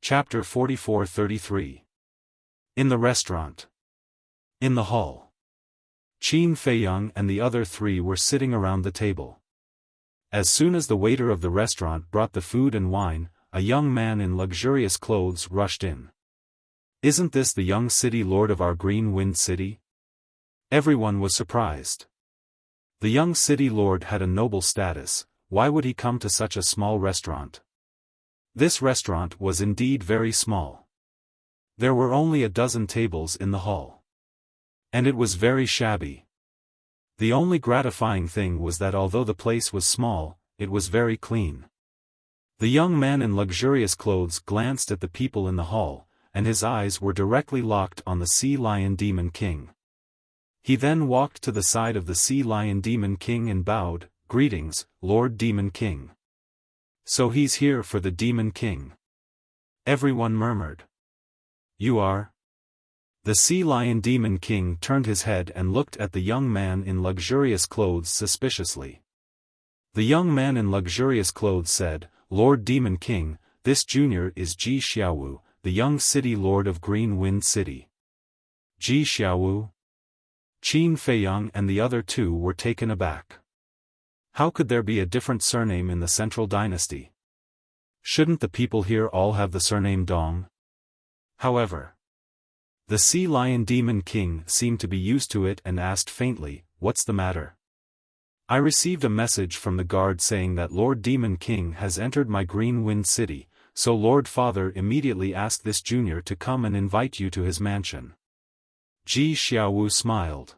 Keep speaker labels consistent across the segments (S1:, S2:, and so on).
S1: Chapter 44-33. In the restaurant. In the hall. Qin Feiyang and the other three were sitting around the table. As soon as the waiter of the restaurant brought the food and wine, a young man in luxurious clothes rushed in. "Isn't this the young city lord of our Green Wind City?" Everyone was surprised. The young city lord had a noble status. Why would he come to such a small restaurant? This restaurant was indeed very small. There were only a dozen tables in the hall. And it was very shabby. The only gratifying thing was that although the place was small, it was very clean. The young man in luxurious clothes glanced at the people in the hall, and his eyes were directly locked on the Sea Lion Demon King. He then walked to the side of the Sea Lion Demon King and bowed, "Greetings, Lord Demon King." "So he's here for the Demon King?" everyone murmured. "You are?" The Sea Lion Demon King turned his head and looked at the young man in luxurious clothes suspiciously. The young man in luxurious clothes said, "Lord Demon King, this junior is Ji Xiaowu, the young city lord of Green Wind City." Ji Xiaowu? Qin Feiyang and the other two were taken aback. How could there be a different surname in the Central Dynasty? Shouldn't the people here all have the surname Dong? However, the Sea Lion Demon King seemed to be used to it and asked faintly, "What's the matter?" "I received a message from the guard saying that Lord Demon King has entered my Green Wind City, so Lord Father immediately asked this junior to come and invite you to his mansion." Ji Xiaowu smiled.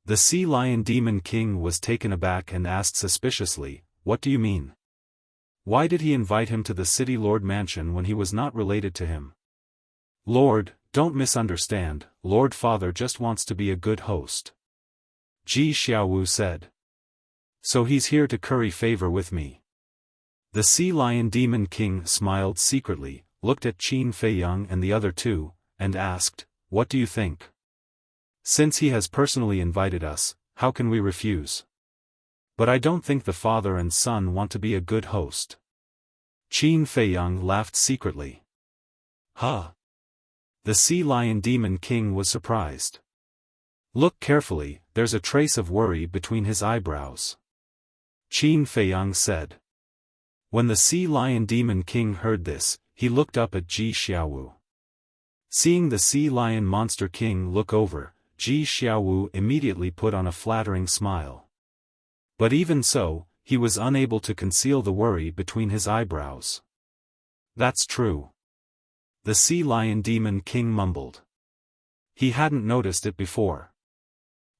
S1: The Sea Lion Demon King was taken aback and asked suspiciously, "What do you mean? Why did he invite him to the City Lord Mansion when he was not related to him?" "Lord, don't misunderstand, Lord Father just wants to be a good host," Ji Xiaowu said. "So he's here to curry favor with me." The Sea Lion Demon King smiled secretly, looked at Qin Feiyang and the other two, and asked, "What do you think? Since he has personally invited us, how can we refuse? But I don't think the father and son want to be a good host." Qin Feiyang laughed secretly. "Huh?" The Sea Lion Demon King was surprised. "Look carefully, there's a trace of worry between his eyebrows," Qin Feiyang said. When the Sea Lion Demon King heard this, he looked up at Ji Xiaowu. Seeing the Sea Lion Monster King look over, Ji Xiaowu immediately put on a flattering smile. But even so, he was unable to conceal the worry between his eyebrows. "That's true," the Sea Lion Demon King mumbled. He hadn't noticed it before.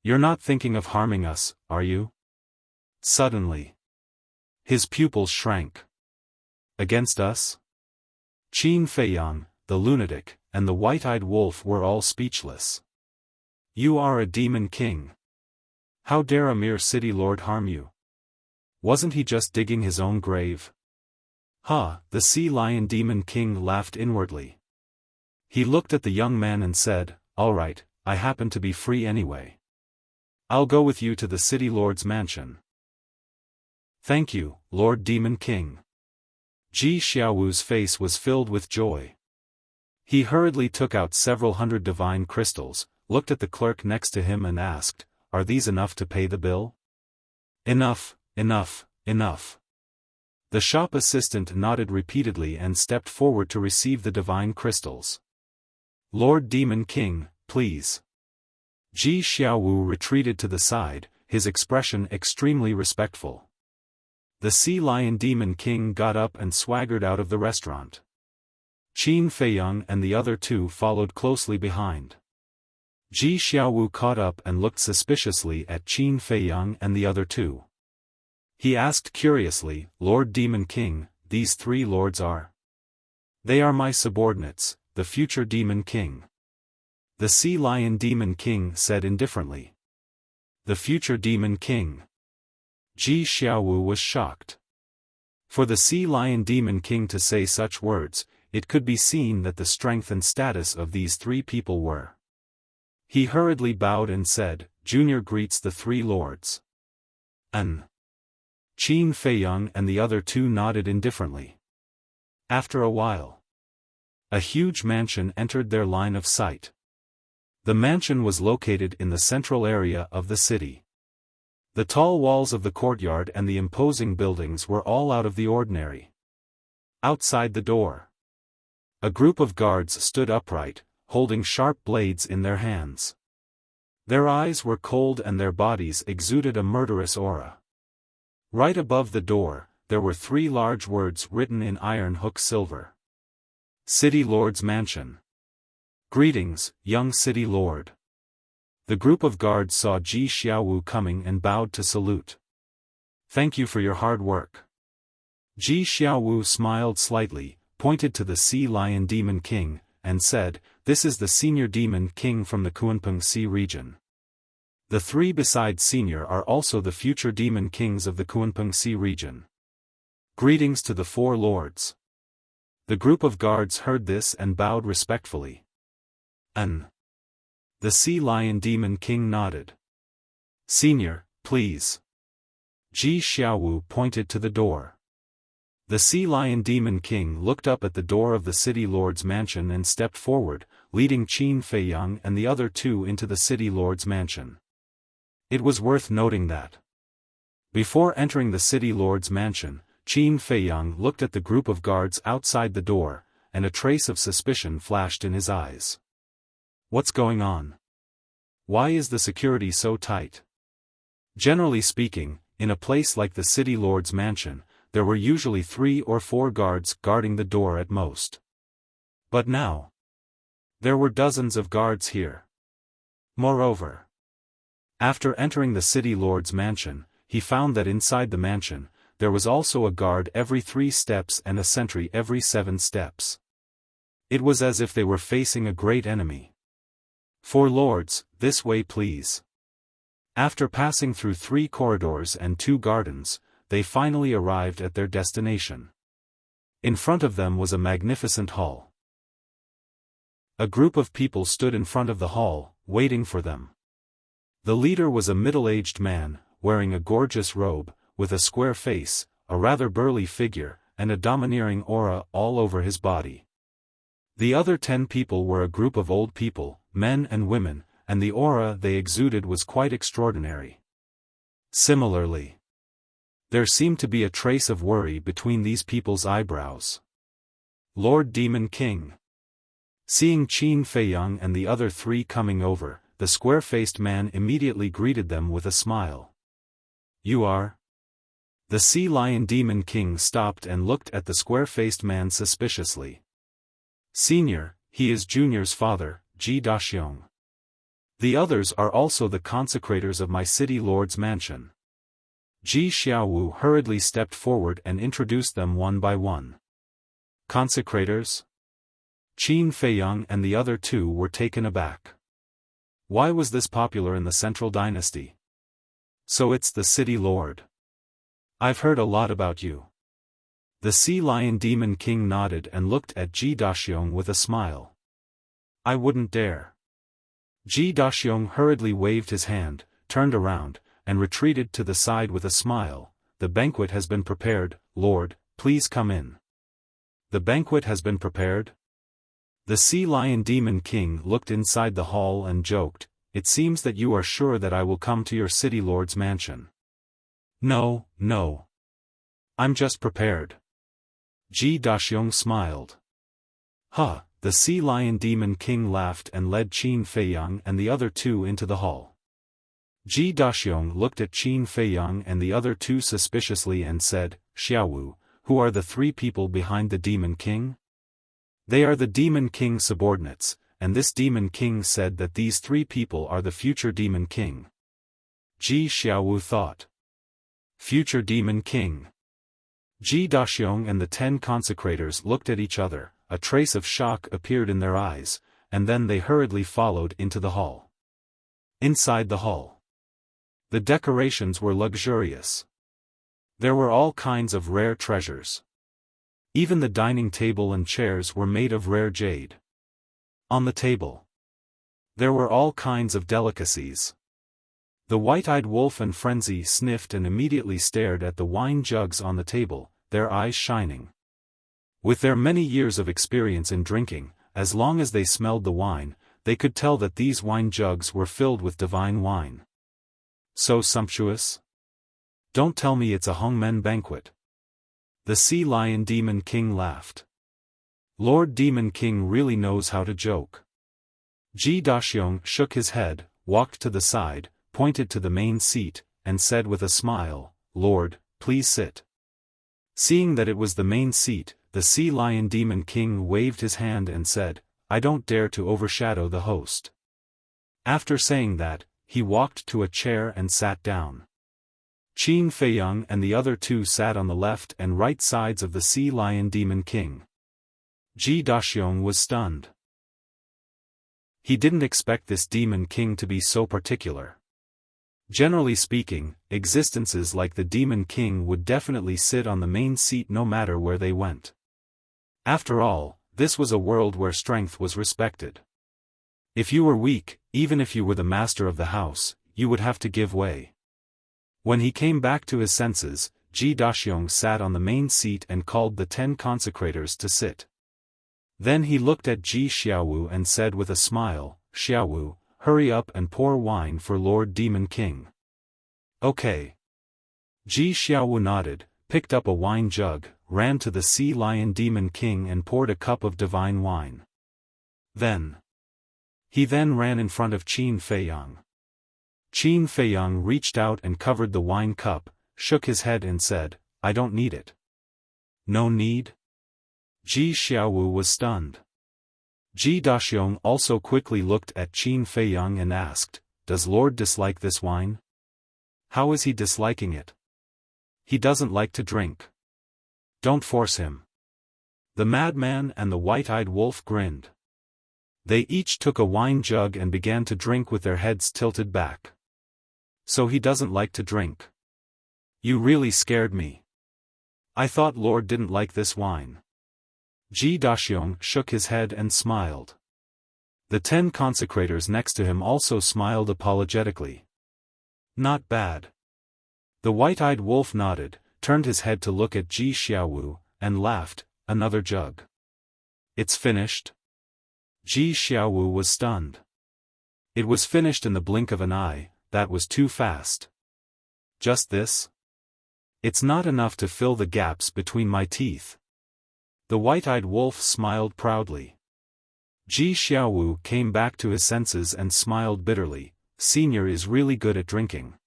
S1: "You're not thinking of harming us, are you?" Suddenly, his pupils shrank. "Against us?" Qin Feiyang, the lunatic, and the white-eyed wolf were all speechless. "You are a demon king. How dare a mere city lord harm you? Wasn't he just digging his own grave?" "Huh," the Sea Lion Demon King laughed inwardly. He looked at the young man and said, "All right, I happen to be free anyway. I'll go with you to the city lord's mansion." "Thank you, Lord Demon King." Ji Xiaowu's face was filled with joy. He hurriedly took out several hundred divine crystals, looked at the clerk next to him and asked, "Are these enough to pay the bill?" "Enough, enough, enough." The shop assistant nodded repeatedly and stepped forward to receive the divine crystals. "Lord Demon King, please." Ji Xiaowu retreated to the side, his expression extremely respectful. The Sea Lion Demon King got up and swaggered out of the restaurant. Qin Feiyang and the other two followed closely behind. Ji Xiaowu caught up and looked suspiciously at Qin Feiyang and the other two. He asked curiously, "Lord Demon King, these three lords are?" "They are my subordinates, the future Demon King," the Sea Lion Demon King said indifferently. "The future Demon King?" Ji Xiaowu was shocked. For the Sea Lion Demon King to say such words, it could be seen that the strength and status of these three people were. He hurriedly bowed and said, "Junior greets the three lords." Qin Feiyang and the other two nodded indifferently. After a while, A huge mansion entered their line of sight. The mansion was located in the central area of the city. The tall walls of the courtyard and the imposing buildings were all out of the ordinary. Outside the door, a group of guards stood upright, holding sharp blades in their hands. Their eyes were cold and their bodies exuded a murderous aura. Right above the door, there were 3 large words written in iron hook silver. City Lord's Mansion. Greetings, young City Lord. The group of guards saw Ji Xiaowu coming and bowed to salute. Thank you for your hard work. Ji Xiaowu smiled slightly, pointed to the Sea Lion Demon King, and said, "This is the Senior Demon King from the Kunpeng Sea region. The 3 besides Senior are also the future Demon Kings of the Kunpeng Sea region. Greetings to the 4 lords." The group of guards heard this and bowed respectfully. The Sea Lion Demon King nodded. "Senior, please." Ji Xiaowu pointed to the door. The Sea Lion Demon King looked up at the door of the City Lord's mansion and stepped forward, leading Qin Feiyang and the other 2 into the City Lord's mansion. It was worth noting that, before entering the City Lord's mansion, Qin Feiyang looked at the group of guards outside the door, and a trace of suspicion flashed in his eyes. What's going on? Why is the security so tight? Generally speaking, in a place like the City Lord's mansion, there were usually 3 or 4 guards guarding the door at most. But now, there were dozens of guards here. Moreover, after entering the City Lord's mansion, he found that inside the mansion, there was also a guard every 3 steps and a sentry every 7 steps. It was as if they were facing a great enemy. 4 lords, this way please. After passing through 3 corridors and 2 gardens, they finally arrived at their destination. In front of them was a magnificent hall. A group of people stood in front of the hall, waiting for them. The leader was a middle-aged man, wearing a gorgeous robe, with a square face, a rather burly figure, and a domineering aura all over his body. The other 10 people were a group of old people, men and women, and the aura they exuded was quite extraordinary. Similarly, there seemed to be a trace of worry between these people's eyebrows. Lord Demon King. Seeing Qin Feiyang and the other 3 coming over, the square-faced man immediately greeted them with a smile. You are? The Sea Lion Demon King stopped and looked at the square-faced man suspiciously. Senior, he is Junior's father, Ji Daxiong. The others are also the consecrators of my City Lord's mansion. Ji Xiaowu hurriedly stepped forward and introduced them one by one. Consecrators? Qin Feiyang and the other 2 were taken aback. Why was this popular in the Central Dynasty? So it's the City Lord. I've heard a lot about you. The Sea Lion Demon King nodded and looked at Ji Daxiong with a smile. I wouldn't dare. Ji Daxiong hurriedly waved his hand, turned around, and retreated to the side with a smile. The banquet has been prepared, Lord, please come in. The banquet has been prepared? The Sea Lion Demon King looked inside the hall and joked, it seems that you are sure that I will come to your City Lord's mansion. No, no. I'm just prepared. Ji Daxiong smiled. Huh, the Sea Lion Demon King laughed and led Qin Feiyang and the other 2 into the hall. Ji Daxiong looked at Qin Feiyang and the other 2 suspiciously and said, Xiaowu, who are the 3 people behind the Demon King? They are the Demon King's subordinates, and this Demon King said that these 3 people are the future Demon King. Ji Xiaowu thought. Future Demon King. Ji Daxiong and the 10 consecrators looked at each other, a trace of shock appeared in their eyes, and then they hurriedly followed into the hall. Inside the hall, the decorations were luxurious. There were all kinds of rare treasures. Even the dining table and chairs were made of rare jade. On the table, there were all kinds of delicacies. The white-eyed wolf and Frenzy sniffed and immediately stared at the wine jugs on the table, their eyes shining. With their many years of experience in drinking, as long as they smelled the wine, they could tell that these wine jugs were filled with divine wine. So sumptuous? Don't tell me it's a hongmen banquet. The Sea Lion Demon King laughed. Lord Demon King really knows how to joke. Ji Daxiong shook his head, walked to the side, pointed to the main seat, and said with a smile, "Lord, please sit." Seeing that it was the main seat, the Sea Lion Demon King waved his hand and said, "I don't dare to overshadow the host." After saying that, he walked to a chair and sat down. Qin Feiyang and the other two sat on the left and right sides of the Sea Lion Demon King. Ji Daxiong was stunned. He didn't expect this Demon King to be so particular. Generally speaking, existences like the Demon King would definitely sit on the main seat no matter where they went. After all, this was a world where strength was respected. If you were weak, even if you were the master of the house, you would have to give way. When he came back to his senses, Ji Daxiong sat on the main seat and called the 10 consecrators to sit. Then he looked at Ji Xiaowu and said with a smile, "Xiaowu, hurry up and pour wine for Lord Demon King." "Okay." Ji Xiaowu nodded, picked up a wine jug, ran to the Sea Lion Demon King and poured a cup of divine wine. He then ran in front of Qin Feiyang. Qin Feiyang reached out and covered the wine cup, shook his head and said, "I don't need it." "No need?" Ji Xiaowu was stunned. Ji Daxiong also quickly looked at Qin Feiyang and asked, "Does Lord dislike this wine? How is he disliking it? He doesn't like to drink. Don't force him." The madman and the white-eyed wolf grinned. They each took a wine jug and began to drink with their heads tilted back. "So he doesn't like to drink. You really scared me. I thought Lord didn't like this wine." Ji Daxiong shook his head and smiled. The 10 consecrators next to him also smiled apologetically. "Not bad." The white-eyed wolf nodded, turned his head to look at Ji Xiaowu, and laughed, "Another jug. It's finished?" Ji Xiaowu was stunned. It was finished in the blink of an eye. That was too fast. "Just this? It's not enough to fill the gaps between my teeth." The white-eyed wolf smiled proudly. Ji Xiaowu came back to his senses and smiled bitterly. "Senior is really good at drinking."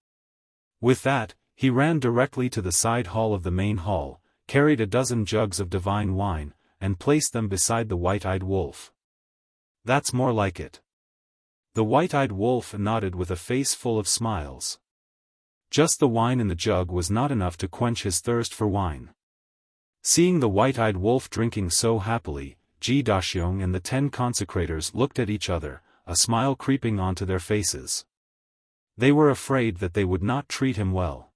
S1: With that, he ran directly to the side hall of the main hall, carried a dozen jugs of divine wine, and placed them beside the white-eyed wolf. "That's more like it." The white-eyed wolf nodded with a face full of smiles. Just the wine in the jug was not enough to quench his thirst for wine. Seeing the white-eyed wolf drinking so happily, Ji Daxiong and the 10 consecrators looked at each other, a smile creeping onto their faces. They were afraid that they would not treat him well.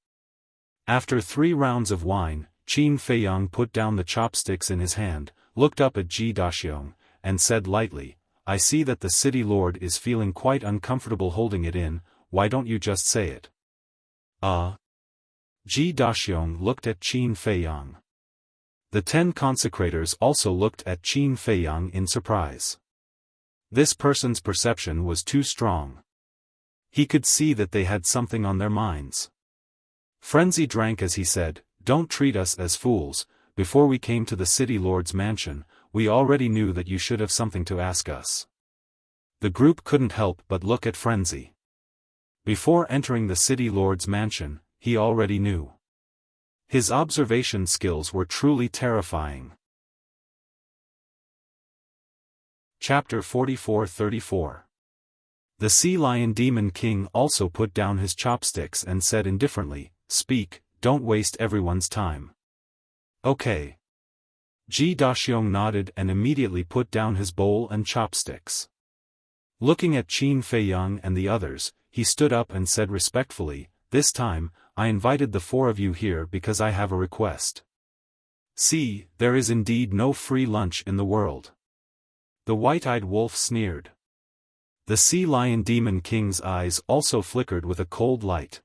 S1: After 3 rounds of wine, Qin Feiyang put down the chopsticks in his hand, looked up at Ji Daxiong, and said lightly, "I see that the city lord is feeling quite uncomfortable holding it in. Why don't you just say it?" Ji Daxiong looked at Qin Feiyang. The 10 consecrators also looked at Qin Feiyang in surprise. This person's perception was too strong. He could see that they had something on their minds. Frenzy drank as he said, "Don't treat us as fools. Before we came to the city lord's mansion, we already knew that you should have something to ask us." The group couldn't help but look at Frenzy. Before entering the city lord's mansion, he already knew. His observation skills were truly terrifying. Chapter 44-34. The Sea Lion Demon King also put down his chopsticks and said indifferently, "Speak, don't waste everyone's time." "Okay." Ji Daxiong nodded and immediately put down his bowl and chopsticks. Looking at Qin Feiyang and the others, he stood up and said respectfully, "This time, I invited the 4 of you here because I have a request. See, there is indeed no free lunch in the world." The white-eyed wolf sneered. The Sea Lion Demon King's eyes also flickered with a cold light.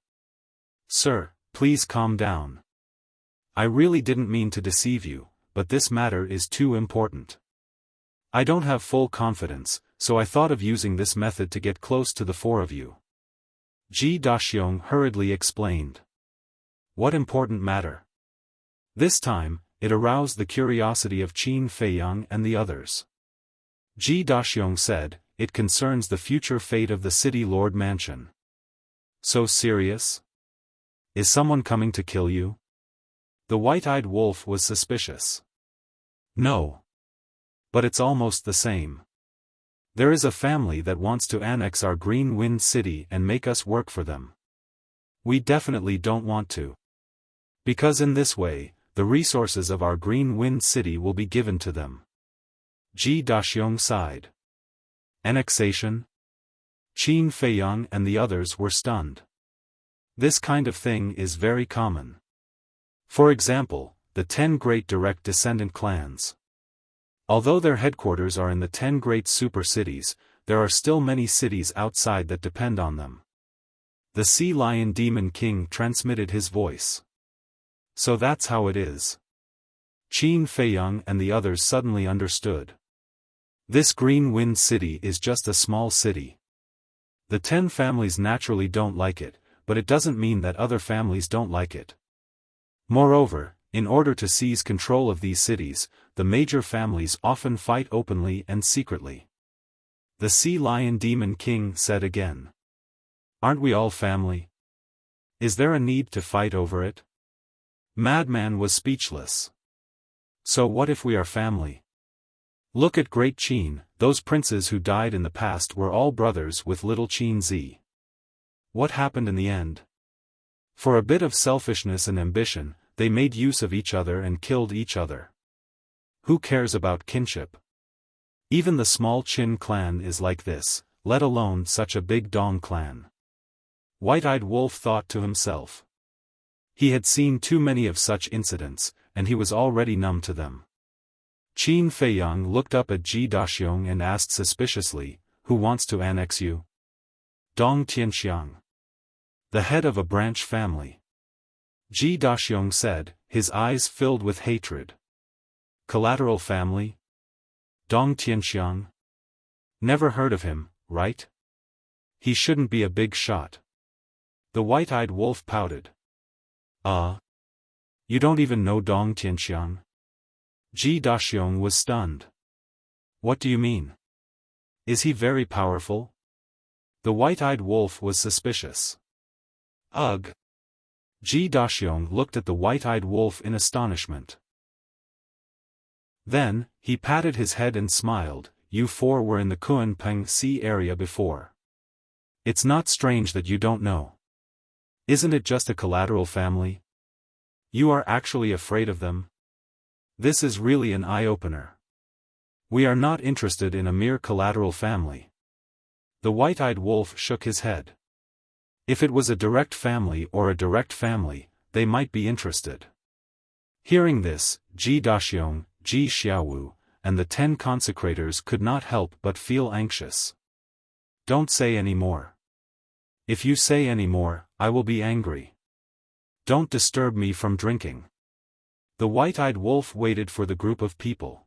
S1: "Sir, please calm down. I really didn't mean to deceive you, but this matter is too important. I don't have full confidence, so I thought of using this method to get close to the four of you. Ji Daxiong hurriedly explained. What important matter? This time, it aroused the curiosity of Qin Feiyang and the others. Ji Daxiong said, it concerns the future fate of the city lord mansion. So serious? Is someone coming to kill you? The white-eyed wolf was suspicious. No. But it's almost the same. There is a family that wants to annex our Green Wind City and make us work for them. We definitely don't want to. Because in this way, the resources of our Green Wind City will be given to them. Ji Daxiong sighed. Annexation? Qin Feiyang and the others were stunned. This kind of thing is very common. For example, the 10 great direct descendant clans. Although their headquarters are in the 10 great super cities, there are still many cities outside that depend on them. The Sea Lion Demon King transmitted his voice. So that's how it is. Qin Feiyang and the others suddenly understood. This Green Wind City is just a small city. The 10 families naturally don't like it, but it doesn't mean that other families don't like it. Moreover, in order to seize control of these cities, the major families often fight openly and secretly. The Sea Lion Demon King said again. Aren't we all family? Is there a need to fight over it? Madman was speechless. So what if we are family? Look at Great Qin, those princes who died in the past were all brothers with little Qin Zi. What happened in the end? For a bit of selfishness and ambition, they made use of each other and killed each other. Who cares about kinship? Even the small Qin clan is like this, let alone such a big Dong clan. White-eyed Wolf thought to himself. He had seen too many of such incidents, and he was already numb to them. Qin Feiyang looked up at Ji Daxiong and asked suspiciously, who wants to annex you? Dong Tianxiang. The head of a branch family. Ji Daxiong said, his eyes filled with hatred. Collateral family? Dong Tianxiang? Never heard of him, right? He shouldn't be a big shot. The white-eyed wolf pouted. You don't even know Dong Tianxiang? Ji Daxiong was stunned. What do you mean? Is he very powerful? The white-eyed wolf was suspicious. Ugh! Ji Daxiong looked at the white-eyed wolf in astonishment. Then, he patted his head and smiled. You four were in the Kunpeng Sea area before. It's not strange that you don't know. Isn't it just a collateral family? You are actually afraid of them? This is really an eye-opener. We are not interested in a mere collateral family. The white-eyed wolf shook his head. If it was a direct family or a direct family, they might be interested. Hearing this, Ji Daxiong, Ji Xiaowu, and the 10 consecrators could not help but feel anxious. Don't say any more. If you say any more, I will be angry. Don't disturb me from drinking. The white-eyed wolf waited for the group of people.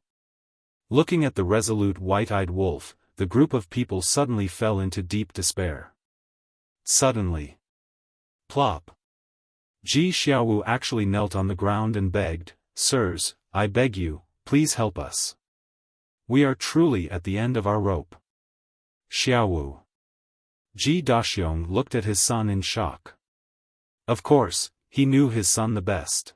S1: Looking at the resolute white-eyed wolf, the group of people suddenly fell into deep despair. Suddenly. Plop. Ji Xiaowu actually knelt on the ground and begged, Sirs, I beg you, please help us. We are truly at the end of our rope. Xiaowu. Ji Daxiong looked at his son in shock. Of course, he knew his son the best.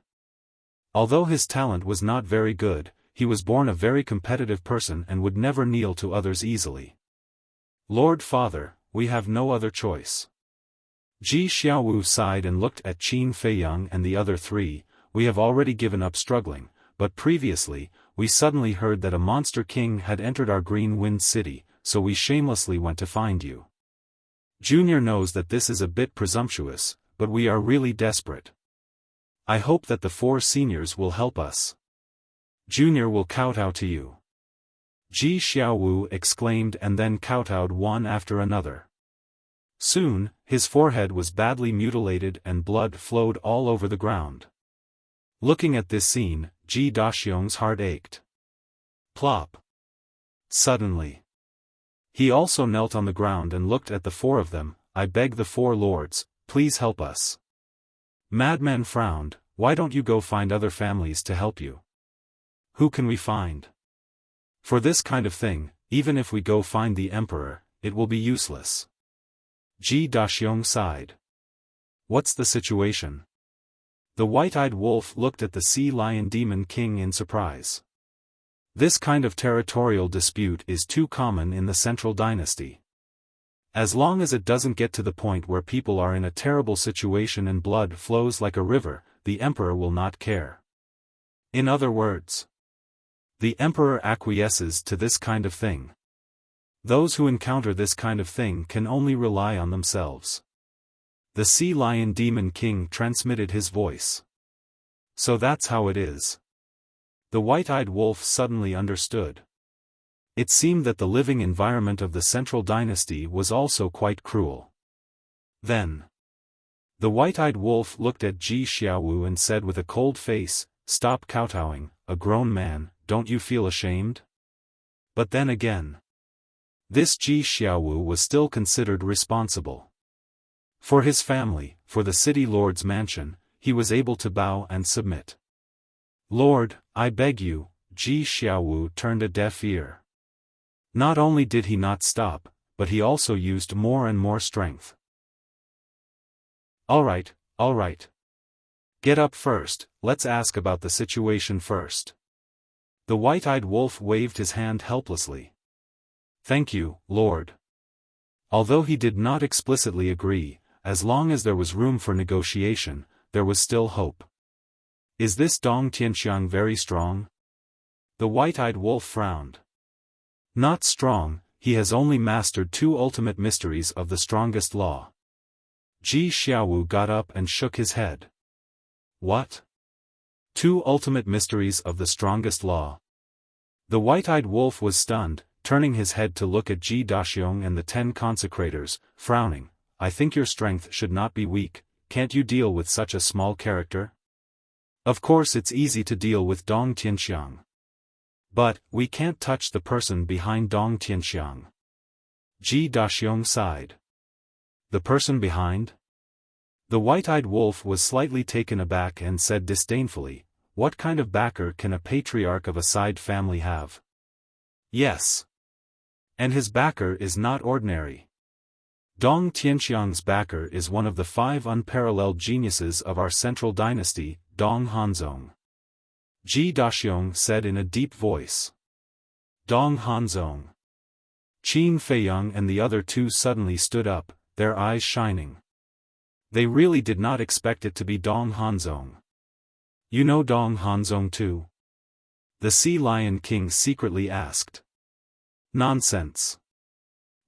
S1: Although his talent was not very good, he was born a very competitive person and would never kneel to others easily. Lord Father, we have no other choice. Ji Xiaowu sighed and looked at Qin Feiyang and the other three. We have already given up struggling, but previously, we suddenly heard that a monster king had entered our Green Wind City, so we shamelessly went to find you. Junior knows that this is a bit presumptuous, but we are really desperate. I hope that the 4 seniors will help us. Junior will kowtow to you. Ji Xiaowu exclaimed and then kowtowed one after another. Soon, his forehead was badly mutilated and blood flowed all over the ground. Looking at this scene, Ji Daxiong's heart ached. Plop. Suddenly. He also knelt on the ground and looked at the four of them. I beg the four lords, please help us. Madman frowned. Why don't you go find other families to help you? Who can we find? For this kind of thing, even if we go find the emperor, it will be useless. Ji Daxiong sighed. What's the situation? The white-eyed wolf looked at the sea lion demon king in surprise. This kind of territorial dispute is too common in the central dynasty. As long as it doesn't get to the point where people are in a terrible situation and blood flows like a river, the emperor will not care. In other words, the emperor acquiesces to this kind of thing. Those who encounter this kind of thing can only rely on themselves. The sea lion demon king transmitted his voice. So that's how it is. The white-eyed wolf suddenly understood. It seemed that the living environment of the central dynasty was also quite cruel. Then, the white-eyed wolf looked at Ji Xiaowu and said with a cold face, "Stop kowtowing, a grown man, don't you feel ashamed?" But then again, this Ji Xiaowu was still considered responsible. For his family, for the city lord's mansion, he was able to bow and submit. "Lord, I beg you," Ji Xiaowu turned a deaf ear. Not only did he not stop, but he also used more and more strength. All right. Get up first, let's ask about the situation first." The white-eyed wolf waved his hand helplessly. "Thank you, Lord." Although he did not explicitly agree, as long as there was room for negotiation, there was still hope. "Is this Dong Tianxiang very strong?" The white-eyed wolf frowned. "Not strong, he has only mastered 2 ultimate mysteries of the strongest law." Ji Xiaowu got up and shook his head. "What? 2 ultimate mysteries of the strongest law?" The white-eyed wolf was stunned, turning his head to look at Ji Daxiong and the 10 consecrators, frowning. "I think your strength should not be weak, can't you deal with such a small character?" "Of course it's easy to deal with Dong Tianxiang. But, we can't touch the person behind Dong Tianxiang." Ji Daxiong sighed. "The person behind?" The white-eyed wolf was slightly taken aback and said disdainfully, "What kind of backer can a patriarch of a side family have?" "Yes. And his backer is not ordinary. Dong Tianxiang's backer is one of the 5 unparalleled geniuses of our central dynasty, Dong Hanzong." Ji Daxiong said in a deep voice. "Dong Hanzong." Qin Feiyang and the other 2 suddenly stood up, their eyes shining. They really did not expect it to be Dong Hanzong. "You know Dong Hanzong too?" the Sea Lion King secretly asked. "Nonsense.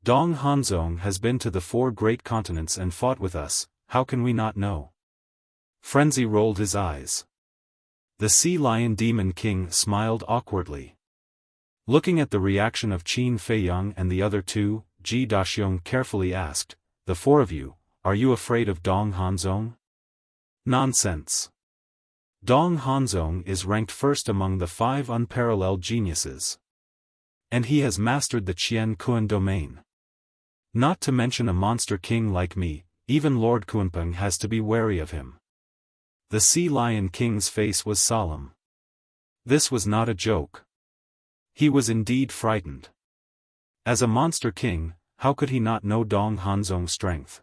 S1: Dong Hanzong has been to the 4 great continents and fought with us, how can we not know?" Frenzy rolled his eyes. The Sea Lion Demon King smiled awkwardly. Looking at the reaction of Qin Feiyang and the other 2, Ji Daxiong carefully asked, "The 4 of you, are you afraid of Dong Hanzong?" "Nonsense. Dong Hanzong is ranked first among the 5 unparalleled geniuses. And he has mastered the Qian Kuan domain. Not to mention a monster king like me, even Lord Kunpeng has to be wary of him." The Sea Lion King's face was solemn. This was not a joke. He was indeed frightened. As a monster king, how could he not know Dong Hanzong's strength?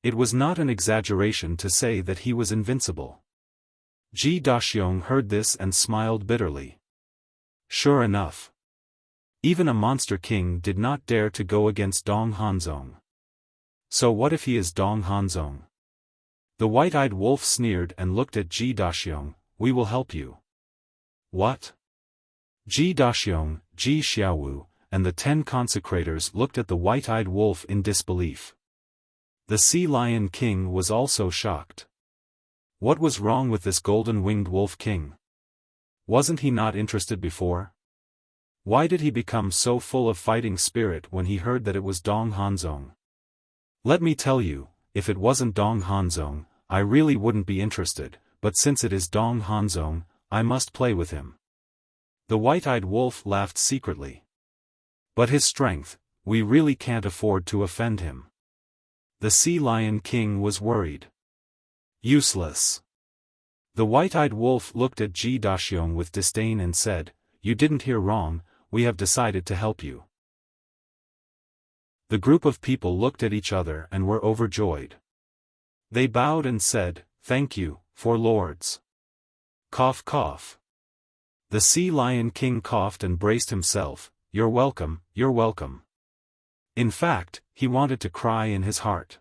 S1: It was not an exaggeration to say that he was invincible. Ji Daxiong heard this and smiled bitterly. Sure enough. Even a monster king did not dare to go against Dong Hanzong. So what if he is Dong Hanzong? The white-eyed wolf sneered and looked at Ji Daxiong. "We will help you." "What?" Ji Daxiong, Ji Xiaowu, and the 10 consecrators looked at the white-eyed wolf in disbelief. The Sea Lion King was also shocked. What was wrong with this golden-winged wolf king? Wasn't he not interested before? Why did he become so full of fighting spirit when he heard that it was Dong Hanzong? Let me tell you, if it wasn't Dong Hanzong, I really wouldn't be interested, but since it is Dong Hanzong, I must play with him. The white-eyed wolf laughed secretly. But his strength, we really can't afford to offend him. The Sea Lion King was worried. Useless. The white-eyed wolf looked at Ji Daxiong with disdain and said, "You didn't hear wrong, we have decided to help you." The group of people looked at each other and were overjoyed. They bowed and said, "Thank you, for lords." Cough cough. The Sea Lion King coughed and braced himself. "You're welcome, you're welcome." In fact, he wanted to cry in his heart.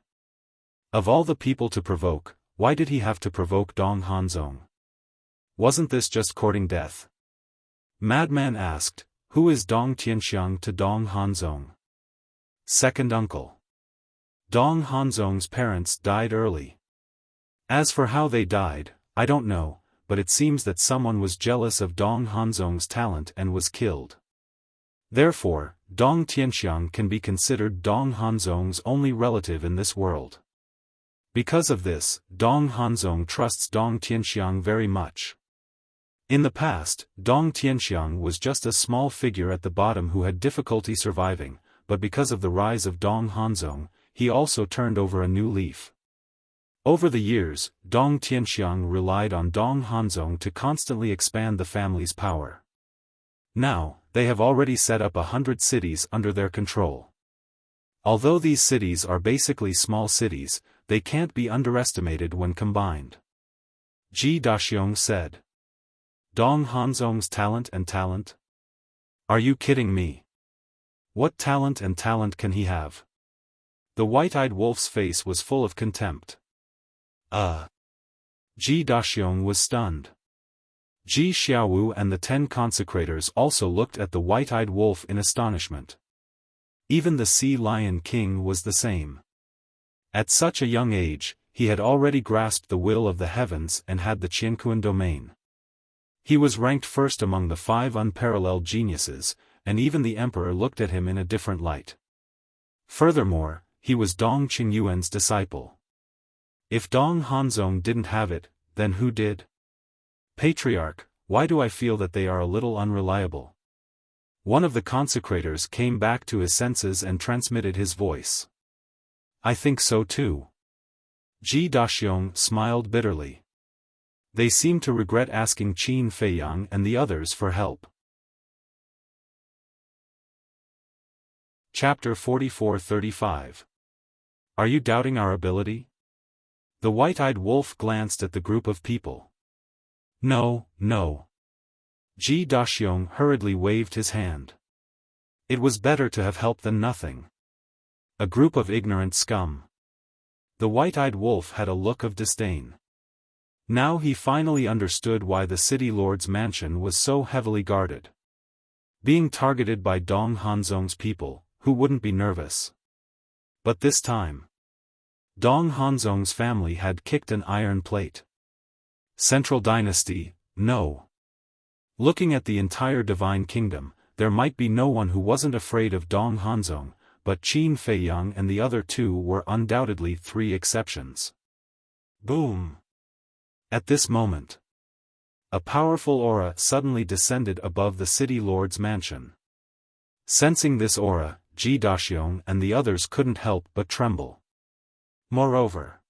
S1: Of all the people to provoke, why did he have to provoke Dong Hanzong? Wasn't this just courting death? Madman asked, "Who is Dong Tianxiang to Dong Hanzong?" Second uncle. Dong Hanzong's parents died early. As for how they died, I don't know, but it seems that someone was jealous of Dong Hanzong's talent and was killed. Therefore, Dong Tianxiang can be considered Dong Hanzong's only relative in this world. Because of this, Dong Hanzong trusts Dong Tianxiang very much. In the past, Dong Tianxiang was just a small figure at the bottom who had difficulty surviving, but because of the rise of Dong Hanzong, he also turned over a new leaf. Over the years, Dong Tianxiang relied on Dong Hanzong to constantly expand the family's power. Now, they have already set up 100 cities under their control. Although these cities are basically small cities, they can't be underestimated when combined. Ji Daxiong said. Dong Hanzong's talent and talent? Are you kidding me? What talent and talent can he have? The white-eyed wolf's face was full of contempt. Ji Daxiong was stunned. Ji Xiaowu and the 10 consecrators also looked at the white-eyed wolf in astonishment. Even the Sea Lion King was the same. At such a young age, he had already grasped the will of the heavens and had the Qianquan domain. He was ranked first among the 5 unparalleled geniuses, and even the emperor looked at him in a different light. Furthermore, he was Dong Qingyuan's disciple. If Dong Hanzong didn't have it, then who did? Patriarch, why do I feel that they are a little unreliable? One of the consecrators came back to his senses and transmitted his voice. I think so too. Ji Daxiong smiled bitterly. They seemed to regret asking Qin Feiyang and the others for help. Chapter 44-35. Are you doubting our ability? The white-eyed wolf glanced at the group of people. No, no. Ji Daxiong hurriedly waved his hand. It was better to have helped than nothing. A group of ignorant scum. The white-eyed wolf had a look of disdain. Now he finally understood why the city lord's mansion was so heavily guarded. Being targeted by Dong Hanzong's people, who wouldn't be nervous? But this time, Dong Hanzong's family had kicked an iron plate. Central dynasty, no. Looking at the entire divine kingdom, there might be no one who wasn't afraid of Dong Hanzong, but Qin Feiyang and the other 2 were undoubtedly 3 exceptions. Boom! At this moment, a powerful aura suddenly descended above the city lord's mansion. Sensing this aura, Ji Daxiong and the others couldn't help but tremble. Moreover,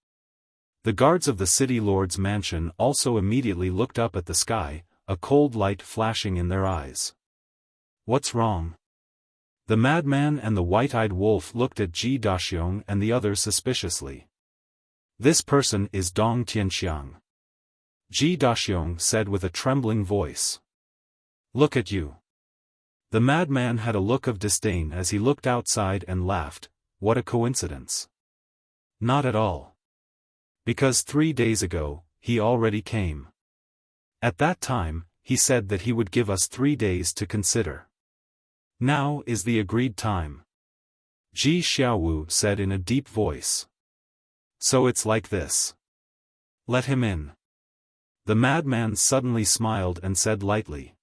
S1: the guards of the city lord's mansion also immediately looked up at the sky, a cold light flashing in their eyes. What's wrong? The madman and the white-eyed wolf looked at Ji Daxiong and the others suspiciously. This person is Dong Tianxiang. Ji Daxiong said with a trembling voice. Look at you. The madman had a look of disdain as he looked outside and laughed. What a coincidence. Not at all. Because 3 days ago, he already came. At that time, he said that he would give us 3 days to consider. Now is the agreed time. Ji Xiaowu said in a deep voice. So it's like this. Let him in. The madman suddenly smiled and said lightly.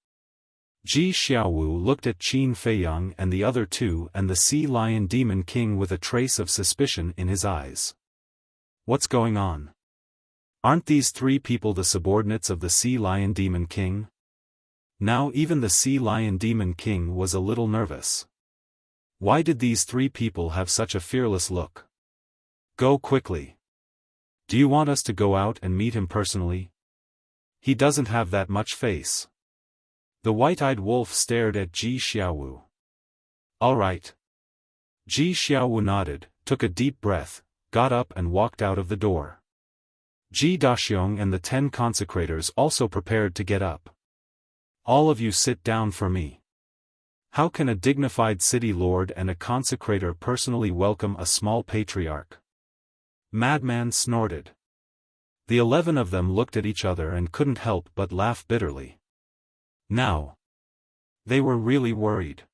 S1: Ji Xiaowu looked at Qin Feiyang and the other 2 and the Sea Lion Demon King with a trace of suspicion in his eyes. What's going on? Aren't these three people the subordinates of the Sea Lion Demon King? Now even the Sea Lion Demon King was a little nervous. Why did these three people have such a fearless look? Go quickly. Do you want us to go out and meet him personally? He doesn't have that much face. The white-eyed wolf stared at Ji Xiaowu. All right. Ji Xiaowu nodded, took a deep breath, got up and walked out of the door. Ji Daxiong and the 10 consecrators also prepared to get up. All of you sit down for me. How can a dignified city lord and a consecrator personally welcome a small patriarch? Madman snorted. The 11 of them looked at each other and couldn't help but laugh bitterly. Now. They were really worried.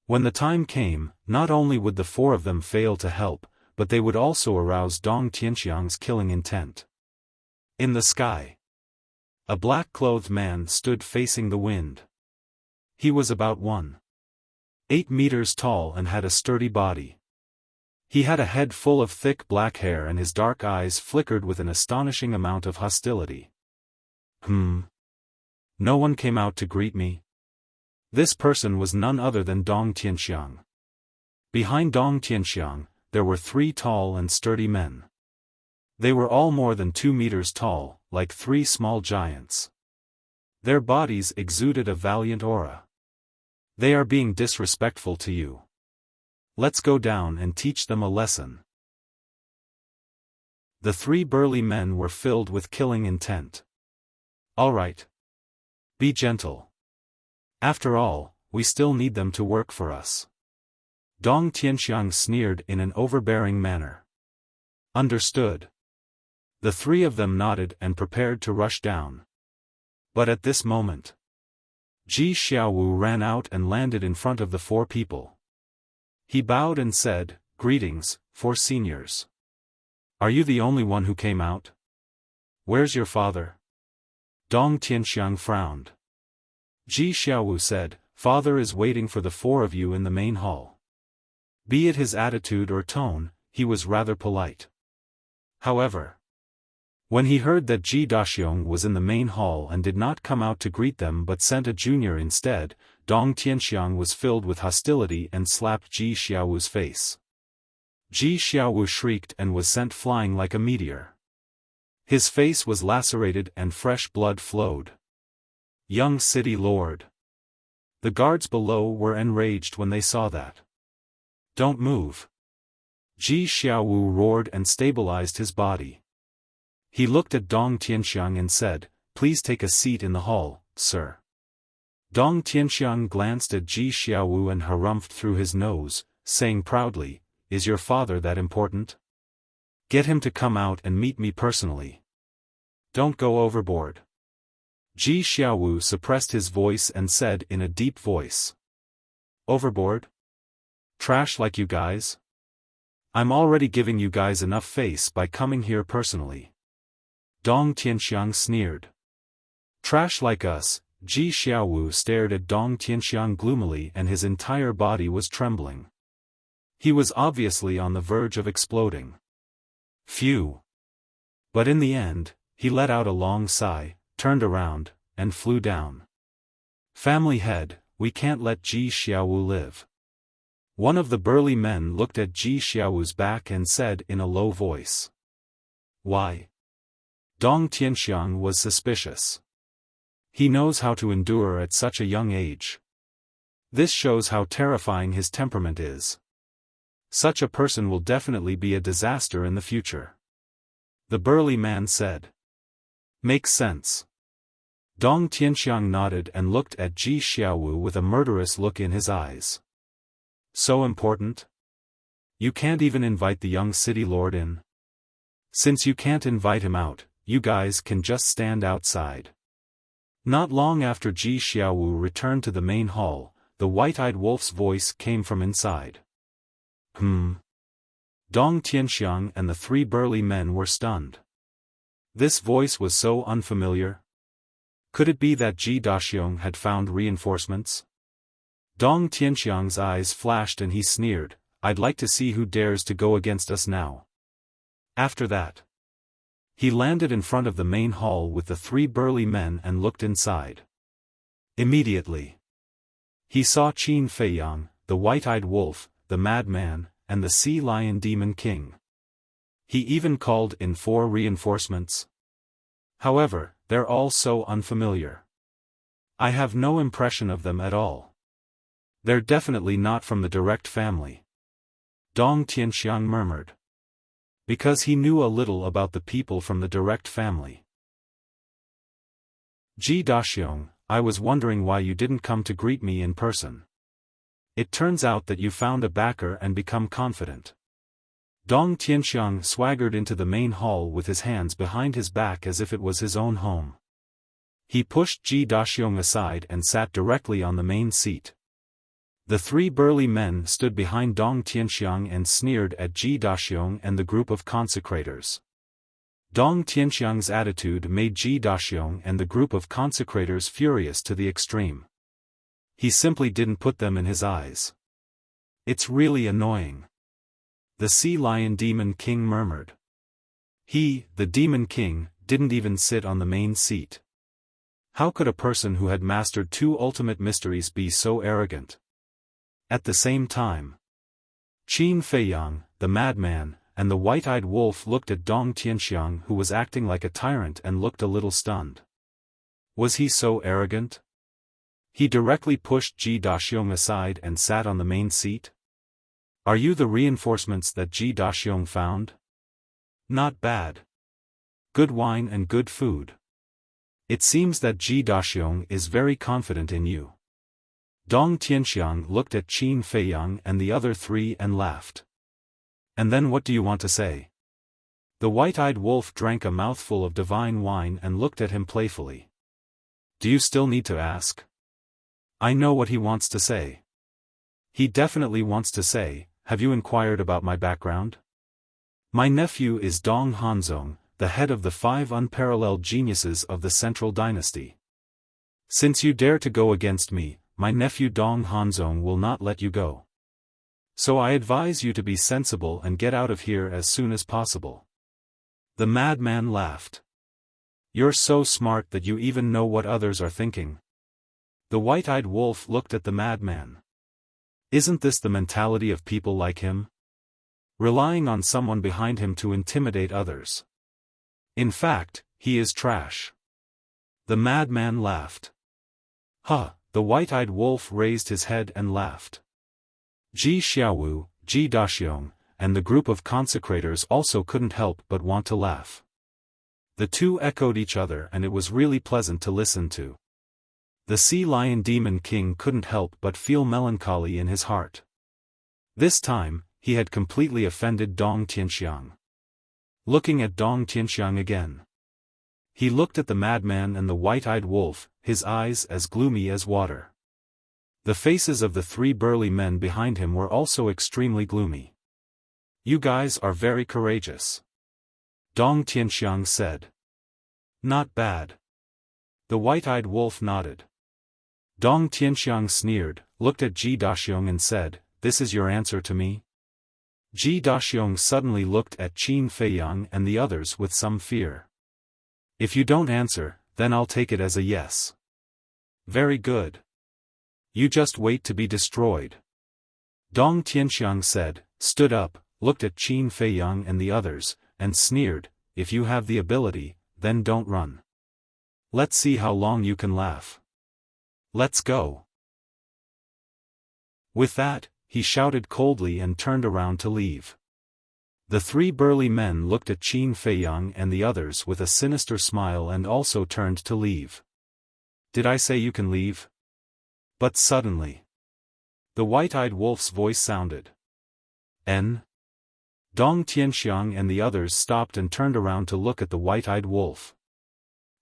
S1: When the time came, not only would the 4 of them fail to help, but they would also arouse Dong Tianxiang's killing intent. In the sky, a black-clothed man stood facing the wind. He was about 1.8 meters tall and had a sturdy body. He had a head full of thick black hair and his dark eyes flickered with an astonishing amount of hostility. No one came out to greet me. This person was none other than Dong Tianxiang. Behind Dong Tianxiang, there were 3 tall and sturdy men. They were all more than 2 meters tall, like 3 small giants. Their bodies exuded a valiant aura. They are being disrespectful to you. Let's go down and teach them a lesson. The 3 burly men were filled with killing intent. All right. Be gentle. After all, we still need them to work for us. Dong Tianxiang sneered in an overbearing manner. Understood. The 3 of them nodded and prepared to rush down. But at this moment, Ji Xiaowu ran out and landed in front of the 4 people. He bowed and said, "Greetings, 4 seniors. Are you the only one who came out? Where's your father?" Dong Tianxiang frowned. Ji Xiaowu said, "Father is waiting for the 4 of you in the main hall." Be it his attitude or tone, he was rather polite. However, when he heard that Ji Daxiong was in the main hall and did not come out to greet them but sent a junior instead, Dong Tianxiang was filled with hostility and slapped Ji Xiaowu's face. Ji Xiaowu shrieked and was sent flying like a meteor. His face was lacerated and fresh blood flowed. Young city lord. The guards below were enraged when they saw that. Don't move. Ji Xiaowu roared and stabilized his body. He looked at Dong Tianxiang and said, "Please take a seat in the hall, sir." Dong Tianxiang glanced at Ji Xiaowu and harumphed through his nose, saying proudly, "Is your father that important? Get him to come out and meet me personally. Don't go overboard." Ji Xiaowu suppressed his voice and said in a deep voice, "Overboard? Trash like you guys? I'm already giving you guys enough face by coming here personally." Dong Tianxiang sneered. "Trash like us?" Ji Xiaowu stared at Dong Tianxiang gloomily and his entire body was trembling. He was obviously on the verge of exploding. Phew. But in the end, he let out a long sigh, turned around, and flew down. "Family head, we can't let Ji Xiaowu live." One of the burly men looked at Ji Xiaowu's back and said in a low voice. "Why?" Dong Tianxiang was suspicious. He knows how to endure at such a young age. This shows how terrifying his temperament is. Such a person will definitely be a disaster in the future. The burly man said. "Makes sense." Dong Tianxiang nodded and looked at Ji Xiaowu with a murderous look in his eyes. "So important? You can't even invite the young city lord in? Since you can't invite him out, you guys can just stand outside." Not long after Ji Xiaowu returned to the main hall, the white-eyed wolf's voice came from inside. Dong Tianxiang and the 3 burly men were stunned. This voice was so unfamiliar. Could it be that Ji Daxiong had found reinforcements? Dong Tianxiang's eyes flashed and he sneered, "I'd like to see who dares to go against us now." After that, He landed in front of the main hall with the 3 burly men and looked inside. Immediately, he saw Qin Feiyang, the white-eyed wolf, the madman, and the sea lion demon king. He even called in 4 reinforcements. However, they're all so unfamiliar. I have no impression of them at all. They're definitely not from the direct family. Dong Tianxiang murmured. Because he knew a little about the people from the direct family. Ji Daxiong, I was wondering why you didn't come to greet me in person. It turns out that you found a backer and become confident. Dong Tianxiang swaggered into the main hall with his hands behind his back as if it was his own home. He pushed Ji Daxiong aside and sat directly on the main seat. The 3 burly men stood behind Dong Tianxiang and sneered at Ji Daxiong and the group of consecrators. Dong Tianxiang's attitude made Ji Daxiong and the group of consecrators furious to the extreme. He simply didn't put them in his eyes. It's really annoying. The sea lion demon king murmured. He, the demon king, didn't even sit on the main seat. How could a person who had mastered 2 ultimate mysteries be so arrogant? At the same time, Qin Feiyang, the madman, and the white-eyed wolf looked at Dong Tianxiang, who was acting like a tyrant, and looked a little stunned. Was he so arrogant? He directly pushed Ji Daxiong aside and sat on the main seat. Are you the reinforcements that Ji Daxiong found? Not bad. Good wine and good food. It seems that Ji Daxiong is very confident in you. Dong Tianxiang looked at Qin Feiyang and the other 3 and laughed. And then what do you want to say? The white-eyed wolf drank a mouthful of divine wine and looked at him playfully. Do you still need to ask? I know what he wants to say. He definitely wants to say, have you inquired about my background? My nephew is Dong Hanzong, the head of the 5 unparalleled geniuses of the Central Dynasty. Since you dare to go against me, my nephew Dong Hanzong will not let you go. So I advise you to be sensible and get out of here as soon as possible. The madman laughed. You're so smart that you even know what others are thinking. The white-eyed wolf looked at the madman. Isn't this the mentality of people like him? Relying on someone behind him to intimidate others. In fact, he is trash. The madman laughed. Huh, the white-eyed wolf raised his head and laughed. Ji Xiaowu, Ji Daxiong, and the group of consecrators also couldn't help but want to laugh. The 2 echoed each other, and it was really pleasant to listen to. The sea lion demon king couldn't help but feel melancholy in his heart. This time, he had completely offended Dong Tianxiang. Looking at Dong Tianxiang again. He looked at the madman and the white-eyed wolf, his eyes as gloomy as water. The faces of the 3 burly men behind him were also extremely gloomy. You guys are very courageous. Dong Tianxiang said. Not bad. The white-eyed wolf nodded. Dong Tianxiang sneered, looked at Ji Daxiong and said, this is your answer to me? Ji Daxiong suddenly looked at Qin Feiyang and the others with some fear. If you don't answer, then I'll take it as a yes. Very good. You just wait to be destroyed. Dong Tianxiang said, stood up, looked at Qin Feiyang and the others, and sneered, if you have the ability, then don't run. Let's see how long you can laugh. Let's go. With that, he shouted coldly and turned around to leave. The 3 burly men looked at Qin Feiyang and the others with a sinister smile and also turned to leave. Did I say you can leave? But suddenly, the white-eyed wolf's voice sounded. N. Dong Tianxiang and the others stopped and turned around to look at the white-eyed wolf.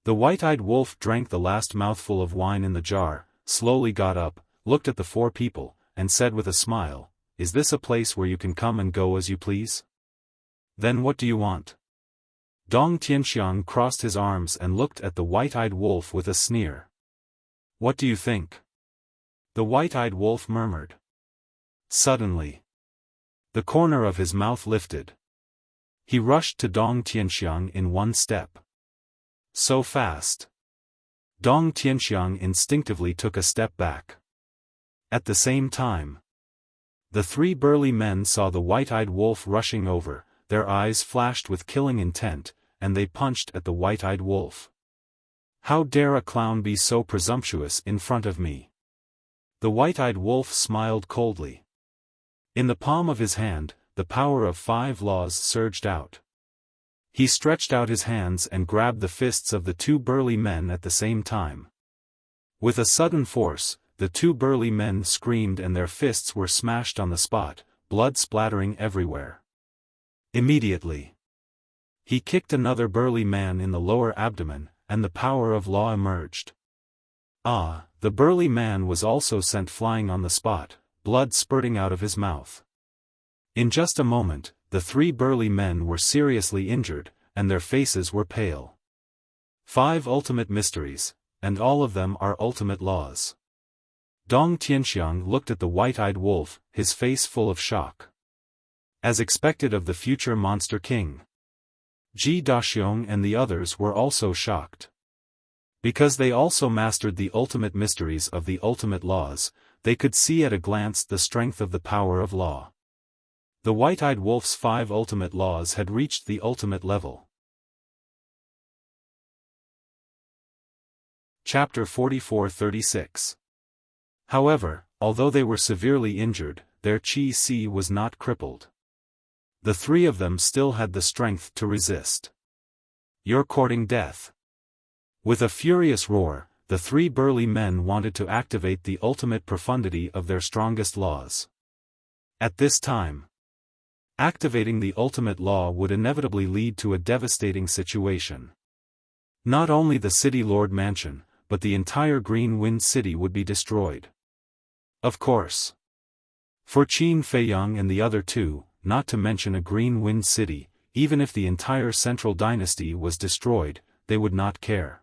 S1: The white-eyed wolf drank the last mouthful of wine in the jar, slowly got up, looked at the 4 people, and said with a smile, is this a place where you can come and go as you please? Then what do you want? Dong Tianxiang crossed his arms and looked at the white-eyed wolf with a sneer. What do you think? The white-eyed wolf murmured. Suddenly, the corner of his mouth lifted. He rushed to Dong Tianxiang in one step. So fast. Dong Tianxiang instinctively took a step back. At the same time, the three burly men saw the white-eyed wolf rushing over, their eyes flashed with killing intent, and they punched at the white-eyed wolf. How dare a clown be so presumptuous in front of me? The white-eyed wolf smiled coldly. In the palm of his hand, the power of 5 laws surged out. He stretched out his hands and grabbed the fists of the two burly men at the same time. With a sudden force, the two burly men screamed and their fists were smashed on the spot, blood splattering everywhere. Immediately, he kicked another burly man in the lower abdomen, and the power of law emerged. The burly man was also sent flying on the spot, blood spurting out of his mouth. In just a moment, the three burly men were seriously injured, and their faces were pale. 5 ultimate mysteries, and all of them are ultimate laws. Dong Tianxiang looked at the white-eyed wolf, his face full of shock. As expected of the future Monster King, Ji Daxiong and the others were also shocked. Because they also mastered the ultimate mysteries of the ultimate laws, they could see at a glance the strength of the power of law. The white-eyed wolf's 5 ultimate laws had reached the ultimate level. Chapter 44-36. However, although they were severely injured, their qi was not crippled. The 3 of them still had the strength to resist. You're courting death. With a furious roar, the 3 burly men wanted to activate the ultimate profundity of their strongest laws. At this time, activating the ultimate law would inevitably lead to a devastating situation. Not only the City Lord Mansion, but the entire Green Wind City would be destroyed. Of course. For Qin Feiyang and the other 2, not to mention a Green Wind City, even if the entire Central Dynasty was destroyed, they would not care.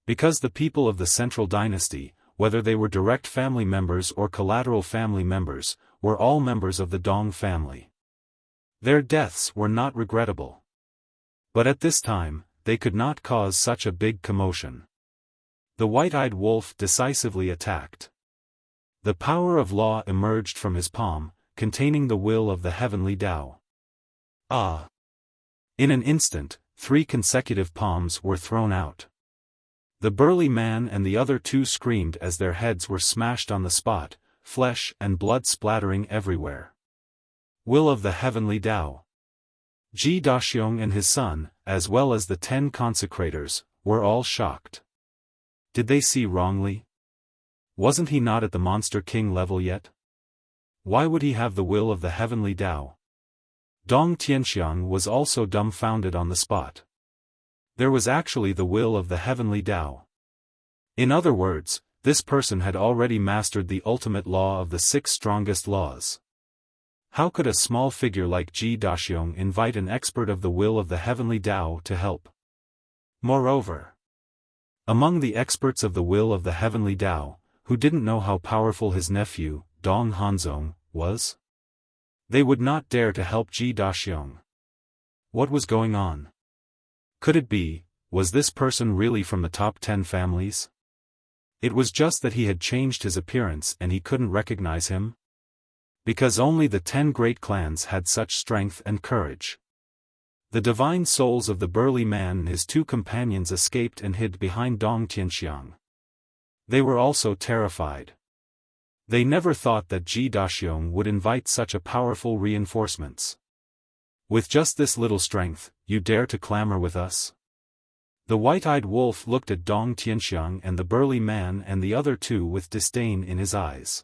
S1: Because the people of the Central Dynasty, whether they were direct family members or collateral family members, were all members of the Dong family. Their deaths were not regrettable. But at this time, they could not cause such a big commotion. The white-eyed wolf decisively attacked. The power of law emerged from his palm, containing the will of the heavenly Tao. In an instant, 3 consecutive palms were thrown out. The burly man and the other 2 screamed as their heads were smashed on the spot, flesh and blood splattering everywhere. Will of the heavenly Tao. Ji Daxiong and his son, as well as the 10 consecrators, were all shocked. Did they see wrongly? Wasn't he not at the Monster King level yet? Why would he have the will of the heavenly Tao? Dong Tianxiang was also dumbfounded on the spot. There was actually the will of the heavenly Tao. In other words, this person had already mastered the ultimate law of the 6 strongest laws. How could a small figure like Ji Daxiong invite an expert of the will of the heavenly Tao to help? Moreover, among the experts of the will of the heavenly Tao, who didn't know how powerful his nephew, Dong Hanzong, was? They would not dare to help Ji Daxiong. What was going on? Could it be, was this person really from the top 10 families? It was just that he had changed his appearance and he couldn't recognize him? Because only the 10 great clans had such strength and courage. The divine souls of the burly man and his 2 companions escaped and hid behind Dong Tianxiang. They were also terrified. They never thought that Ji Daxiong would invite such a powerful reinforcements. With just this little strength, you dare to clamor with us? The white-eyed wolf looked at Dong Tianxiang and the burly man and the other 2 with disdain in his eyes.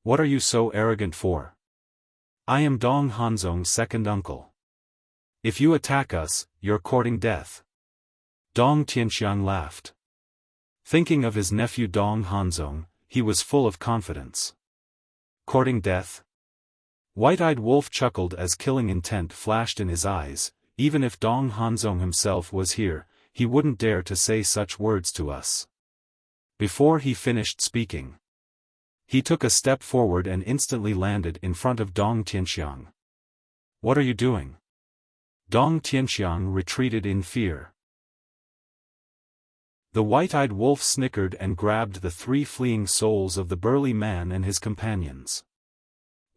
S1: What are you so arrogant for? I am Dong Hanzong's second uncle. If you attack us, you're courting death. Dong Tianxiang laughed. Thinking of his nephew Dong Hanzong, he was full of confidence. Courting death? White-eyed wolf chuckled as killing intent flashed in his eyes. Even if Dong Hanzong himself was here, he wouldn't dare to say such words to us. Before he finished speaking, he took a step forward and instantly landed in front of Dong Tianxiang. What are you doing? Dong Tianxiang retreated in fear. The white-eyed wolf snickered and grabbed the 3 fleeing souls of the burly man and his companions.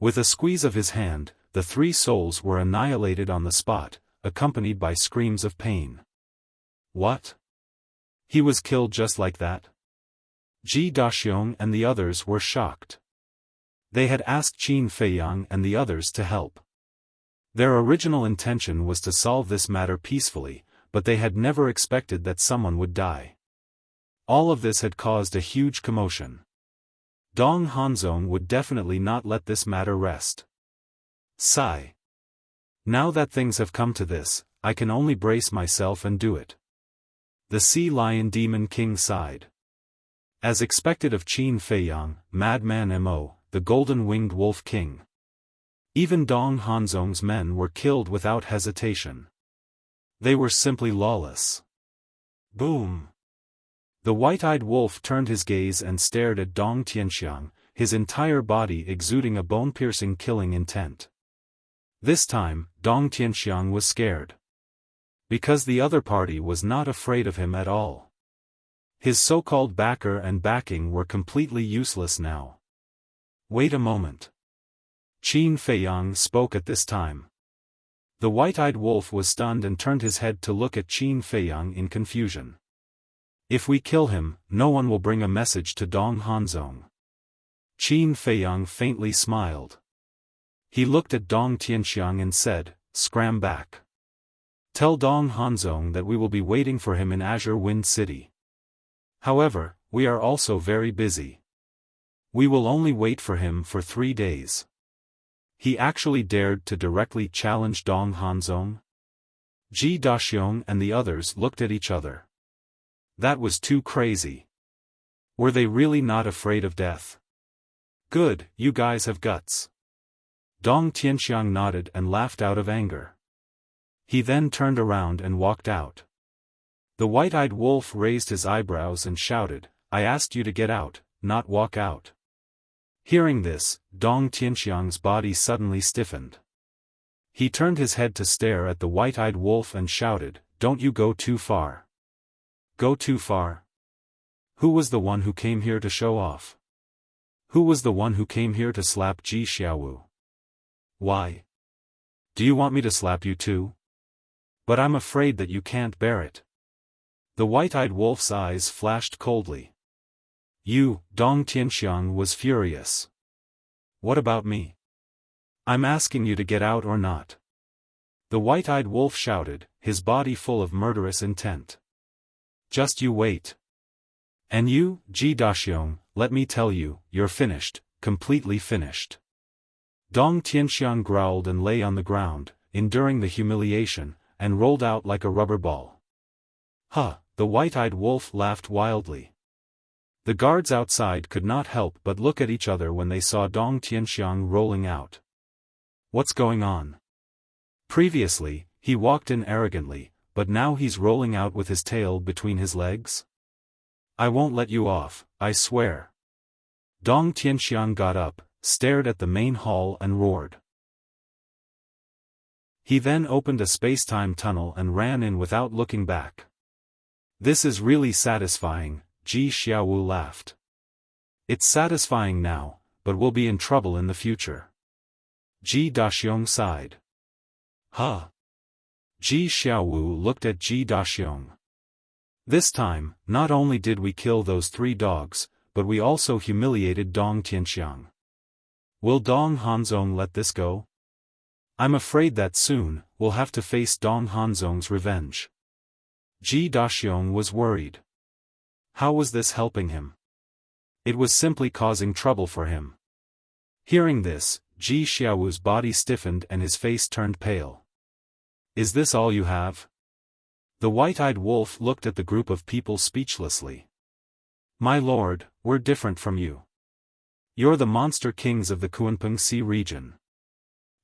S1: With a squeeze of his hand, the 3 souls were annihilated on the spot, accompanied by screams of pain. What? He was killed just like that? Ji Daxiong and the others were shocked. They had asked Qin Feiyang and the others to help. Their original intention was to solve this matter peacefully, but they had never expected that someone would die. All of this had caused a huge commotion. Dong Hanzong would definitely not let this matter rest. Sigh. Now that things have come to this, I can only brace myself and do it. The Sea Lion Demon King sighed. As expected of Qin Feiyang, Madman Mo, the Golden-Winged Wolf King. Even Dong Hanzong's men were killed without hesitation. They were simply lawless. Boom! The white-eyed wolf turned his gaze and stared at Dong Tianxiang, his entire body exuding a bone-piercing killing intent. This time, Dong Tianxiang was scared. Because the other party was not afraid of him at all. His so-called backer and backing were completely useless now. Wait a moment. Qin Feiyang spoke at this time. The white-eyed wolf was stunned and turned his head to look at Qin Feiyang in confusion. If we kill him, no one will bring a message to Dong Hanzong. Qin Feiyang faintly smiled. He looked at Dong Tianxiang and said, "Scram back. Tell Dong Hanzong that we will be waiting for him in Azure Wind City. However, we are also very busy. We will only wait for him for 3 days." He actually dared to directly challenge Dong Hanzong? Ji Daxiong and the others looked at each other. That was too crazy. Were they really not afraid of death? Good, you guys have guts. Dong Tianxiang nodded and laughed out of anger. He then turned around and walked out. The white-eyed wolf raised his eyebrows and shouted, "I asked you to get out, not walk out." Hearing this, Dong Tianxiang's body suddenly stiffened. He turned his head to stare at the white-eyed wolf and shouted, "Don't you go too far." Go too far? Who was the one who came here to show off? Who was the one who came here to slap Ji Xiaowu? Why? Do you want me to slap you too? But I'm afraid that you can't bear it. The white-eyed wolf's eyes flashed coldly. Dong Tianxiang was furious. What about me? I'm asking you to get out or not. The white-eyed wolf shouted, his body full of murderous intent. Just you wait. And you, Ji Daxiong, let me tell you, you're finished, completely finished. Dong Tianxiang growled and lay on the ground, enduring the humiliation, and rolled out like a rubber ball. Huh, the white-eyed wolf laughed wildly. The guards outside could not help but look at each other when they saw Dong Tianxiang rolling out. What's going on? Previously, he walked in arrogantly, but now he's rolling out with his tail between his legs? I won't let you off, I swear. Dong Tianxiang got up, stared at the main hall and roared. He then opened a space-time tunnel and ran in without looking back. This is really satisfying, Ji Xiaowu laughed. It's satisfying now, but we'll be in trouble in the future. Ji Daxiong sighed. Huh? Ji Xiaowu looked at Ji Daxiong. This time, not only did we kill those 3 dogs, but we also humiliated Dong Tianxiang. Will Dong Hanzong let this go? I'm afraid that soon, we'll have to face Dong Hanzong's revenge. Ji Daxiong was worried. How was this helping him? It was simply causing trouble for him. Hearing this, Ji Xiaowu's body stiffened and his face turned pale. Is this all you have? The white-eyed wolf looked at the group of people speechlessly. My lord, we're different from you. You're the monster kings of the Kunpeng Sea region.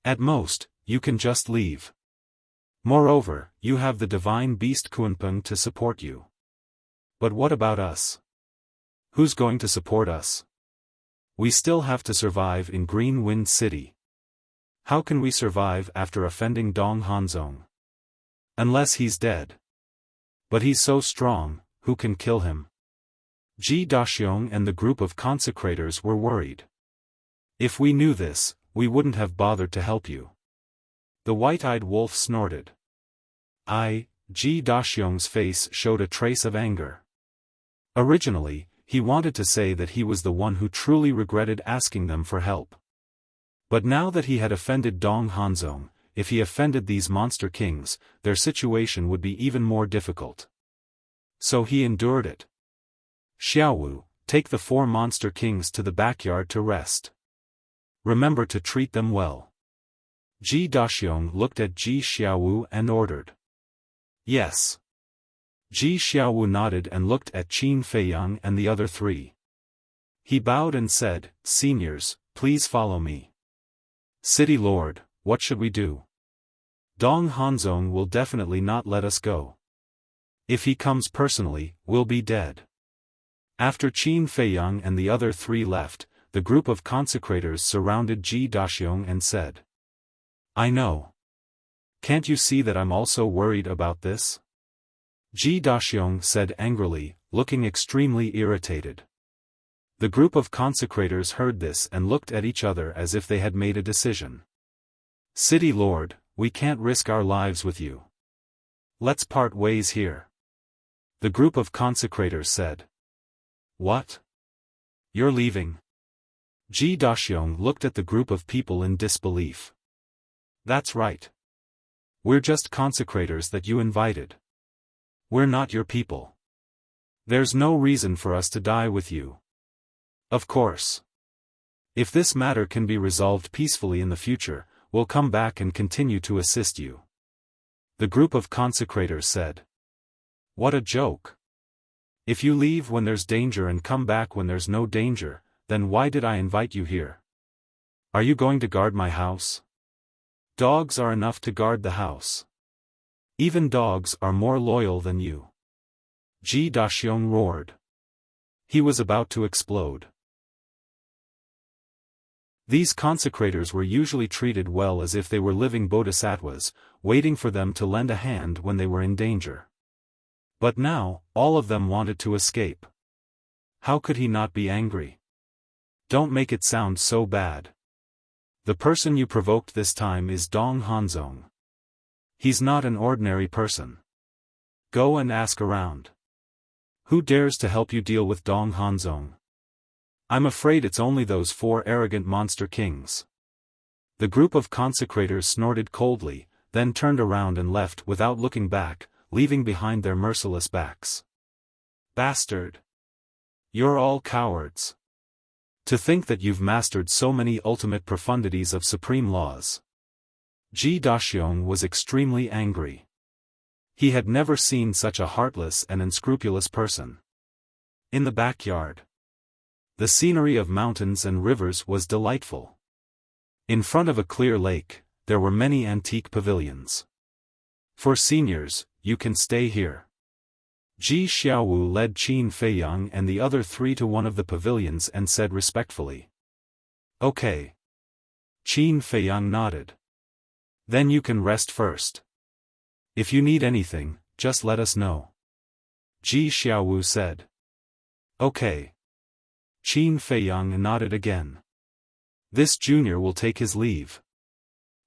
S1: At most, you can just leave. Moreover, you have the divine beast Kunpeng to support you. But what about us? Who's going to support us? We still have to survive in Green Wind City. How can we survive after offending Dong Hanzong? Unless he's dead. But he's so strong, who can kill him? Ji Daxiong and the group of consecrators were worried. If we knew this, we wouldn't have bothered to help you. The white-eyed wolf snorted. Ji Daxiong's face showed a trace of anger. Originally, he wanted to say that he was the one who truly regretted asking them for help. But now that he had offended Dong Hanzong, if he offended these monster kings, their situation would be even more difficult. So he endured it. Xiaowu, take the 4 monster kings to the backyard to rest. Remember to treat them well. Ji Daxiong looked at Ji Xiaowu and ordered. Yes. Ji Xiaowu nodded and looked at Qin Feiyang and the other 3. He bowed and said, Seniors, please follow me. City Lord, what should we do? Dong Hanzong will definitely not let us go. If he comes personally, we'll be dead. After Qin Feiyang and the other 3 left, the group of consecrators surrounded Ji Daxiong and said. I know. Can't you see that I'm also worried about this? Ji Daxiong said angrily, looking extremely irritated. The group of consecrators heard this and looked at each other as if they had made a decision. City Lord, we can't risk our lives with you. Let's part ways here. The group of consecrators said. What? You're leaving? Ji Daxiong looked at the group of people in disbelief. That's right. We're just consecrators that you invited. We're not your people. There's no reason for us to die with you. Of course. If this matter can be resolved peacefully in the future, we'll come back and continue to assist you. The group of consecrators said. What a joke. If you leave when there's danger and come back when there's no danger, then why did I invite you here? Are you going to guard my house? Dogs are enough to guard the house. Even dogs are more loyal than you. Ji Daxiong roared. He was about to explode. These consecrators were usually treated well as if they were living bodhisattvas, waiting for them to lend a hand when they were in danger. But now, all of them wanted to escape. How could he not be angry? Don't make it sound so bad. The person you provoked this time is Dong Hanzong. He's not an ordinary person. Go and ask around. Who dares to help you deal with Dong Hanzong? I'm afraid it's only those 4 arrogant monster kings. The group of consecrators snorted coldly, then turned around and left without looking back, leaving behind their merciless backs. Bastard! You're all cowards. To think that you've mastered so many ultimate profundities of supreme laws. Ji Daxiong was extremely angry. He had never seen such a heartless and unscrupulous person. In the backyard, the scenery of mountains and rivers was delightful. In front of a clear lake, there were many antique pavilions. For seniors, you can stay here. Ji Xiaowu led Qin Feiyang and the other 3 to one of the pavilions and said respectfully. Okay. Qin Feiyang nodded. Then you can rest first. If you need anything, just let us know. Ji Xiaowu said. Okay. Qin Feiyang nodded again. This junior will take his leave.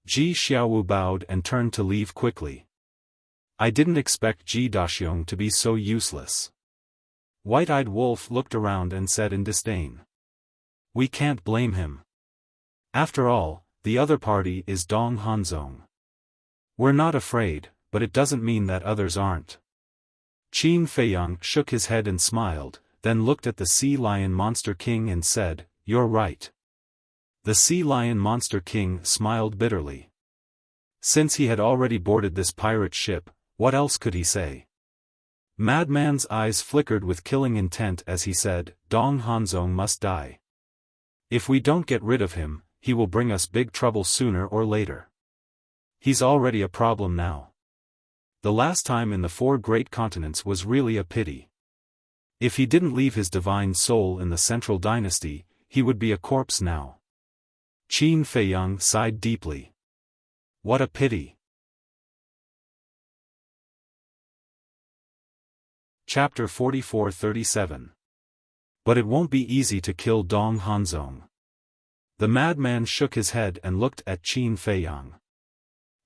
S1: Ji Xiaowu bowed and turned to leave quickly. I didn't expect Ji Daxiong to be so useless. White-eyed Wolf looked around and said in disdain. We can't blame him. After all, the other party is Dong Hanzong. We're not afraid, but it doesn't mean that others aren't. Qin Feiyang shook his head and smiled, then looked at the Sea Lion Monster King and said, You're right. The Sea Lion Monster King smiled bitterly. Since he had already boarded this pirate ship, what else could he say? Madman's eyes flickered with killing intent as he said, Dong Hanzong must die. If we don't get rid of him, he will bring us big trouble sooner or later. He's already a problem now. The last time in the 4 great continents was really a pity. If he didn't leave his divine soul in the central dynasty, he would be a corpse now. Qin Feiyang sighed deeply. What a pity. Chapter 44-37. But it won't be easy to kill Dong Hanzong. The madman shook his head and looked at Qin Feiyang.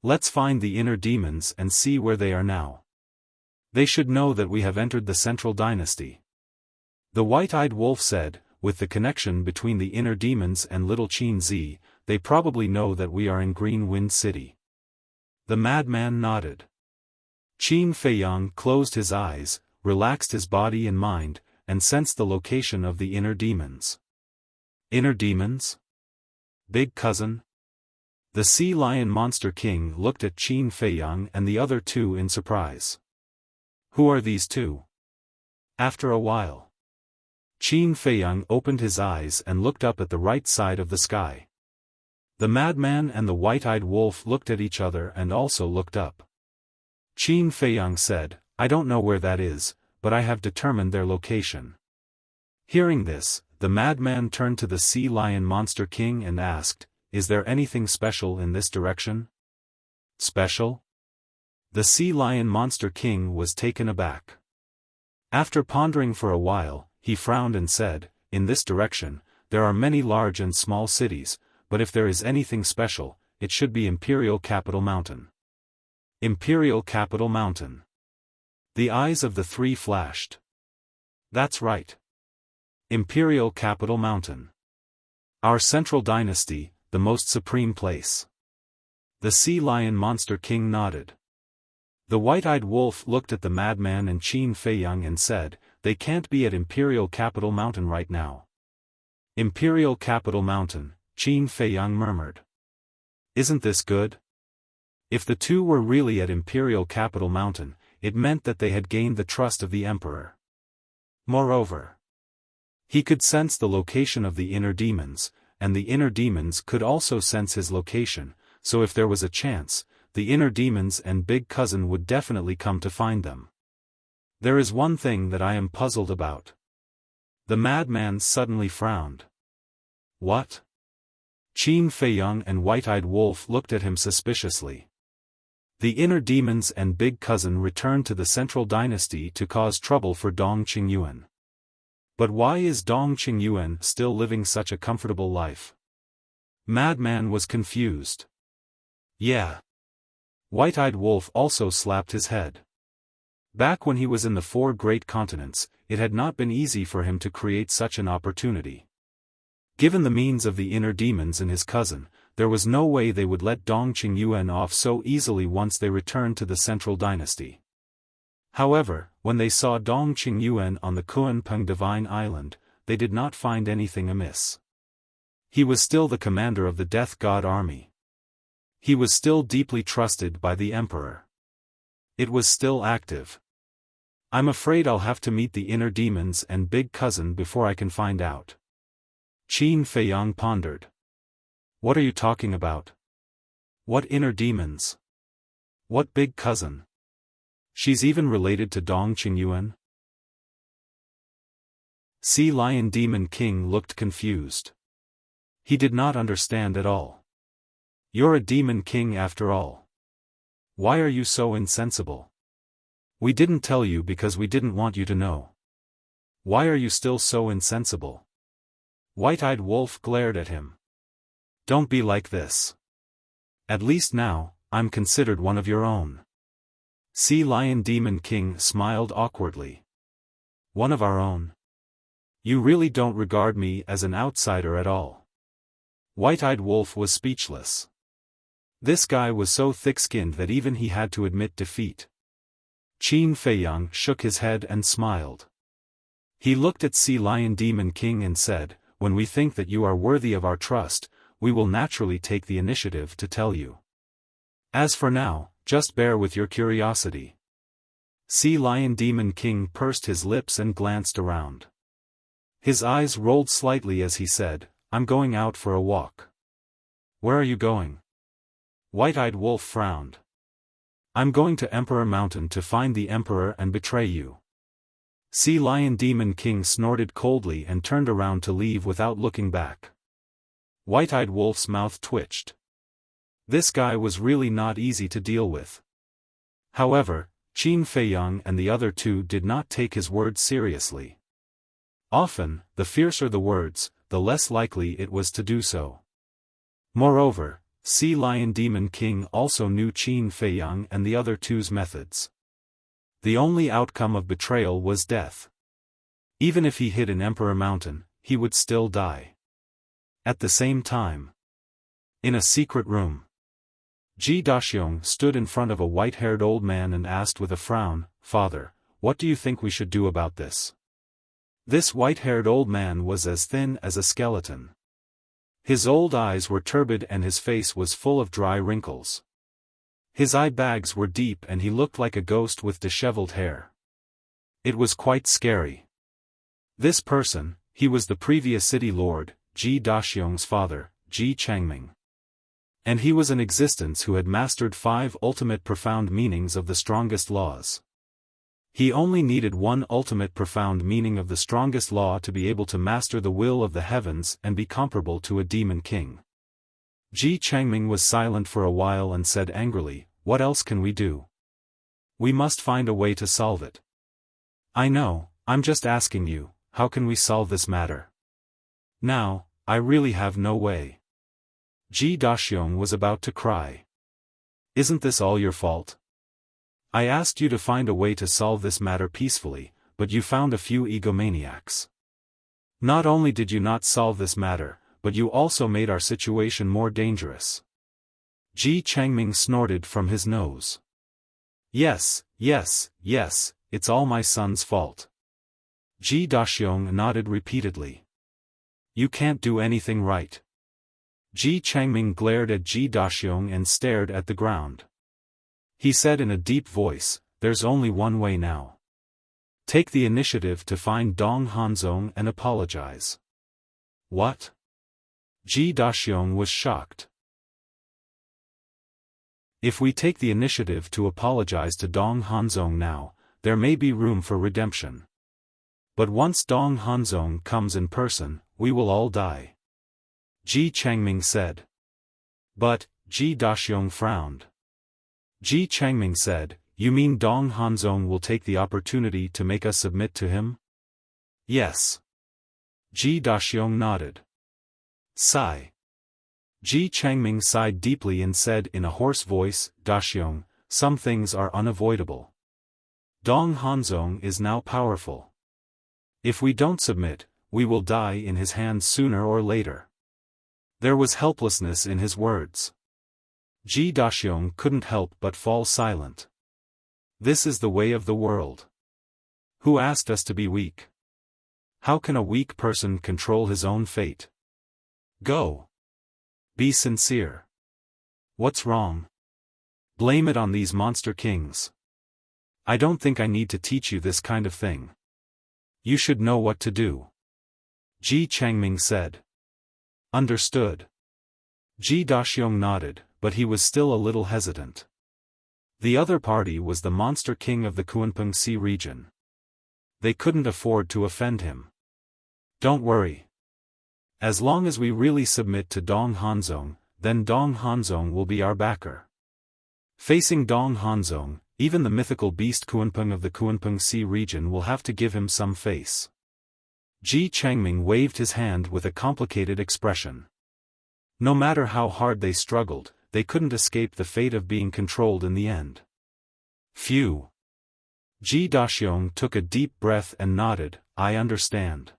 S1: Let's find the inner demons and see where they are now. They should know that we have entered the central dynasty. The white-eyed wolf said, with the connection between the inner demons and little Qin Zi, they probably know that we are in Green Wind City. The madman nodded. Qin Feiyang closed his eyes, relaxed his body and mind, and sensed the location of the inner demons. Inner demons? Big cousin? The sea lion monster king looked at Qin Feiyang and the other two in surprise. Who are these two? After a while, Qin Feiyang opened his eyes and looked up at the right side of the sky. The madman and the white-eyed wolf looked at each other and also looked up. Qin Feiyang said, I don't know where that is, but I have determined their location. Hearing this, the madman turned to the sea lion monster king and asked, Is there anything special in this direction? Special? The sea lion monster king was taken aback. After pondering for a while, he frowned and said, In this direction, there are many large and small cities, but if there is anything special, it should be Imperial Capital Mountain. Imperial Capital Mountain. The eyes of the three flashed. That's right. Imperial Capital Mountain. Our central dynasty, the most supreme place. The sea lion monster king nodded. The white-eyed wolf looked at the madman and Qin Feiyang and said, They can't be at Imperial Capital Mountain right now. Imperial Capital Mountain, Qin Feiyang murmured. Isn't this good? If the two were really at Imperial Capital Mountain, it meant that they had gained the trust of the emperor. Moreover, he could sense the location of the inner demons, and the inner demons could also sense his location, so if there was a chance, the inner demons and big cousin would definitely come to find them. There is one thing that I am puzzled about. The madman suddenly frowned. What? Qin Feiyang and white-eyed wolf looked at him suspiciously. The inner demons and big cousin returned to the central dynasty to cause trouble for Dong Qingyuan. But why is Dong Qingyuan still living such a comfortable life? Madman was confused. Yeah. White-eyed wolf also slapped his head. Back when he was in the 4 great continents, it had not been easy for him to create such an opportunity. Given the means of the inner demons and his cousin, there was no way they would let Dong Qingyuan off so easily once they returned to the central dynasty. However, when they saw Dong Qingyuan on the Kunpeng Divine Island, they did not find anything amiss. He was still the commander of the Death God army. He was still deeply trusted by the emperor. It was still active. I'm afraid I'll have to meet the inner demons and big cousin before I can find out. Qin Feiyang pondered. What are you talking about? What inner demons? What big cousin? She's even related to Dong Qingyuan? Sea Lion Demon King looked confused. He did not understand at all. You're a demon king after all. Why are you so insensible? We didn't tell you because we didn't want you to know. Why are you still so insensible? White-eyed wolf glared at him. Don't be like this. At least now, I'm considered one of your own. Sea Lion Demon King smiled awkwardly. One of our own? You really don't regard me as an outsider at all. White-eyed wolf was speechless. This guy was so thick-skinned that even he had to admit defeat. Qin Feiyang shook his head and smiled. He looked at Sea Lion Demon King and said, When we think that you are worthy of our trust, we will naturally take the initiative to tell you. As for now, just bear with your curiosity. Sea Lion Demon King pursed his lips and glanced around. His eyes rolled slightly as he said, I'm going out for a walk. Where are you going? White-eyed wolf frowned. I'm going to Emperor Mountain to find the emperor and betray you. Sea Lion Demon King snorted coldly and turned around to leave without looking back. White-eyed wolf's mouth twitched. This guy was really not easy to deal with. However, Qin Feiyang and the other two did not take his words seriously. Often, the fiercer the words, the less likely it was to do so. Moreover, Sea Lion Demon King also knew Qin Feiyang and the other two's methods. The only outcome of betrayal was death. Even if he hid in Emperor Mountain, he would still die. At the same time, in a secret room, Ji Daxiong stood in front of a white-haired old man and asked with a frown, "Father, what do you think we should do about this?" This white-haired old man was as thin as a skeleton. His old eyes were turbid and his face was full of dry wrinkles. His eye bags were deep and he looked like a ghost with disheveled hair. It was quite scary. This person, he was the previous city lord, Ji Daxiong's father, Ji Changming. And he was an existence who had mastered 5 ultimate profound meanings of the strongest laws. He only needed one ultimate profound meaning of the strongest law to be able to master the will of the heavens and be comparable to a demon king. Ji Changming was silent for a while and said angrily, "What else can we do? We must find a way to solve it." "I know, I'm just asking you, how can we solve this matter? Now, I really have no way." Ji Daxiong was about to cry. "Isn't this all your fault? I asked you to find a way to solve this matter peacefully, but you found a few egomaniacs. Not only did you not solve this matter, but you also made our situation more dangerous." Ji Changming snorted from his nose. Yes, it's all my son's fault." Ji Daxiong nodded repeatedly. "You can't do anything right." Ji Changming glared at Ji Daxiong and stared at the ground. He said in a deep voice, "There's only one way now. Take the initiative to find Dong Hanzong and apologize." "What?" Ji Daxiong was shocked. "If we take the initiative to apologize to Dong Hanzong now, there may be room for redemption. But once Dong Hanzong comes in person, we will all die," Ji Changming said. But, Ji Daxiong frowned. Ji Changming said, "You mean Dong Hanzong will take the opportunity to make us submit to him?" "Yes." Ji Daxiong nodded. Sigh. Ji Changming sighed deeply and said in a hoarse voice, "Daxiong, some things are unavoidable. Dong Hanzong is now powerful. If we don't submit, we will die in his hands sooner or later." There was helplessness in his words. Ji Daxiong couldn't help but fall silent. This is the way of the world. Who asked us to be weak? How can a weak person control his own fate? Go. Be sincere. What's wrong? Blame it on these monster kings. I don't think I need to teach you this kind of thing. You should know what to do. Ji Changming said. Understood. Ji Daxiong nodded, but he was still a little hesitant. The other party was the monster king of the Kunpeng Sea region. They couldn't afford to offend him. Don't worry. As long as we really submit to Dong Hanzong, then Dong Hanzong will be our backer. Facing Dong Hanzong, even the mythical beast Kunpeng of the Kunpeng Sea region will have to give him some face. Ji Changming waved his hand with a complicated expression. No matter how hard they struggled, they couldn't escape the fate of being controlled in the end. Phew. Ji Daxiong took a deep breath and nodded, "I understand."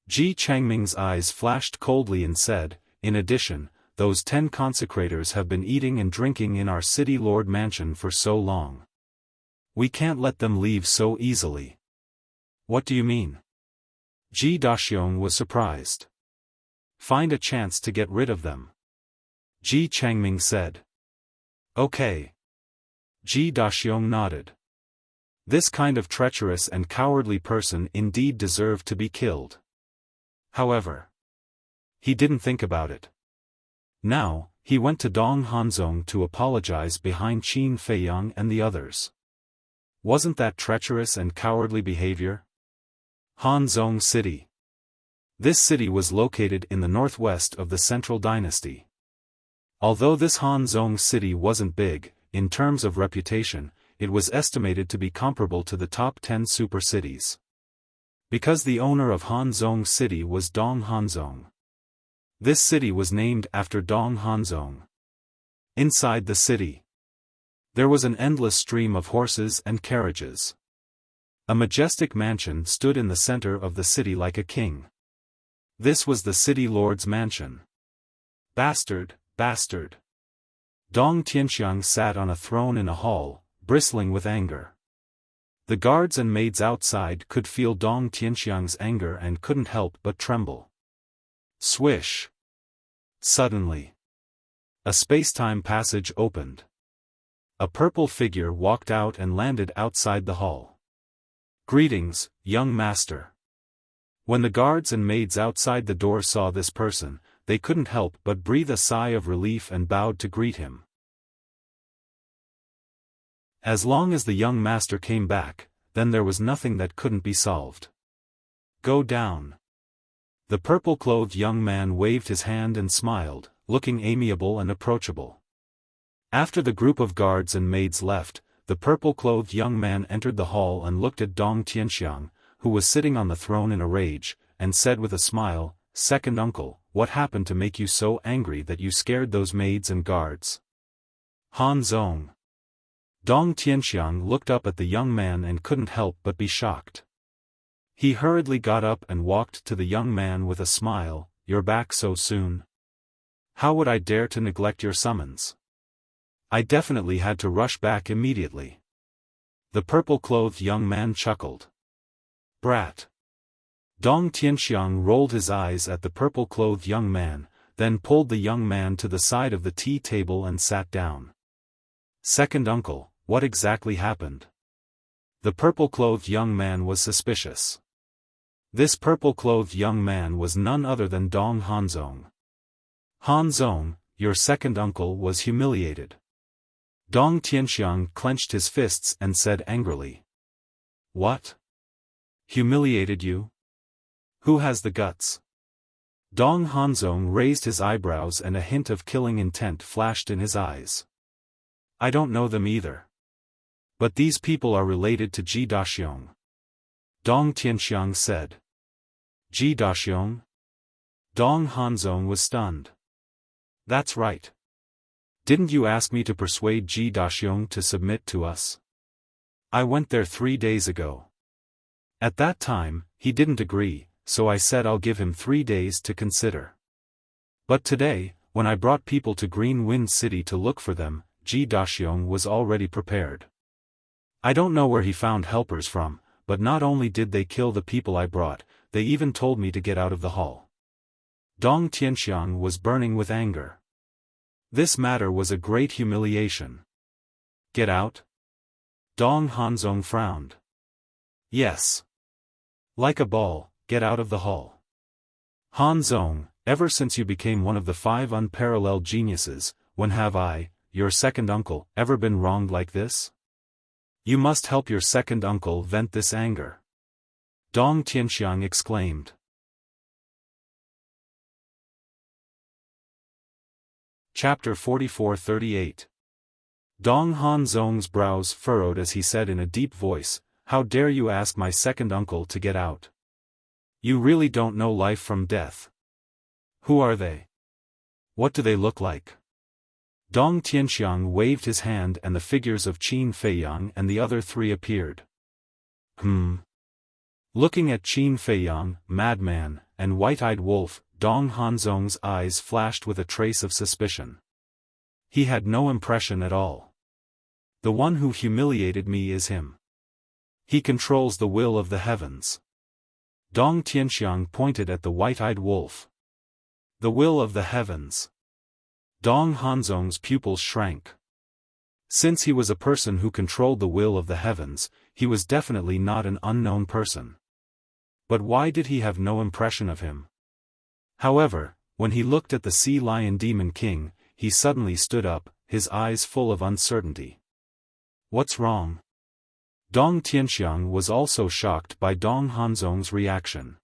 S1: Ji Changming's eyes flashed coldly and said, "In addition, those 10 consecrators have been eating and drinking in our city lord mansion for so long. We can't let them leave so easily." "What do you mean?" Ji Daxiong was surprised. "Find a chance to get rid of them," Ji Changming said. "Okay." Ji Daxiong nodded. This kind of treacherous and cowardly person indeed deserved to be killed. However, he didn't think about it. Now, he went to Dong Hanzong to apologize behind Qin Feiyang and the others. Wasn't that treacherous and cowardly behavior? Hanzong City. This city was located in the northwest of the Central Dynasty. Although this Hanzong City wasn't big, in terms of reputation, it was estimated to be comparable to the top 10 super cities. Because the owner of Hanzhong City was Dong Hanzhong. This city was named after Dong Hanzhong. Inside the city, there was an endless stream of horses and carriages. A majestic mansion stood in the center of the city like a king. This was the city lord's mansion. Bastard, bastard. Dong Tianxiang sat on a throne in a hall, bristling with anger. The guards and maids outside could feel Dong Tianxiang's anger and couldn't help but tremble. Swish! Suddenly, a space-time passage opened. A purple figure walked out and landed outside the hall. Greetings, young master. When the guards and maids outside the door saw this person, they couldn't help but breathe a sigh of relief and bowed to greet him. As long as the young master came back, then there was nothing that couldn't be solved. Go down. The purple-clothed young man waved his hand and smiled, looking amiable and approachable. After the group of guards and maids left, the purple-clothed young man entered the hall and looked at Dong Tianxiang, who was sitting on the throne in a rage, and said with a smile, "Second uncle, what happened to make you so angry that you scared those maids and guards?" Hanzhong. Dong Tianxiang looked up at the young man and couldn't help but be shocked. He hurriedly got up and walked to the young man with a smile, "You're back so soon? How would I dare to neglect your summons? I definitely had to rush back immediately." The purple-clothed young man chuckled. Brat. Dong Tianxiang rolled his eyes at the purple-clothed young man, then pulled the young man to the side of the tea table and sat down. "Second uncle, what exactly happened?" The purple-clothed young man was suspicious. This purple-clothed young man was none other than Dong Hanzhong. "Hanzhong, your second uncle was humiliated." Dong Tianxiang clenched his fists and said angrily. "What? Humiliated you? Who has the guts?" Dong Hanzhong raised his eyebrows and a hint of killing intent flashed in his eyes. "I don't know them either. But these people are related to Ji Daxiong," Dong Tianxiang said. "Ji Daxiong?" Dong Hanzhong was stunned. "That's right. Didn't you ask me to persuade Ji Daxiong to submit to us? I went there 3 days ago. At that time, he didn't agree, so I said I'll give him 3 days to consider. But today, when I brought people to Green Wind City to look for them, Ji Daxiong was already prepared. I don't know where he found helpers from, but not only did they kill the people I brought, they even told me to get out of the hall." Dong Tianxiang was burning with anger. This matter was a great humiliation. "Get out?" Dong Hanzhong frowned. "Yes. Like a ball, get out of the hall." "Hanzhong, ever since you became one of the 5 unparalleled geniuses, when have I, your second uncle, ever been wronged like this? You must help your second uncle vent this anger," Dong Tianxiang exclaimed. Chapter 44-38. Dong Hanzhong's brows furrowed as he said in a deep voice, "How dare you ask my second uncle to get out? You really don't know life from death. Who are they? What do they look like?" Dong Tianxiang waved his hand and the figures of Qin Feiyang and the other 3 appeared. Looking at Qin Feiyang, Madman, and White-Eyed Wolf, Dong Hanzhong's eyes flashed with a trace of suspicion. He had no impression at all. "The one who humiliated me is him. He controls the will of the heavens." Dong Tianxiang pointed at the White-Eyed Wolf. "The will of the heavens." Dong Hanzhong's pupils shrank. Since he was a person who controlled the will of the heavens, he was definitely not an unknown person. But why did he have no impression of him? However, when he looked at the Sea Lion Demon King, he suddenly stood up, his eyes full of uncertainty. "What's wrong?" Dong Tianxiang was also shocked by Dong Hanzhong's reaction.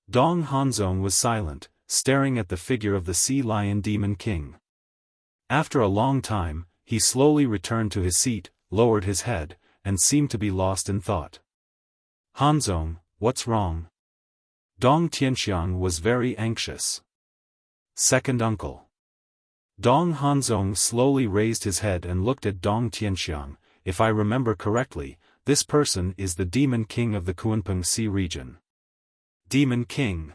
S1: Dong Hanzhong was silent, staring at the figure of the Sea Lion Demon King. After a long time, he slowly returned to his seat, lowered his head, and seemed to be lost in thought. Hanzong, what's wrong? Dong Tianxiang was very anxious. Second uncle. Dong Hanzong slowly raised his head and looked at Dong Tianxiang. If I remember correctly, this person is the Demon King of the Kunpeng Sea region. Demon King?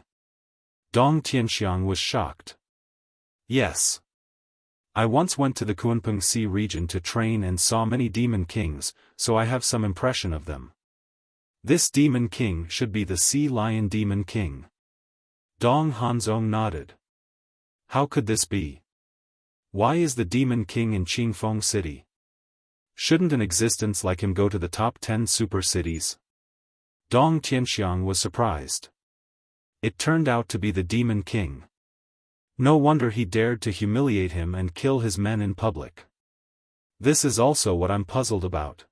S1: Dong Tianxiang was shocked. Yes. I once went to the Kunpeng Sea region to train and saw many Demon Kings, so I have some impression of them. This Demon King should be the Sea Lion Demon King. Dong Hanzong nodded. How could this be? Why is the Demon King in Qingfeng City? Shouldn't an existence like him go to the top 10 super cities? Dong Tianxiang was surprised. It turned out to be the Demon King. No wonder he dared to humiliate him and kill his men in public. This is also what I'm puzzled about.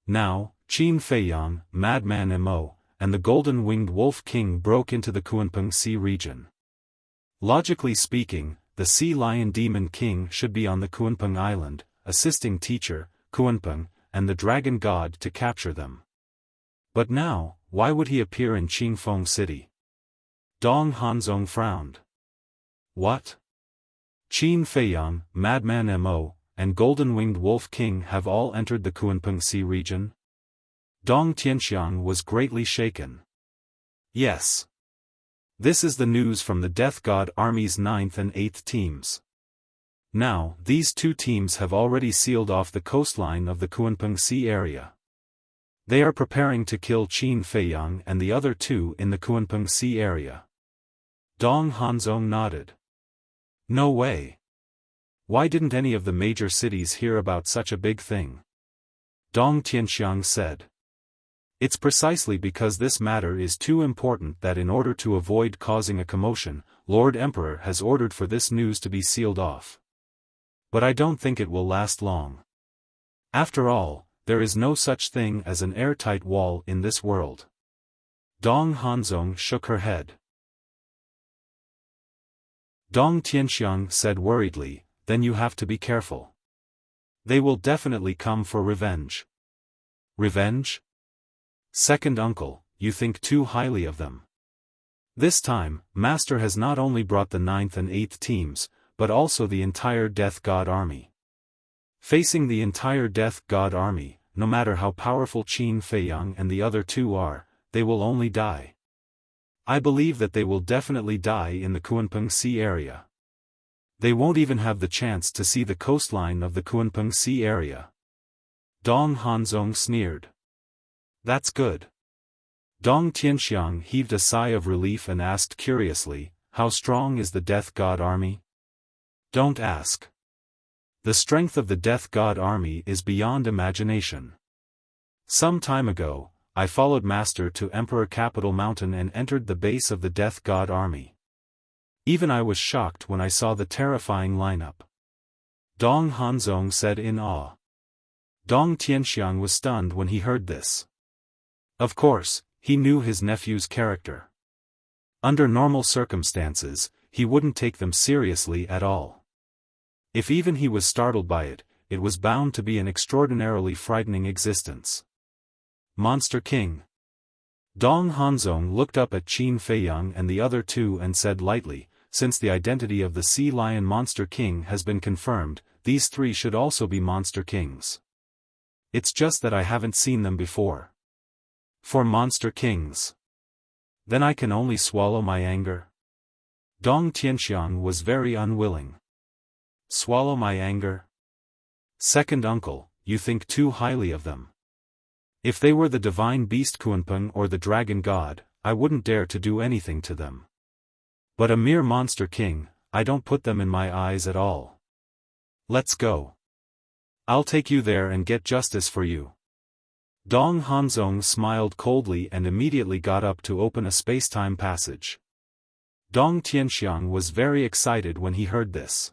S1: Now, Qin Feiyang, Madman Mo, and the Golden-Winged Wolf King broke into the Kunpeng Sea region. Logically speaking, the Sea Lion Demon King should be on the Kunpeng Island, assisting teacher, Kunpeng, and the Dragon God to capture them. But now, why would he appear in Qingfeng City? Dong Hanzong frowned. What? Qin Feiyang, Madman Mo, and Golden-Winged Wolf King have all entered the Kunpeng Sea region? Dong Tianxiang was greatly shaken. Yes. This is the news from the Death God Army's 9th and 8th teams. Now, these two teams have already sealed off the coastline of the Kunpeng Sea area. They are preparing to kill Qin Feiyang and the other two in the Kunpeng Sea area. Dong Hanzong nodded. No way. Why didn't any of the major cities hear about such a big thing? Dong Tianxiang said. It's precisely because this matter is too important that in order to avoid causing a commotion, Lord Emperor has ordered for this news to be sealed off. But I don't think it will last long. After all, there is no such thing as an airtight wall in this world. Dong Hanzong shook her head. Dong Tianxiang said worriedly, then you have to be careful. They will definitely come for revenge. Revenge? Second uncle, you think too highly of them. This time, Master has not only brought the 9th and 8th teams, but also the entire Death God Army. Facing the entire Death God Army, no matter how powerful Qin Feiyang and the other two are, they will only die. I believe that they will definitely die in the Kunpeng Sea area. They won't even have the chance to see the coastline of the Kunpeng Sea area. Dong Hanzong sneered. That's good. Dong Tianxiang heaved a sigh of relief and asked curiously, how strong is the Death God Army? Don't ask. The strength of the Death God Army is beyond imagination. Some time ago, I followed Master to Emperor Capital Mountain and entered the base of the Death God Army. Even I was shocked when I saw the terrifying lineup. Dong Hanzong said in awe. Dong Tianxiang was stunned when he heard this. Of course, he knew his nephew's character. Under normal circumstances, he wouldn't take them seriously at all. If even he was startled by it, it was bound to be an extraordinarily frightening existence. Monster King. Dong Hanzong looked up at Qin Feiyang and the other two and said lightly, since the identity of the Sea Lion Monster King has been confirmed, these three should also be Monster Kings. It's just that I haven't seen them before. For Monster Kings. Then I can only swallow my anger. Dong Tianxiang was very unwilling. Swallow my anger? Second uncle, you think too highly of them. If they were the divine beast Kunpeng or the dragon god, I wouldn't dare to do anything to them. But a mere monster king, I don't put them in my eyes at all. Let's go. I'll take you there and get justice for you. Dong Hanzong smiled coldly and immediately got up to open a space-time passage. Dong Tianxiang was very excited when he heard this.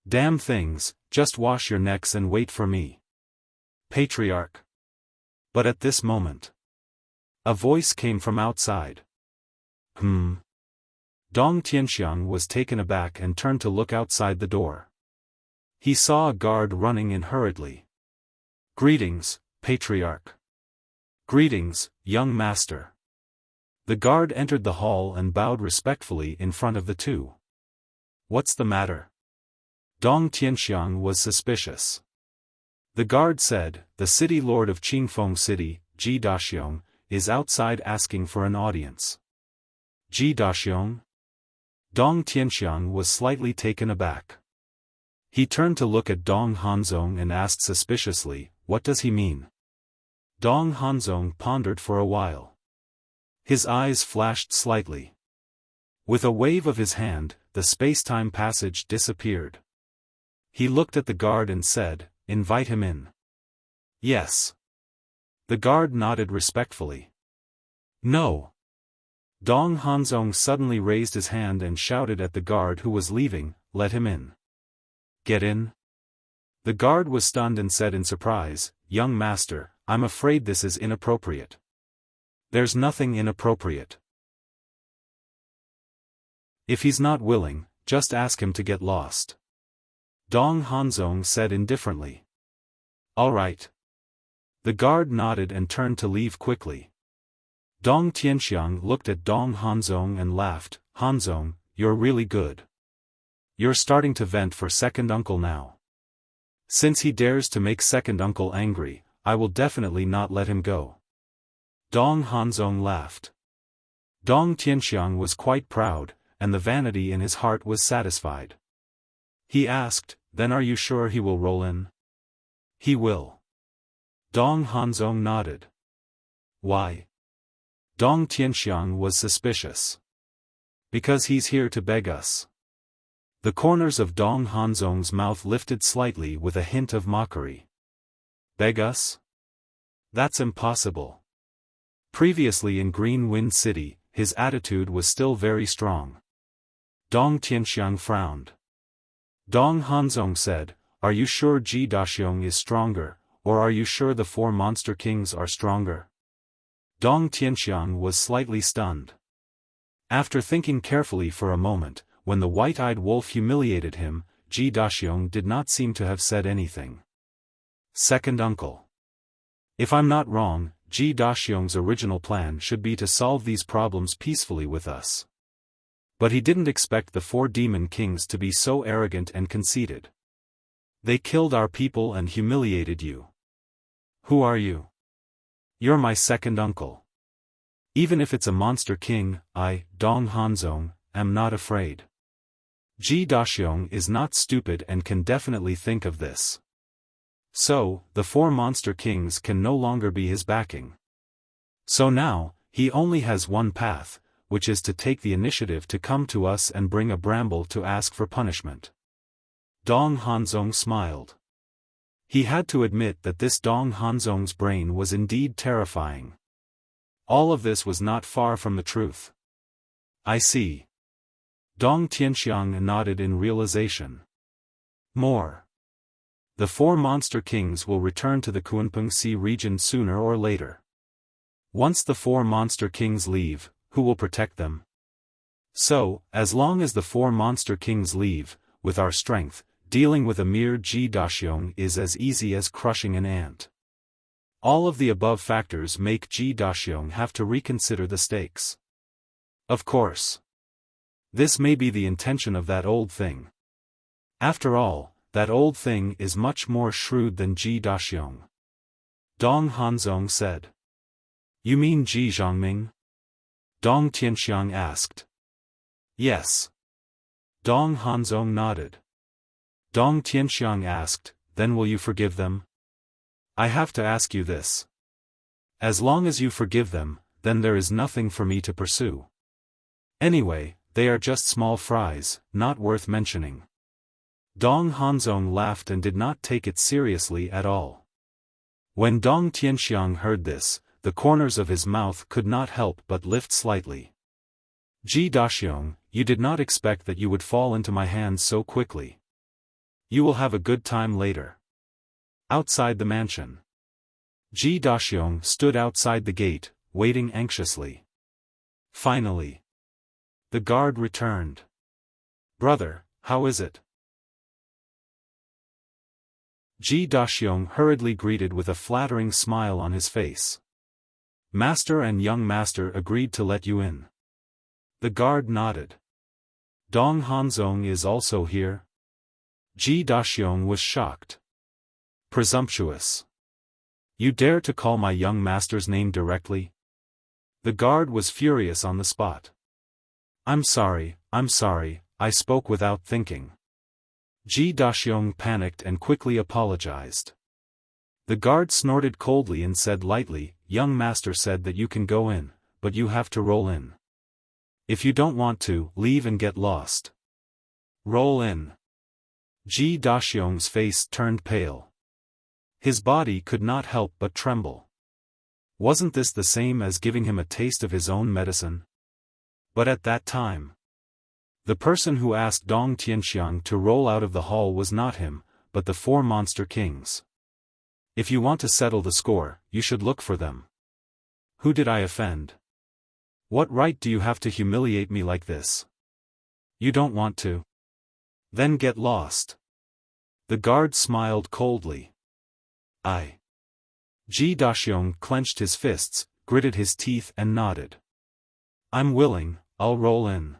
S1: Damn things, just wash your necks and wait for me. Patriarch. But at this moment, a voice came from outside. Dong Tianxiang was taken aback and turned to look outside the door. He saw a guard running in hurriedly. Greetings, Patriarch. Greetings, young master. The guard entered the hall and bowed respectfully in front of the two. What's the matter? Dong Tianxiang was suspicious. The guard said, the city lord of Qingfeng City, Ji Daxiong, is outside asking for an audience. Ji Daxiong? Dong Tianxiang was slightly taken aback. He turned to look at Dong Hanzong and asked suspiciously, what does he mean? Dong Hanzong pondered for a while. His eyes flashed slightly. With a wave of his hand, the space-time passage disappeared. He looked at the guard and said, invite him in. Yes. The guard nodded respectfully. No. Dong Hanzong suddenly raised his hand and shouted at the guard who was leaving, let him in. Get in. The guard was stunned and said in surprise, young master, I'm afraid this is inappropriate. There's nothing inappropriate. If he's not willing, just ask him to get lost. Dong Hanzong said indifferently. All right. The guard nodded and turned to leave quickly. Dong Tianxiang looked at Dong Hanzong and laughed, Hanzong, you're really good. You're starting to vent for second uncle now. Since he dares to make second uncle angry, I will definitely not let him go. Dong Hanzong laughed. Dong Tianxiang was quite proud, and the vanity in his heart was satisfied. He asked, then are you sure he will roll in? He will. Dong Hanzong nodded. Why? Dong Tianxiang was suspicious. Because he's here to beg us. The corners of Dong Hanzong's mouth lifted slightly with a hint of mockery. Beg us? That's impossible. Previously in Green Wind City, his attitude was still very strong. Dong Tianxiang frowned. Dong Hanzong said, are you sure Ji Daxiong is stronger, or are you sure the four monster kings are stronger? Dong Tianxiang was slightly stunned. After thinking carefully for a moment, when the white-eyed wolf humiliated him, Ji Daxiong did not seem to have said anything. Second uncle. If I'm not wrong, Ji Daxiong's original plan should be to solve these problems peacefully with us. But he didn't expect the four demon kings to be so arrogant and conceited. They killed our people and humiliated you. Who are you? You're my second uncle. Even if it's a monster king, I, Dong Hanzong, am not afraid. Ji Daxiong is not stupid and can definitely think of this. So, the four monster kings can no longer be his backing. So now, he only has one path, which is to take the initiative to come to us and bring a bramble to ask for punishment. Dong Hanzong smiled. He had to admit that this Dong Hanzong's brain was indeed terrifying. All of this was not far from the truth. I see. Dong Tianxiang nodded in realization. More. The four monster kings will return to the Kunpeng Sea region sooner or later. Once the four monster kings leave, who will protect them? So, as long as the four monster kings leave, with our strength, dealing with a mere Ji Daxiong is as easy as crushing an ant. All of the above factors make Ji Daxiong have to reconsider the stakes. Of course. This may be the intention of that old thing. After all, that old thing is much more shrewd than Ji Daxiong. Dong Hanzong said. You mean Ji Zhongming? Dong Tianxiang asked. Yes. Dong Hanzong nodded. Dong Tianxiang asked, then will you forgive them? I have to ask you this. As long as you forgive them, then there is nothing for me to pursue. Anyway, they are just small fries, not worth mentioning. Dong Hanzong laughed and did not take it seriously at all. When Dong Tianxiang heard this, the corners of his mouth could not help but lift slightly. Ji Daxiong, you did not expect that you would fall into my hands so quickly. You will have a good time later. Outside the mansion. Ji Daxiong stood outside the gate, waiting anxiously. Finally. The guard returned. Brother, how is it? Ji Daxiong hurriedly greeted with a flattering smile on his face. Master and young master agreed to let you in. The guard nodded. Dong Hanzong is also here? Ji Daxiong was shocked. Presumptuous. You dare to call my young master's name directly? The guard was furious on the spot. I'm sorry, I spoke without thinking. Ji Daxiong panicked and quickly apologized. The guard snorted coldly and said lightly, young master said that you can go in, but you have to roll in. If you don't want to, leave and get lost. Roll in. Ji Daxiong's face turned pale. His body could not help but tremble. Wasn't this the same as giving him a taste of his own medicine? But at that time, the person who asked Dong Tianxiang to roll out of the hall was not him, but the 4 monster kings. If you want to settle the score, you should look for them. Who did I offend? What right do you have to humiliate me like this? You don't want to? Then get lost. The guard smiled coldly. Ji Daxiong clenched his fists, gritted his teeth and nodded. I'm willing, I'll roll in.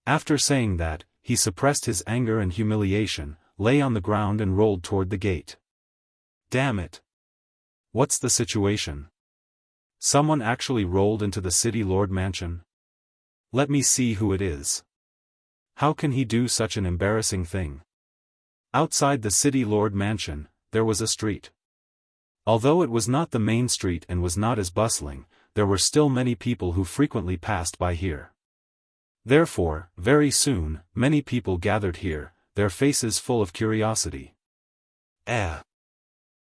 S1: After saying that, he suppressed his anger and humiliation, lay on the ground and rolled toward the gate. Damn it. What's the situation? Someone actually rolled into the city lord mansion? Let me see who it is. How can he do such an embarrassing thing? Outside the city lord mansion, there was a street. Although it was not the main street and was not as bustling, there were still many people who frequently passed by here. Therefore, very soon, many people gathered here, their faces full of curiosity.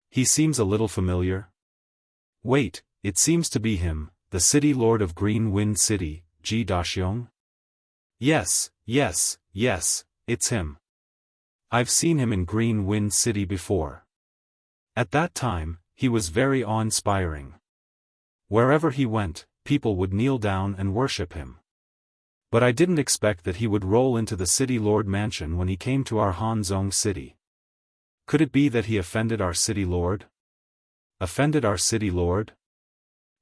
S1: He seems a little familiar. Wait, it seems to be him, the city lord of Green Wind City, Ji Daxiong? Yes, it's him. I've seen him in Green Wind City before. At that time, he was very awe-inspiring. Wherever he went, people would kneel down and worship him. But I didn't expect that he would roll into the city lord mansion when he came to our Hanzong city. Could it be that he offended our city lord? Offended our city lord?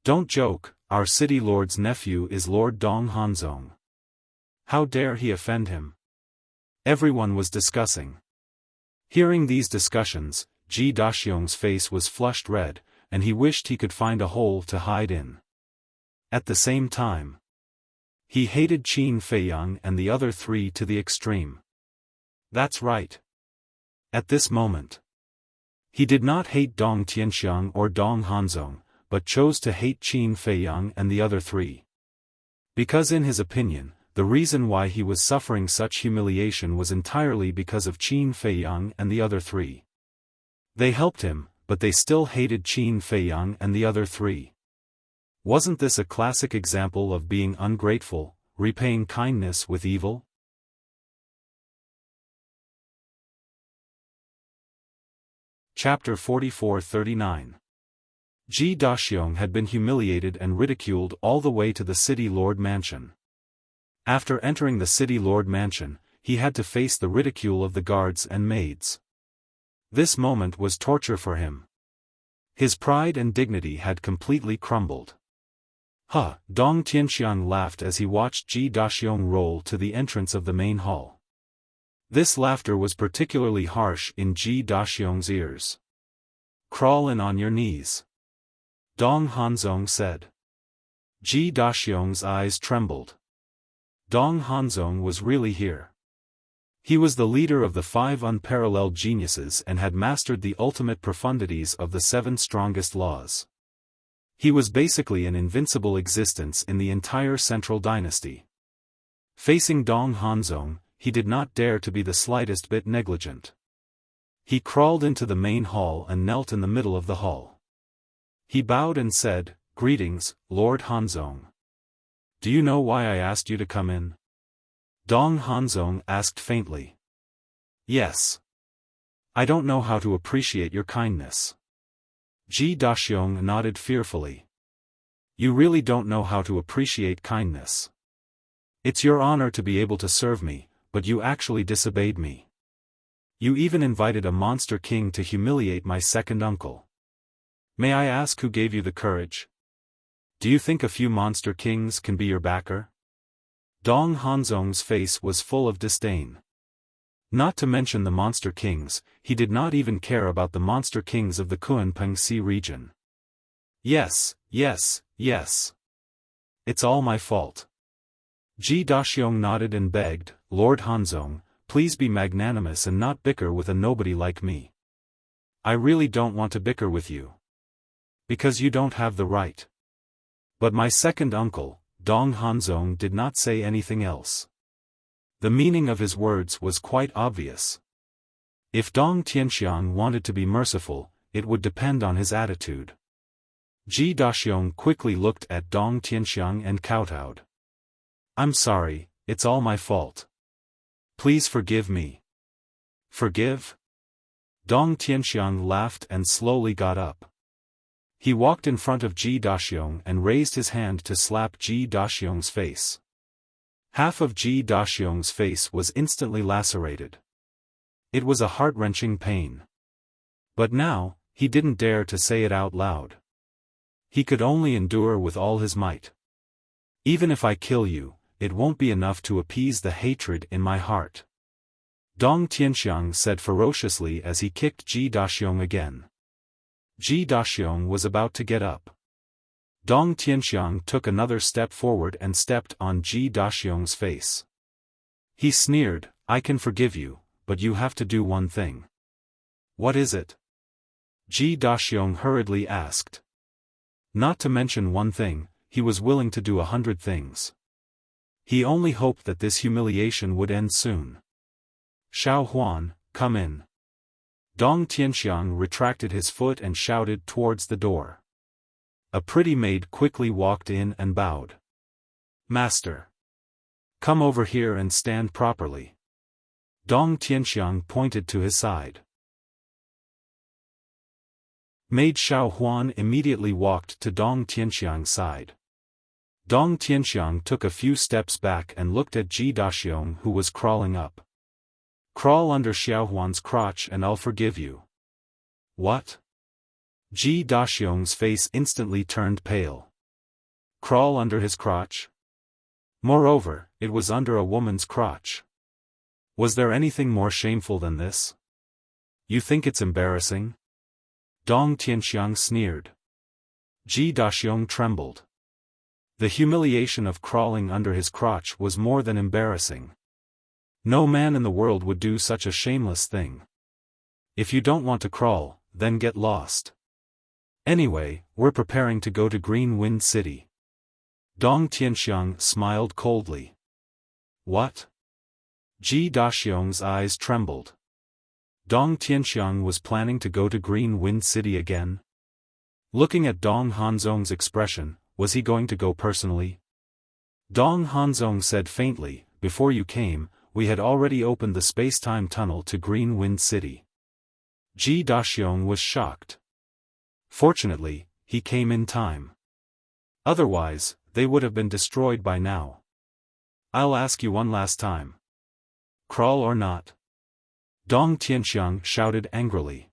S1: Don't joke, our city lord's nephew is Lord Dong Hanzong. How dare he offend him? Everyone was discussing. Hearing these discussions, Ji Daxiong's face was flushed red, and he wished he could find a hole to hide in. At the same time, he hated Qin Feiyang and the other 3 to the extreme. That's right. At this moment, he did not hate Dong Tianxiang or Dong Hanzong, but chose to hate Qin Feiyang and the other 3. Because in his opinion, the reason why he was suffering such humiliation was entirely because of Qin Feiyang and the other 3. They helped him, but they still hated Qin Feiyang and the other 3. Wasn't this a classic example of being ungrateful, repaying kindness with evil? Chapter 44-39. Ji Daxiong had been humiliated and ridiculed all the way to the city lord mansion. After entering the city lord mansion, he had to face the ridicule of the guards and maids. This moment was torture for him. His pride and dignity had completely crumbled. Dong Tianxiang laughed as he watched Ji Daxiong roll to the entrance of the main hall. This laughter was particularly harsh in Ji Daxiong's ears. Crawl in on your knees. Dong Hanzong said. Ji Daxiong's eyes trembled. Dong Hanzong was really here. He was the leader of the 5 unparalleled geniuses and had mastered the ultimate profundities of the 7 strongest laws. He was basically an invincible existence in the entire central dynasty. Facing Dong Hanzong, he did not dare to be the slightest bit negligent. He crawled into the main hall and knelt in the middle of the hall. He bowed and said, "Greetings, Lord Hanzong. Do you know why I asked you to come in?" Dong Hanzong asked faintly. "Yes. I don't know how to appreciate your kindness." Ji Daxiong nodded fearfully. "You really don't know how to appreciate kindness. It's your honor to be able to serve me, but you actually disobeyed me. You even invited a monster king to humiliate my second uncle. May I ask who gave you the courage? Do you think a few monster kings can be your backer? Dong Hanzong's face was full of disdain. Not to mention the monster kings, he did not even care about the monster kings of the Kunpeng Sea region. Yes, yes, yes. It's all my fault. Ji Daxiong nodded and begged, Lord Hanzong, please be magnanimous and not bicker with a nobody like me. I really don't want to bicker with you. Because you don't have the right. But my second uncle, Dong Hanzong, did not say anything else. The meaning of his words was quite obvious. If Dong Tianxiang wanted to be merciful, it would depend on his attitude. Ji Daxiong quickly looked at Dong Tianxiang and kowtowed. I'm sorry, it's all my fault. Please forgive me. Forgive? Dong Tianxiang laughed and slowly got up. He walked in front of Ji Daxiong and raised his hand to slap Ji Daxiong's face. Half of Ji Daxiong's face was instantly lacerated. It was a heart-wrenching pain. But now, he didn't dare to say it out loud. He could only endure with all his might. Even if I kill you, it won't be enough to appease the hatred in my heart. Dong Tianxiang said ferociously as he kicked Ji Daxiong again. Ji Daxiong was about to get up. Dong Tianxiang took another step forward and stepped on Ji Daxiong's face. He sneered, I can forgive you, but you have to do one thing. What is it? Ji Daxiong hurriedly asked. Not to mention one thing, he was willing to do 100 things. He only hoped that this humiliation would end soon. Xiaofan, come in. Dong Tianxiang retracted his foot and shouted towards the door. A pretty maid quickly walked in and bowed. Master. Come over here and stand properly. Dong Tianxiang pointed to his side. Maid Xiaofan immediately walked to Dong Tianxiang's side. Dong Tianxiang took a few steps back and looked at Ji Daxiong, who was crawling up. Crawl under Xiaofan's crotch and I'll forgive you. What? Ji Daxiong's face instantly turned pale. Crawl under his crotch? Moreover, it was under a woman's crotch. Was there anything more shameful than this? You think it's embarrassing? Dong Tianxiang sneered. Ji Daxiong trembled. The humiliation of crawling under his crotch was more than embarrassing. No man in the world would do such a shameless thing. If you don't want to crawl, then get lost. Anyway, we're preparing to go to Green Wind City. Dong Tianxiang smiled coldly. What? Ji Daxiong's eyes trembled. Dong Tianxiang was planning to go to Green Wind City again? Looking at Dong Hanzong's expression, was he going to go personally? Dong Hanzong said faintly, before you came, we had already opened the space-time tunnel to Green Wind City. Ji Daxiong was shocked. Fortunately, he came in time. Otherwise, they would have been destroyed by now. I'll ask you one last time. Crawl or not? Dong Tianxiang shouted angrily.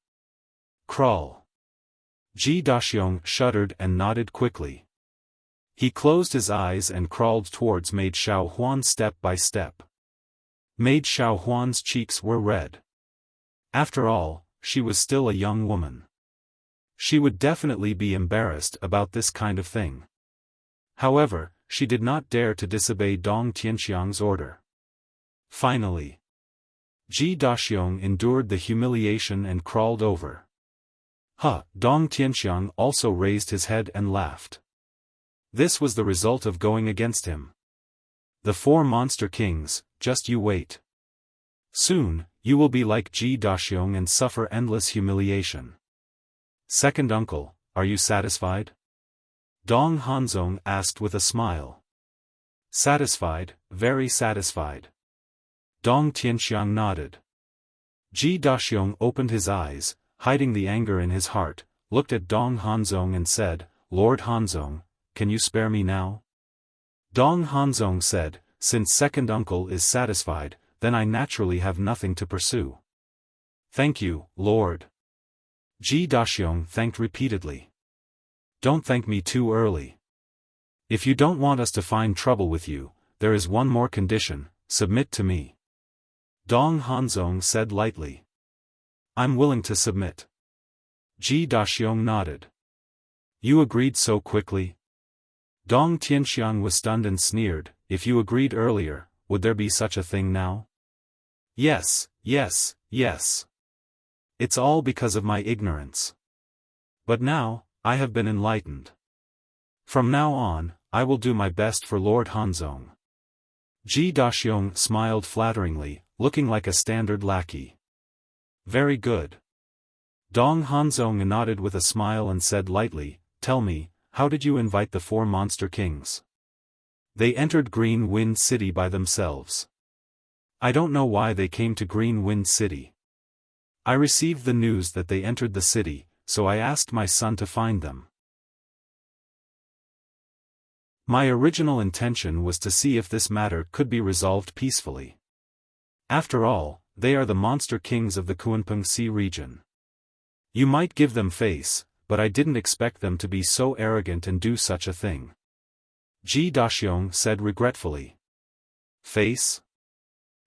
S1: Crawl. Ji Daxiong shuddered and nodded quickly. He closed his eyes and crawled towards Maid Xiaohuan step by step. Maid Xiaohuan's cheeks were red. After all, she was still a young woman. She would definitely be embarrassed about this kind of thing. However, she did not dare to disobey Dong Tianxiang's order. Finally, Ji Daxiong endured the humiliation and crawled over. Dong Tianxiang also raised his head and laughed. This was the result of going against him. The 4 monster kings, just you wait. Soon, you will be like Ji Daxiong and suffer endless humiliation. Second uncle, are you satisfied? Dong Hanzong asked with a smile. Satisfied, very satisfied. Dong Tianxiang nodded. Ji Daxiong opened his eyes, hiding the anger in his heart, looked at Dong Hanzong and said, Lord Hanzong, can you spare me now? Dong Hanzong said, since second uncle is satisfied, then I naturally have nothing to pursue. Thank you, Lord. Ji Daxiong thanked repeatedly. Don't thank me too early. If you don't want us to find trouble with you, there is one more condition: submit to me. Dong Hanzong said lightly. I'm willing to submit. Ji Daxiong nodded. You agreed so quickly? Dong Tianxiang was stunned and sneered. If you agreed earlier, would there be such a thing now? Yes, yes, yes. It's all because of my ignorance. But now, I have been enlightened. From now on, I will do my best for Lord Hanzong. Ji Daxiong smiled flatteringly, looking like a standard lackey. Very good. Dong Hanzong nodded with a smile and said lightly, Tell me, how did you invite the 4 monster kings? They entered Green Wind City by themselves. I don't know why they came to Green Wind City. I received the news that they entered the city, so I asked my son to find them. My original intention was to see if this matter could be resolved peacefully. After all, they are the monster kings of the Kunpeng Sea region. You might give them face, but I didn't expect them to be so arrogant and do such a thing. Ji Daxiong said regretfully. Face?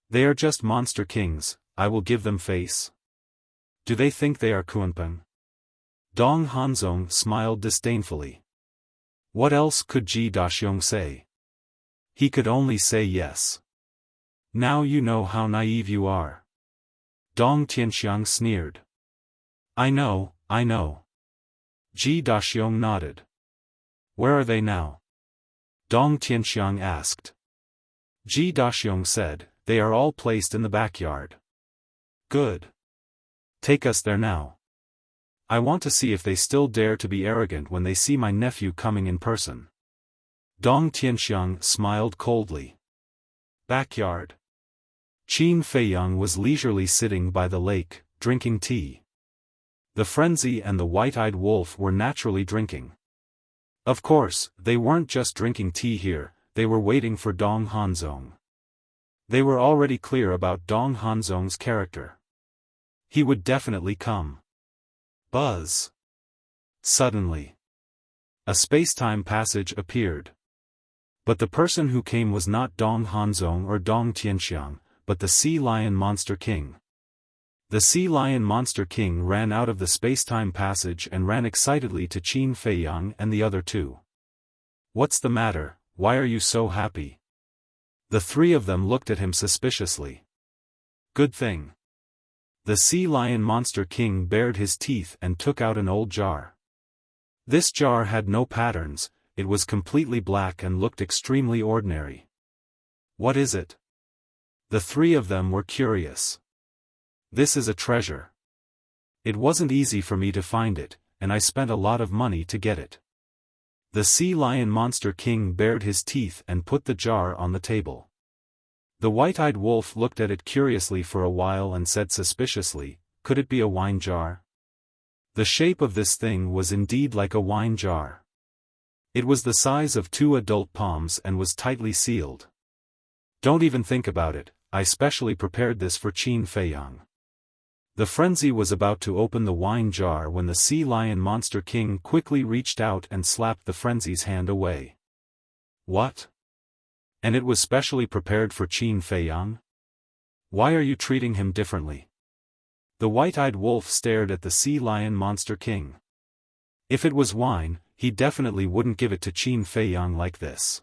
S1: They are just monster kings, I will give them face. Do they think they are Kunpeng? Dong Hanzong smiled disdainfully. What else could Ji Daxiong say? He could only say yes. Now you know how naive you are. Dong Tianxiang sneered. I know. Ji Daxiong nodded. Where are they now? Dong Tianxiang asked. Ji Daxiong said, They are all placed in the backyard. Good. Take us there now. I want to see if they still dare to be arrogant when they see my nephew coming in person. Dong Tianxiang smiled coldly. Backyard. Qin Feiyang was leisurely sitting by the lake, drinking tea. The frenzy and the white-eyed wolf were naturally drinking. Of course, they weren't just drinking tea here, they were waiting for Dong Hanzong. They were already clear about Dong Hanzong's character. He would definitely come. Buzz. Suddenly, a space-time passage appeared. But the person who came was not Dong Hanzong or Dong Tianxiang, but the Sea Lion Monster King. The Sea Lion Monster King ran out of the space-time passage and ran excitedly to Qin Feiyang and the other 2. What's the matter, why are you so happy? The 3 of them looked at him suspiciously. Good thing. The Sea Lion Monster King bared his teeth and took out an old jar. This jar had no patterns, it was completely black and looked extremely ordinary. What is it? The 3 of them were curious. This is a treasure. It wasn't easy for me to find it, and I spent a lot of money to get it. The Sea Lion Monster King bared his teeth and put the jar on the table. The white-eyed wolf looked at it curiously for a while and said suspiciously, Could it be a wine jar? The shape of this thing was indeed like a wine jar. It was the size of 2 adult palms and was tightly sealed. Don't even think about it, I specially prepared this for Qin Feiyang. The frenzy was about to open the wine jar when the Sea Lion Monster King quickly reached out and slapped the frenzy's hand away. What? And it was specially prepared for Qin Feiyang? Why are you treating him differently? The white-eyed wolf stared at the Sea Lion Monster King. If it was wine, he definitely wouldn't give it to Qin Feiyang like this.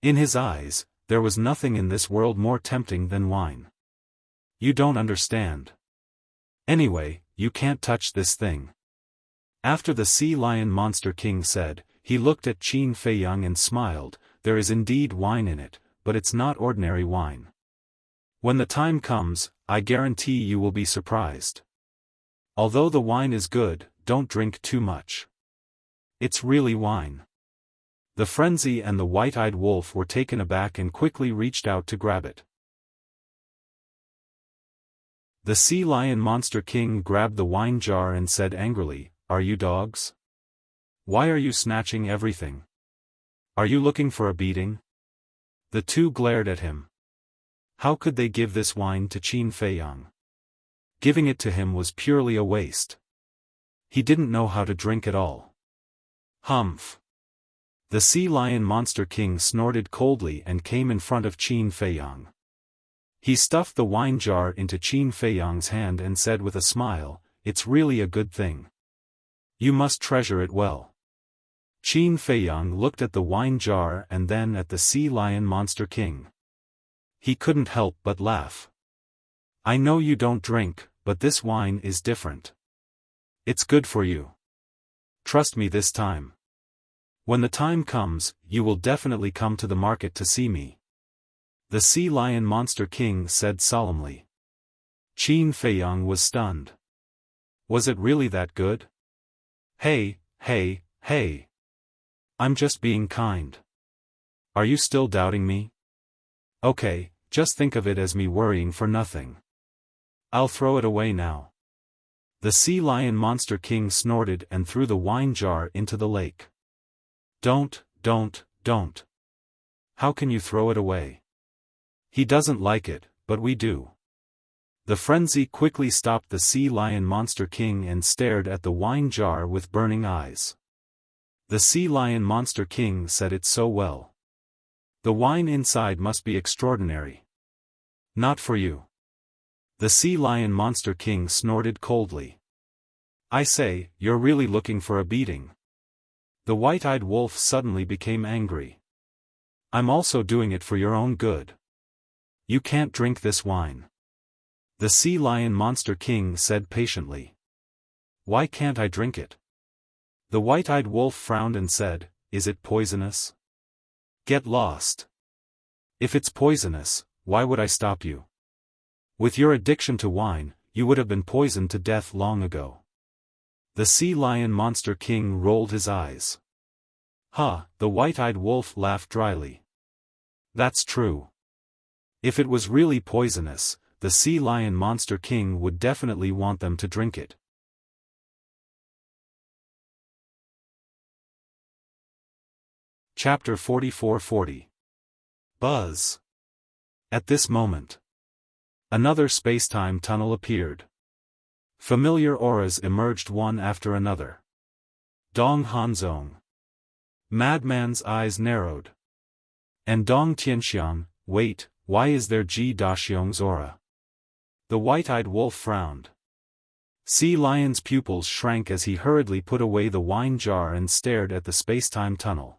S1: In his eyes, there was nothing in this world more tempting than wine. You don't understand. Anyway, you can't touch this thing. After the Sea Lion Monster King said, he looked at Qin Feiyang and smiled, There is indeed wine in it, but it's not ordinary wine. When the time comes, I guarantee you will be surprised. Although the wine is good, don't drink too much. It's really wine. The frenzy and the white-eyed wolf were taken aback and quickly reached out to grab it. The Sea Lion Monster King grabbed the wine jar and said angrily, Are you dogs? Why are you snatching everything? Are you looking for a beating? The 2 glared at him. How could they give this wine to Qin Feiyang? Giving it to him was purely a waste. He didn't know how to drink at all. Humph. The sea lion monster king snorted coldly and came in front of Qin Feiyang. He stuffed the wine jar into Qin Feiyang's hand and said with a smile, "It's really a good thing. You must treasure it well." Qin Feiyang looked at the wine jar and then at the sea lion monster king. He couldn't help but laugh. "I know you don't drink, but this wine is different. It's good for you. Trust me this time. When the time comes, you will definitely come to the market to see me," the sea lion monster king said solemnly. Qin Feiyang was stunned. Was it really that good? Hey, hey, hey. I'm just being kind. Are you still doubting me? Okay, just think of it as me worrying for nothing. I'll throw it away now. The sea lion monster king snorted and threw the wine jar into the lake. Don't. How can you throw it away? He doesn't like it, but we do. The frenzy quickly stopped the sea lion monster king and stared at the wine jar with burning eyes. The sea lion monster king said it so well. The wine inside must be extraordinary. Not for you. The sea lion monster king snorted coldly. I say, you're really looking for a beating. The white-eyed wolf suddenly became angry. I'm also doing it for your own good. You can't drink this wine. The sea lion monster king said patiently. Why can't I drink it? The white-eyed wolf frowned and said, Is it poisonous? Get lost. If it's poisonous, why would I stop you? With your addiction to wine, you would have been poisoned to death long ago. The sea lion monster king rolled his eyes. The white-eyed wolf laughed dryly. That's true. If it was really poisonous, the sea lion monster king would definitely want them to drink it. Chapter 4440. Buzz. At this moment, another space-time tunnel appeared. Familiar auras emerged one after another. Dong Hanzong. Madman's eyes narrowed. And Dong Tianxiang, wait, why is there Ji Daxiong's aura? The white-eyed wolf frowned. Sea Lion's pupils shrank as he hurriedly put away the wine jar and stared at the space-time tunnel.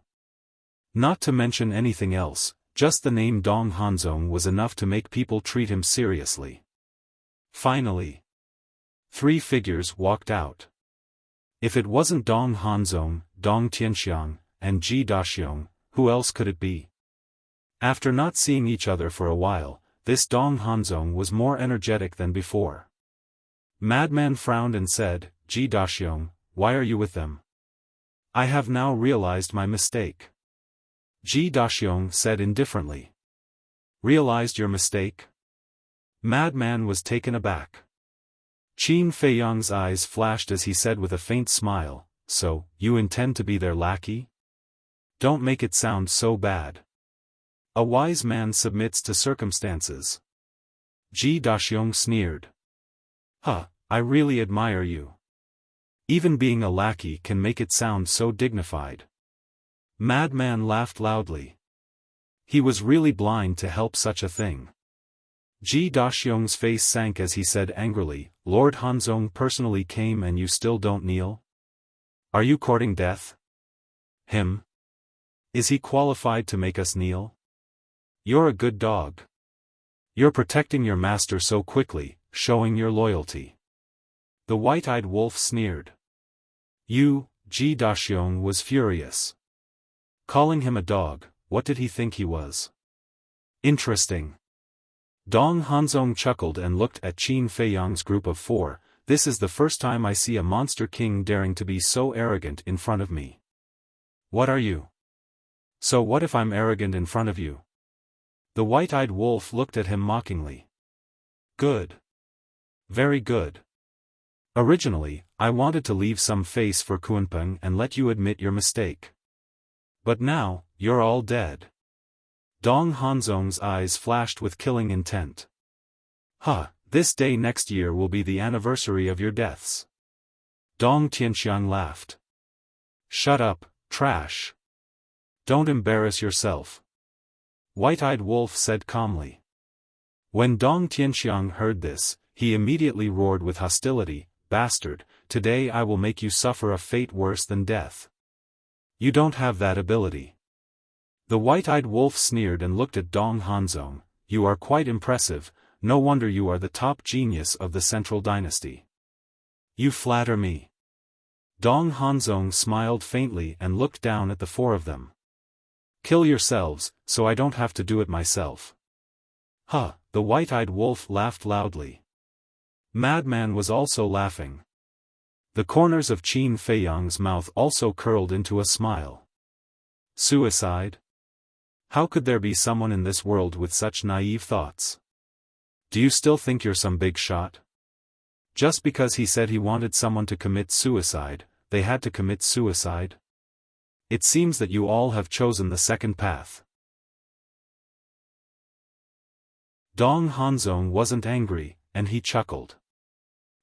S1: Not to mention anything else, just the name Dong Hanzong was enough to make people treat him seriously. Finally, 3 figures walked out. If it wasn't Dong Hanzong, Dong Tianxiang, and Ji Daxiong, who else could it be? After not seeing each other for a while, this Dong Hanzong was more energetic than before. Madman frowned and said, Ji Daxiong, why are you with them? I have now realized my mistake. Ji Daxiong said indifferently. Realized your mistake? Madman was taken aback. Qin Feiyang's eyes flashed as he said with a faint smile, So, you intend to be their lackey? Don't make it sound so bad. A wise man submits to circumstances. Ji Daxiong sneered. I really admire you. Even being a lackey can make it sound so dignified. Madman laughed loudly. He was really blind to help such a thing. Ji Daxiong's face sank as he said angrily, Lord Hanzong personally came and you still don't kneel? Are you courting death? Him? Is he qualified to make us kneel? You're a good dog. You're protecting your master so quickly, showing your loyalty. The white-eyed wolf sneered. Ji Daxiong was furious. Calling him a dog, what did he think he was? Interesting. Dong Hanzong chuckled and looked at Qin Feiyang's group of 4, this is the first time I see a monster king daring to be so arrogant in front of me. What are you? So what if I'm arrogant in front of you? The white-eyed wolf looked at him mockingly. Good. Very good. Originally, I wanted to leave some face for Kunpeng and let you admit your mistake. But now, you're all dead. Dong Hanzong's eyes flashed with killing intent. This day next year will be the anniversary of your deaths. Dong Tianxiang laughed. Shut up, trash. Don't embarrass yourself. White-eyed Wolf said calmly. When Dong Tianxiang heard this, he immediately roared with hostility, Bastard, today I will make you suffer a fate worse than death. You don't have that ability. The white-eyed wolf sneered and looked at Dong Hanzong. You are quite impressive, no wonder you are the top genius of the Central Dynasty. You flatter me. Dong Hanzong smiled faintly and looked down at the four of them. Kill yourselves, so I don't have to do it myself. Huh, the white-eyed wolf laughed loudly. Madman was also laughing. The corners of Qin Feiyang's mouth also curled into a smile. Suicide? How could there be someone in this world with such naive thoughts? Do you still think you're some big shot? Just because he said he wanted someone to commit suicide, they had to commit suicide? It seems that you all have chosen the second path. Dong Hanzong wasn't angry, and he chuckled.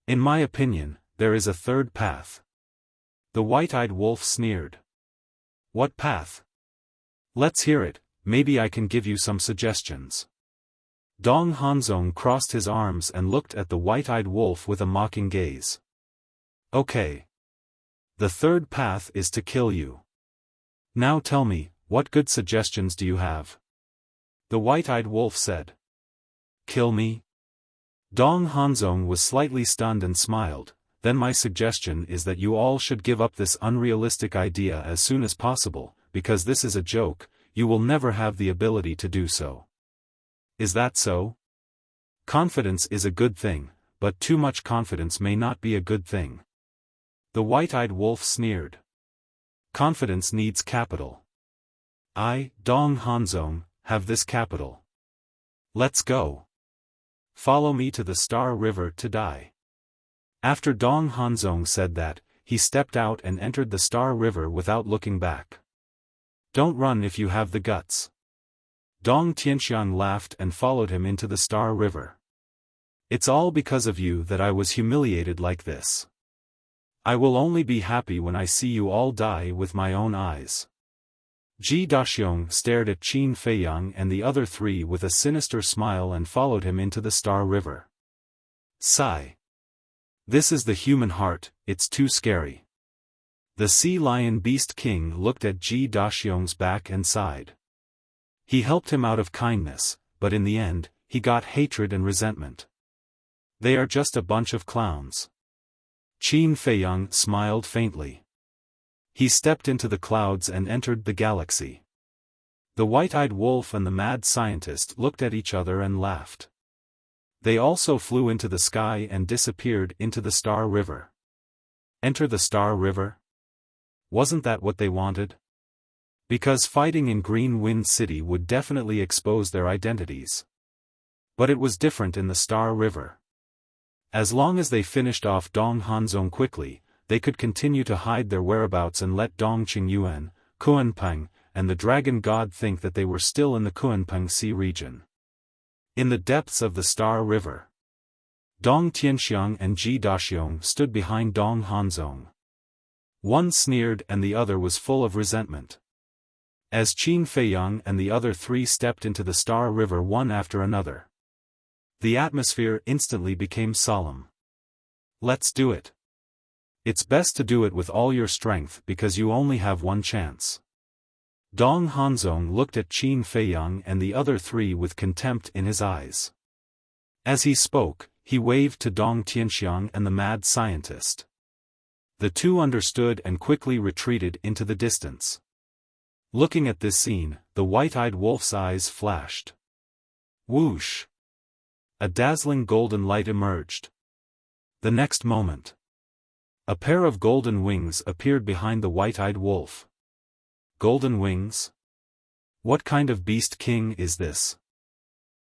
S1: In my opinion, there is a third path. The white-eyed wolf sneered. What path? Let's hear it, maybe I can give you some suggestions. Dong Hanzong crossed his arms and looked at the white-eyed wolf with a mocking gaze. Okay. The third path is to kill you. Now tell me, what good suggestions do you have? The white-eyed wolf said. Kill me? Dong Hanzong was slightly stunned and smiled. Then my suggestion is that you all should give up this unrealistic idea as soon as possible, because this is a joke, you will never have the ability to do so. Is that so? Confidence is a good thing, but too much confidence may not be a good thing. The white-eyed wolf sneered. Confidence needs capital. I, Dong Hanzong, have this capital. Let's go. Follow me to the Star River to die. After Dong Hanzong said that, he stepped out and entered the Star River without looking back. Don't run if you have the guts. Dong Tianxiang laughed and followed him into the Star River. It's all because of you that I was humiliated like this. I will only be happy when I see you all die with my own eyes. Ji Daxiong stared at Qin Feiyang and the other three with a sinister smile and followed him into the Star River. Sigh. This is the human heart, it's too scary. The Sea Lion Beast King looked at Ji Daxiong's back and sighed. He helped him out of kindness, but in the end, he got hatred and resentment. They are just a bunch of clowns. Qin Feiyang smiled faintly. He stepped into the clouds and entered the galaxy. The white-eyed wolf and the mad scientist looked at each other and laughed. They also flew into the sky and disappeared into the Star River. Enter the Star River? Wasn't that what they wanted? Because fighting in Green Wind City would definitely expose their identities. But it was different in the Star River. As long as they finished off Dong Hanzong quickly, they could continue to hide their whereabouts and let Dong Qingyuan, Kuanpeng, and the Dragon God think that they were still in the Kuanpeng Sea region. In the depths of the Star River, Dong Tianxiang and Ji Daxiong stood behind Dong Hanzong. One sneered and the other was full of resentment. As Qin Feiyang and the other three stepped into the Star River one after another, the atmosphere instantly became solemn. Let's do it. It's best to do it with all your strength because you only have one chance. Dong Hanzong looked at Qin Feiyang and the other three with contempt in his eyes. As he spoke, he waved to Dong Tianxiang and the mad scientist. The two understood and quickly retreated into the distance. Looking at this scene, the white-eyed wolf's eyes flashed. Whoosh! A dazzling golden light emerged. The next moment, a pair of golden wings appeared behind the white-eyed wolf. Golden wings? What kind of beast king is this?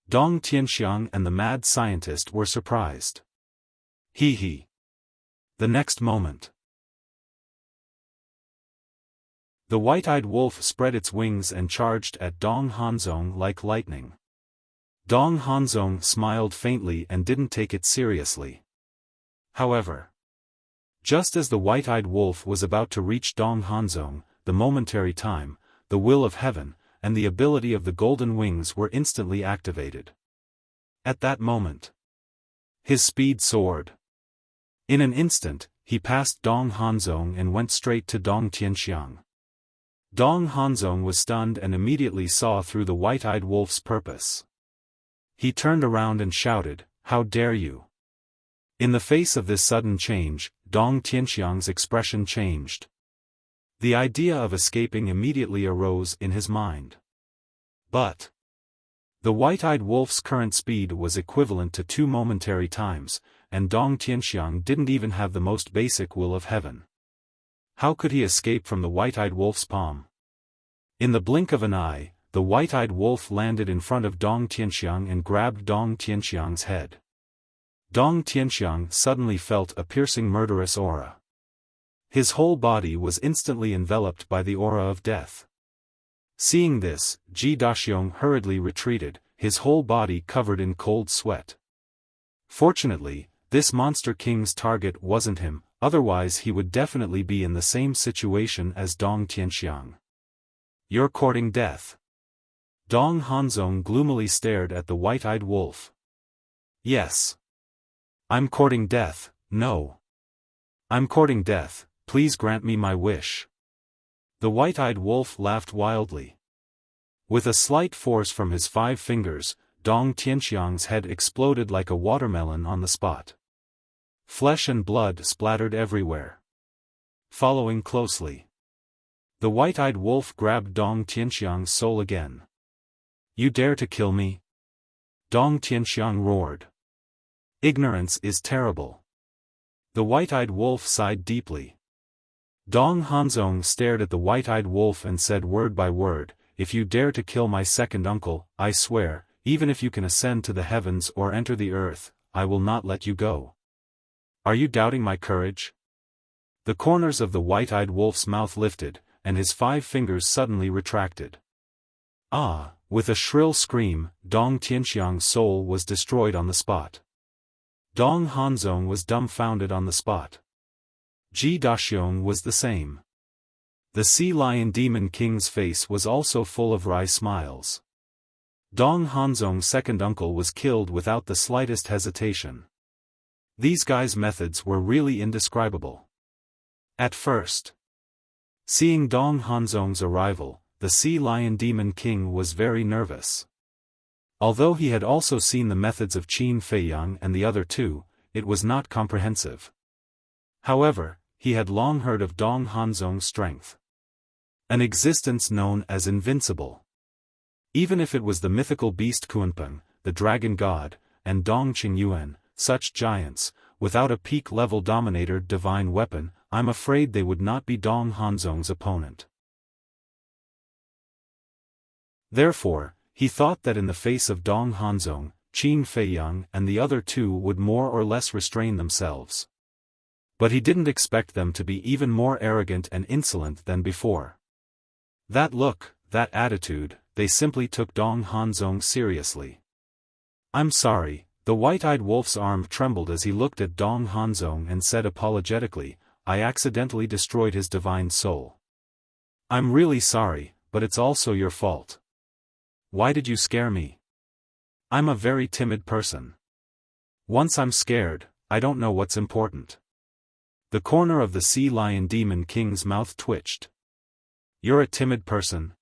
S1: Dong Tianxiang and the mad scientist were surprised. Hee hee. The next moment, the white-eyed wolf spread its wings and charged at Dong Hanzong like lightning. Dong Hanzong smiled faintly and didn't take it seriously. However, just as the white-eyed wolf was about to reach Dong Hanzong, the momentary time, the will of heaven, and the ability of the golden wings were instantly activated. At that moment, his speed soared. In an instant, he passed Dong Hanzong and went straight to Dong Tianxiang. Dong Hanzong was stunned and immediately saw through the white-eyed wolf's purpose. He turned around and shouted, "How dare you!" In the face of this sudden change, Dong Tianxiang's expression changed. The idea of escaping immediately arose in his mind. But the white-eyed wolf's current speed was equivalent to 2 momentary times, and Dong Tianxiang didn't even have the most basic will of heaven. How could he escape from the white-eyed wolf's palm? In the blink of an eye, the white-eyed wolf landed in front of Dong Tianxiang and grabbed Dong Tianxiang's head. Dong Tianxiang suddenly felt a piercing murderous aura. His whole body was instantly enveloped by the aura of death. Seeing this, Ji Daxiong hurriedly retreated, his whole body covered in cold sweat. Fortunately, this monster king's target wasn't him, otherwise he would definitely be in the same situation as Dong Tianxiang. "You're courting death." Dong Hanzong gloomily stared at the white-eyed wolf. "Yes. I'm courting death, no. I'm courting death, please grant me my wish." The white-eyed wolf laughed wildly. With a slight force from his 5 fingers, Dong Tianxiang's head exploded like a watermelon on the spot. Flesh and blood splattered everywhere. Following closely, the white-eyed wolf grabbed Dong Tianxiang's soul again. "You dare to kill me?" Dong Tianxiang roared. "Ignorance is terrible." The white-eyed wolf sighed deeply. Dong Hanzong stared at the white-eyed wolf and said word by word, "If you dare to kill my second uncle, I swear, even if you can ascend to the heavens or enter the earth, I will not let you go. Are you doubting my courage?" The corners of the white-eyed wolf's mouth lifted, and his 5 fingers suddenly retracted. "Ah!" With a shrill scream, Dong Tianxiang's soul was destroyed on the spot. Dong Hanzong was dumbfounded on the spot. Ji Daxiong was the same. The Sea Lion Demon King's face was also full of wry smiles. Dong Hanzong's second uncle was killed without the slightest hesitation. These guys' methods were really indescribable. At first, seeing Dong Hanzong's arrival, the Sea Lion Demon King was very nervous. Although he had also seen the methods of Qin Feiyang and the other 2, it was not comprehensive. However, he had long heard of Dong Hanzong's strength. An existence known as invincible. Even if it was the mythical beast Kunpeng, the dragon god, and Dong Qingyuan, such giants, without a peak-level dominator divine weapon, I'm afraid they would not be Dong Hanzong's opponent. Therefore, he thought that in the face of Dong Hanzong, Qin Feiyang and the other 2 would more or less restrain themselves. But he didn't expect them to be even more arrogant and insolent than before. That look, that attitude, they simply took Dong Hanzong seriously. "I'm sorry," the white-eyed wolf's arm trembled as he looked at Dong Hanzong and said apologetically, "I accidentally destroyed his divine soul. I'm really sorry, but it's also your fault. Why did you scare me? I'm a very timid person. Once I'm scared, I don't know what's important." The corner of the Sea Lion Demon King's mouth twitched. "You're a timid person?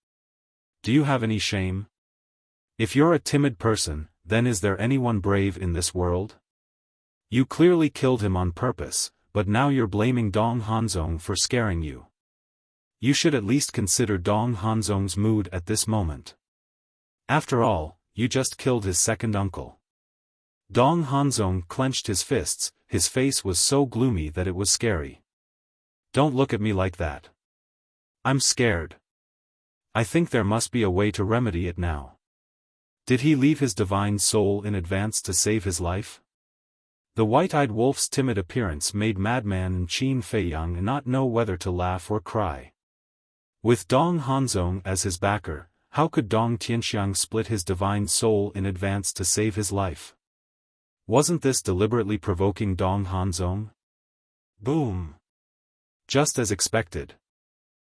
S1: Do you have any shame? If you're a timid person, then is there anyone brave in this world? You clearly killed him on purpose, but now you're blaming Dong Hanzong for scaring you. You should at least consider Dong Hanzong's mood at this moment. After all, you just killed his second uncle." Dong Hanzong clenched his fists, his face was so gloomy that it was scary. "Don't look at me like that. I'm scared. I think there must be a way to remedy it now. Did he leave his divine soul in advance to save his life?" The white-eyed wolf's timid appearance made Madman and Qin Feiyang not know whether to laugh or cry. With Dong Hanzong as his backer, How could Dong Tianxiang split his divine soul in advance to save his life? Wasn't this deliberately provoking Dong Hanzong? Boom! Just as expected.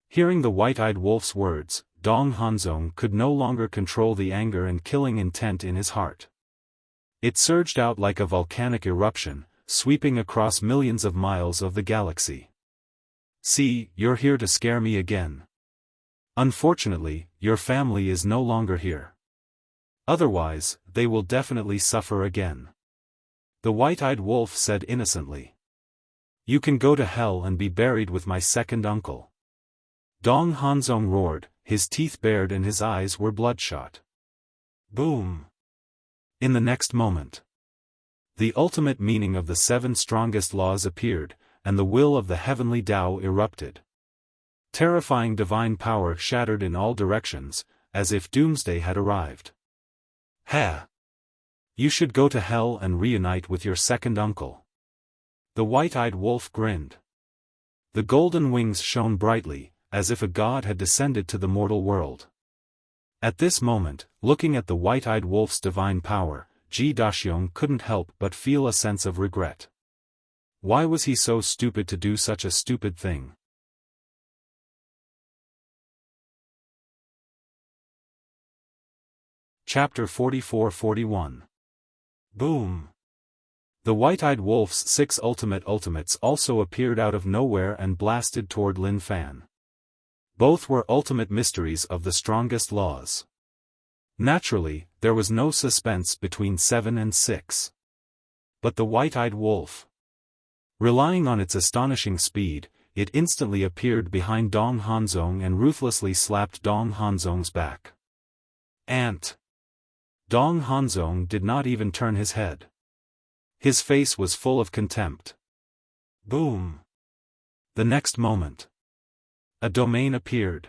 S1: Hearing the white-eyed wolf's words, Dong Hanzong could no longer control the anger and killing intent in his heart. It surged out like a volcanic eruption, sweeping across millions of miles of the galaxy. See, you're here to scare me again. Unfortunately, your family is no longer here. Otherwise, they will definitely suffer again. The white-eyed wolf said innocently. You can go to hell and be buried with my second uncle. Dong Hanzong roared, his teeth bared and his eyes were bloodshot. Boom! In the next moment, the ultimate meaning of the 7 strongest laws appeared, and the will of the heavenly Tao erupted. Terrifying divine power shattered in all directions, as if doomsday had arrived. Ha! You should go to hell and reunite with your second uncle. The white-eyed wolf grinned. The golden wings shone brightly, as if a god had descended to the mortal world. At this moment, looking at the white-eyed wolf's divine power, Ji Daxiong couldn't help but feel a sense of regret. Why was he so stupid to do such a stupid thing? Chapter 44-41. Boom! The white-eyed wolf's 6 ultimates also appeared out of nowhere and blasted toward Lin Fan. Both were ultimate mysteries of the strongest laws. Naturally, there was no suspense between 7 and 6. But the white-eyed wolf, relying on its astonishing speed, it instantly appeared behind Dong Hanzong and ruthlessly slapped Dong Hanzong's back. Ant! Dong Hanzong did not even turn his head. His face was full of contempt. Boom! The next moment, a domain appeared.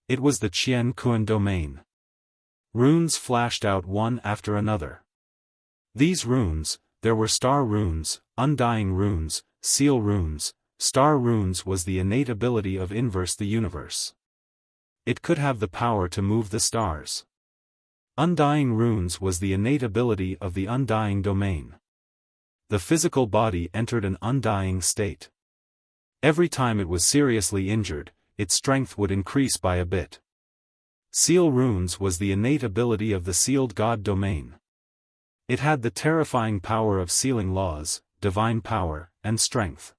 S1: It was the Qian Kun domain. Runes flashed out one after another. These runes, there were star runes, undying runes, seal runes. Star runes was the innate ability of inverse the universe. It could have the power to move the stars. Undying runes was the innate ability of the undying domain. The physical body entered an undying state. Every time it was seriously injured, its strength would increase by a bit. Seal runes was the innate ability of the sealed god domain. It had the terrifying power of sealing laws, divine power, and strength.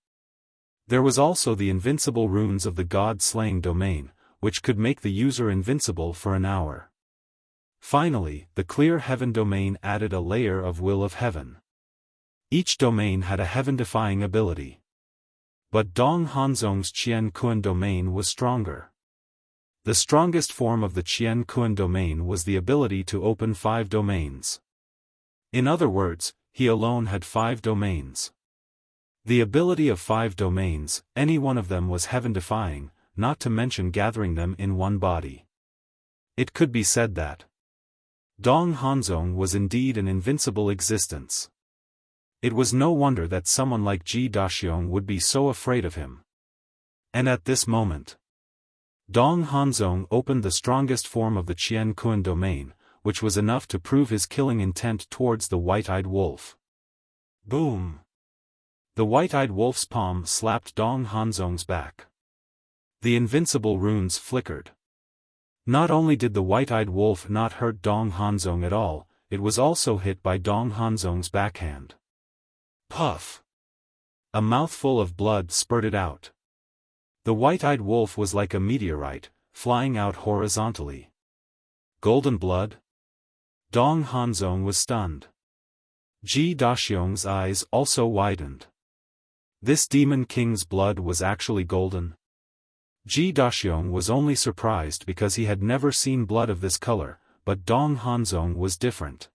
S1: There was also the invincible runes of the god-slaying domain, which could make the user invincible for an hour. Finally, the clear heaven domain added a layer of will of heaven. Each domain had a heaven-defying ability. But Dong Hanzong's Qian Kun domain was stronger. The strongest form of the Qian Kun domain was the ability to open 5 domains. In other words, he alone had 5 domains. The ability of 5 domains, any one of them was heaven-defying, not to mention gathering them in one body. It could be said that Dong Hanzong was indeed an invincible existence. It was no wonder that someone like Ji Daxiong would be so afraid of him. And at this moment, Dong Hanzong opened the strongest form of the Qian Kun domain, which was enough to prove his killing intent towards the white-eyed wolf. Boom! The white-eyed wolf's palm slapped Dong Hanzong's back. The invincible runes flickered. Not only did the white-eyed wolf not hurt Dong Hanzong at all, it was also hit by Dong Hanzong's backhand. Puff! A mouthful of blood spurted out. The white-eyed wolf was like a meteorite, flying out horizontally. Golden blood? Dong Hanzong was stunned. Ji Daxiong's eyes also widened. This demon king's blood was actually golden. Ji Daxiong was only surprised because he had never seen blood of this color, but Dong Hanzong was different.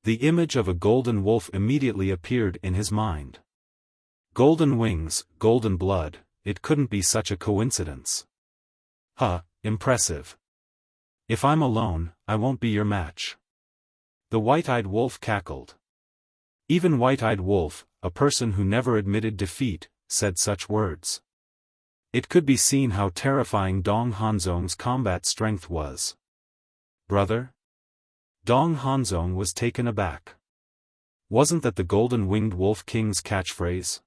S1: The image of a golden wolf immediately appeared in his mind. Golden wings, golden blood, it couldn't be such a coincidence. Huh, impressive. If I'm alone, I won't be your match. The white-eyed wolf cackled. Even white-eyed wolf, a person who never admitted defeat, said such words. It could be seen how terrifying Dong Hanzong's combat strength was. "Brother?" Dong Hanzong was taken aback. Wasn't that the Golden-Winged Wolf King's catchphrase?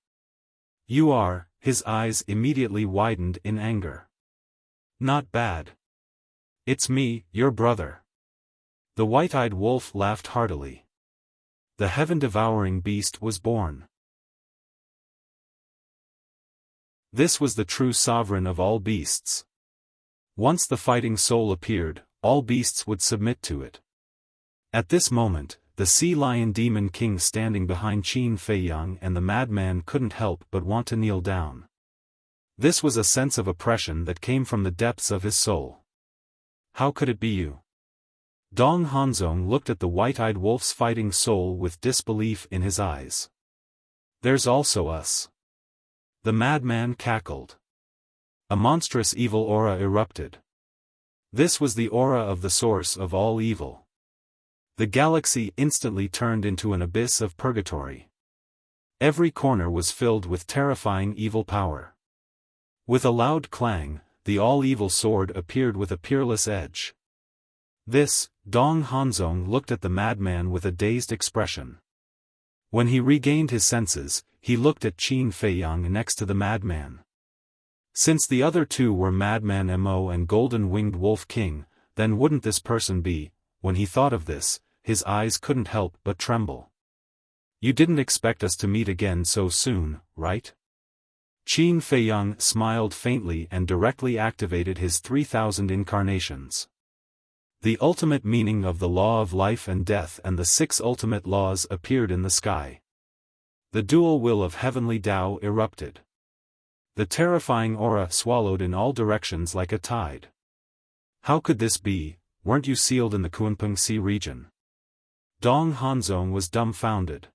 S1: "You are," his eyes immediately widened in anger. "Not bad. It's me, your brother." The white-eyed wolf laughed heartily. The heaven-devouring beast was born. This was the true sovereign of all beasts. Once the fighting soul appeared, all beasts would submit to it. At this moment, the sea lion demon king standing behind Qin Feiyang and the madman couldn't help but want to kneel down. This was a sense of oppression that came from the depths of his soul. "How could it be you?" Dong Hanzong looked at the white-eyed wolf's fighting soul with disbelief in his eyes. "There's also us." The madman cackled. A monstrous evil aura erupted. This was the aura of the source of all evil. The galaxy instantly turned into an abyss of purgatory. Every corner was filled with terrifying evil power. With a loud clang, the all-evil sword appeared with a peerless edge. This, Dong Hanzong looked at the madman with a dazed expression. When he regained his senses, he looked at Qin Feiyang next to the madman. Since the other two were Madman Mo and Golden-Winged Wolf King, then wouldn't this person be? When he thought of this, his eyes couldn't help but tremble. "You didn't expect us to meet again so soon, right?" Qin Feiyang smiled faintly and directly activated his 3,000 incarnations. The ultimate meaning of the law of life and death and the 6 ultimate laws appeared in the sky. The dual will of heavenly Tao erupted. The terrifying aura swallowed in all directions like a tide. "How could this be? Weren't you sealed in the Kunpeng Sea region?" Dong Hanzong was dumbfounded.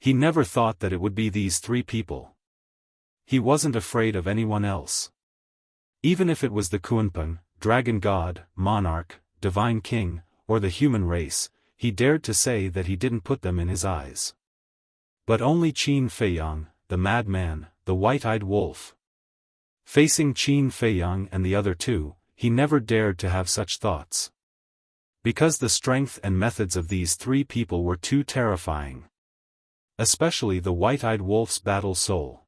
S1: He never thought that it would be these 3 people. He wasn't afraid of anyone else. Even if it was the Kunpeng, Dragon God, Monarch, Divine King, or the human race, he dared to say that he didn't put them in his eyes. But only Qin Feiyang, the madman, the white-eyed wolf. Facing Qin Feiyang and the other two, he never dared to have such thoughts. Because the strength and methods of these 3 people were too terrifying. Especially the white-eyed wolf's battle soul.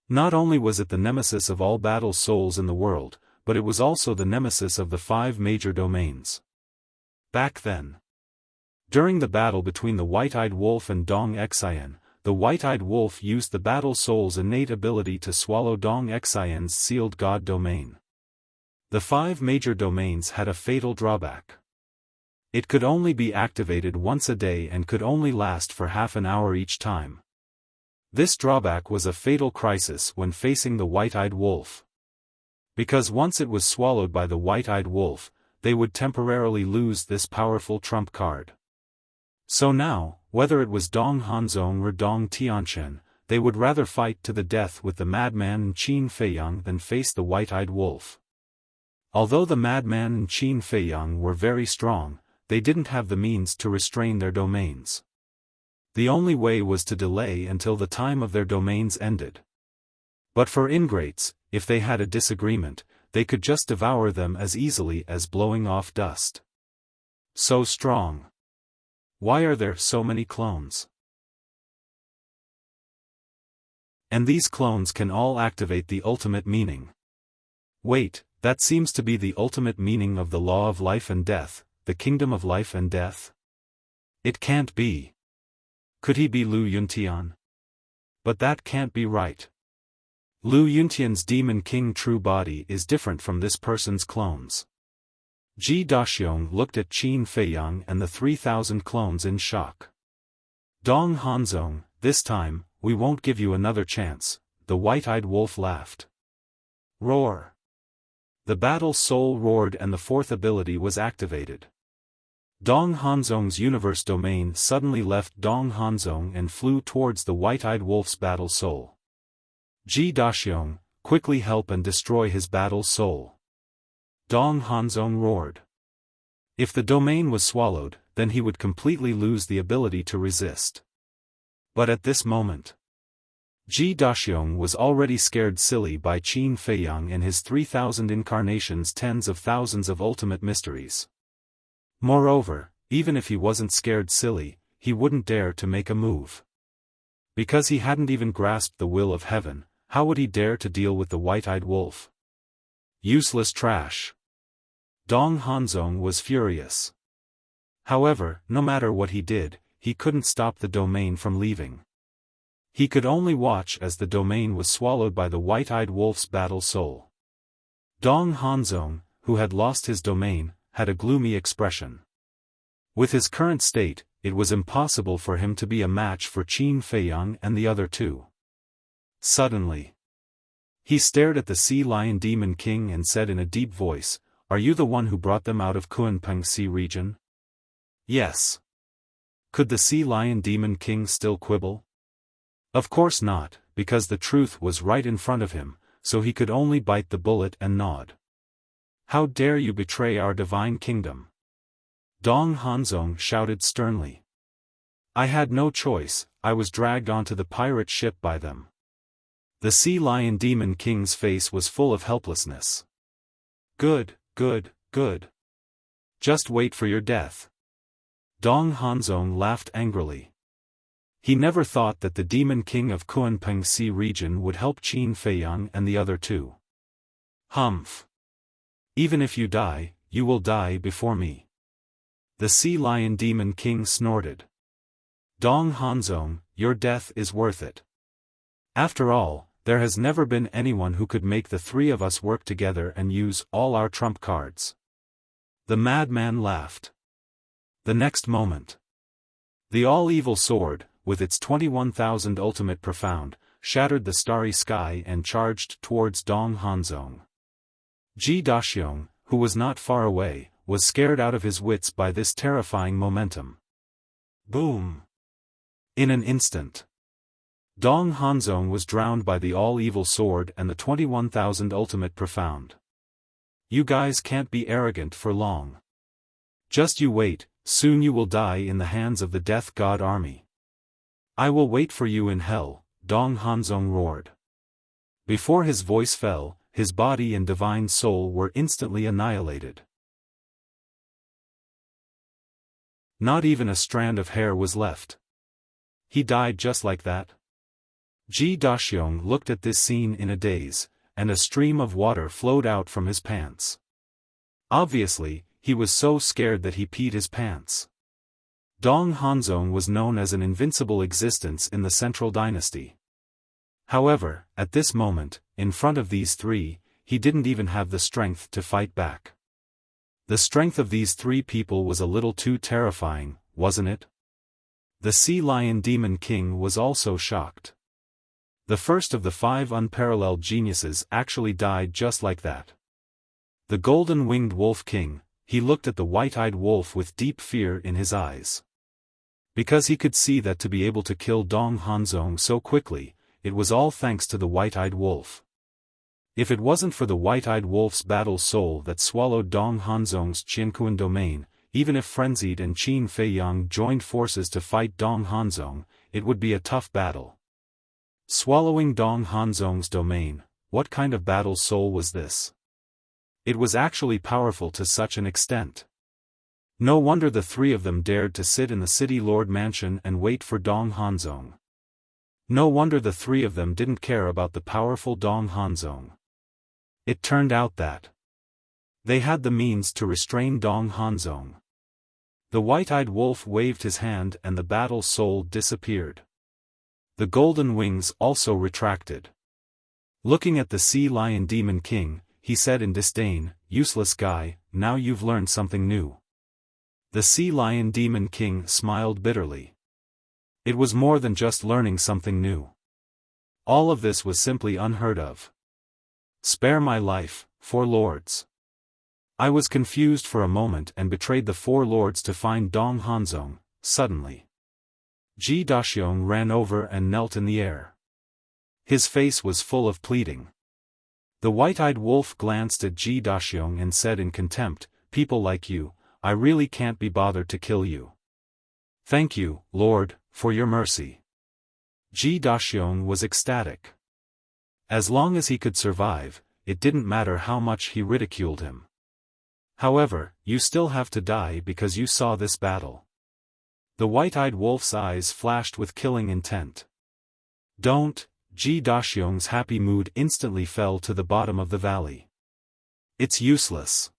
S1: Not only was it the nemesis of all battle souls in the world, but it was also the nemesis of the 5 major domains. Back then, during the battle between the white-eyed wolf and Dong Xian, the white-eyed wolf used the battle soul's innate ability to swallow Dong Xian's sealed god domain. The 5 major domains had a fatal drawback. It could only be activated once a day and could only last for half an hour each time. This drawback was a fatal crisis when facing the white-eyed wolf. Because once it was swallowed by the white-eyed wolf, they would temporarily lose this powerful trump card. So now, whether it was Dong Hanzong or Dong Tianchen, they would rather fight to the death with the madman and Qin Feiyang than face the white-eyed wolf. Although the madman and Qin Feiyang were very strong, they didn't have the means to restrain their domains. The only way was to delay until the time of their domains ended. But for ingrates, if they had a disagreement, they could just devour them as easily as blowing off dust. So strong. Why are there so many clones? And these clones can all activate the ultimate meaning. Wait, that seems to be the ultimate meaning of the law of life and death, the kingdom of life and death? It can't be. Could he be Lu Yuntian? But that can't be right. Lu Yuntian's demon king true body is different from this person's clones. Ji Daxiong looked at Qin Feiyang and the 3,000 clones in shock. Dong Hanzong, this time, we won't give you another chance, the white-eyed wolf laughed. Roar. The battle soul roared and the 4th ability was activated. Dong Hanzong's universe domain suddenly left Dong Hanzong and flew towards the white-eyed wolf's battle soul. Ji Daxiong, quickly help and destroy his battle soul. Dong Hanzong roared. If the domain was swallowed, then he would completely lose the ability to resist. But at this moment, Ji Daxiong was already scared silly by Qin Feiyang and his 3,000 incarnations, tens of thousands of ultimate mysteries. Moreover, even if he wasn't scared silly, he wouldn't dare to make a move. Because he hadn't even grasped the will of heaven, how would he dare to deal with the white-eyed wolf? Useless trash. Dong Hanzong was furious. However, no matter what he did, he couldn't stop the domain from leaving. He could only watch as the domain was swallowed by the white-eyed wolf's battle soul. Dong Hanzong, who had lost his domain, had a gloomy expression. With his current state, it was impossible for him to be a match for Qin Feiyang and the other two. Suddenly, he stared at the Sea Lion Demon King and said in a deep voice, "Are you the one who brought them out of Kunpengsi region?" Yes. Could the Sea Lion Demon King still quibble? Of course not, because the truth was right in front of him, so he could only bite the bullet and nod. "How dare you betray our divine kingdom?" Dong Hanzong shouted sternly. "I had no choice, I was dragged onto the pirate ship by them." The Sea Lion Demon King's face was full of helplessness. Good, good, good. Just wait for your death." Dong Hanzong laughed angrily. He never thought that the Demon King of Kunpengsi region would help Qin Feiyang and the other two. "Humph. Even if you die, you will die before me." The Sea Lion Demon King snorted. "Dong Hanzong, your death is worth it. After all, there has never been anyone who could make the three of us work together and use all our trump cards." The madman laughed. The next moment, the all-evil sword, with its 21,000 ultimate profound, shattered the starry sky and charged towards Dong Hanzong. Ji Daxiong, who was not far away, was scared out of his wits by this terrifying momentum. Boom! In an instant, Dong Hanzong was drowned by the all-evil sword and the 21,000 ultimate profound. "You guys can't be arrogant for long. Just you wait, soon you will die in the hands of the Death God army. I will wait for you in hell," Dong Hanzong roared. Before his voice fell, his body and divine soul were instantly annihilated. Not even a strand of hair was left. He died just like that? Ji Daxiong looked at this scene in a daze, and a stream of water flowed out from his pants. Obviously, he was so scared that he peed his pants. Dong Hanzong was known as an invincible existence in the Central Dynasty. However, at this moment, in front of these three, he didn't even have the strength to fight back. The strength of these three people was a little too terrifying, wasn't it? The Sea Lion Demon King was also shocked. The first of the 5 unparalleled geniuses actually died just like that. The Golden-Winged Wolf King, he looked at the white-eyed wolf with deep fear in his eyes. Because he could see that to be able to kill Dong Hanzong so quickly, it was all thanks to the white-eyed wolf. If it wasn't for the white-eyed wolf's battle soul that swallowed Dong Hanzong's Qiankuan domain, even if Frenzied and Qin Feiyang joined forces to fight Dong Hanzong, it would be a tough battle. Swallowing Dong Hanzong's domain, what kind of battle soul was this? It was actually powerful to such an extent. No wonder the three of them dared to sit in the City Lord Mansion and wait for Dong Hanzong. No wonder the three of them didn't care about the powerful Dong Hanzong. It turned out that they had the means to restrain Dong Hanzong. The white-eyed wolf waved his hand and the battle soul disappeared. The golden wings also retracted. Looking at the Sea Lion Demon King, he said in disdain, "Useless guy, now you've learned something new." The Sea Lion Demon King smiled bitterly. It was more than just learning something new. All of this was simply unheard of. "Spare my life, 4 lords." I was confused for a moment and betrayed the 4 lords to find Dong Hanzong, suddenly. Ji Daxiong ran over and knelt in the air. His face was full of pleading. The white-eyed wolf glanced at Ji Daxiong and said in contempt, "People like you, I really can't be bothered to kill you. Thank you, Lord, for your mercy." Ji Daxiong was ecstatic. As long as he could survive, it didn't matter how much he ridiculed him. However, you still have to die because you saw this battle. The white-eyed wolf's eyes flashed with killing intent. Don't. Ji Daxiong's happy mood instantly fell to the bottom of the valley. It's useless.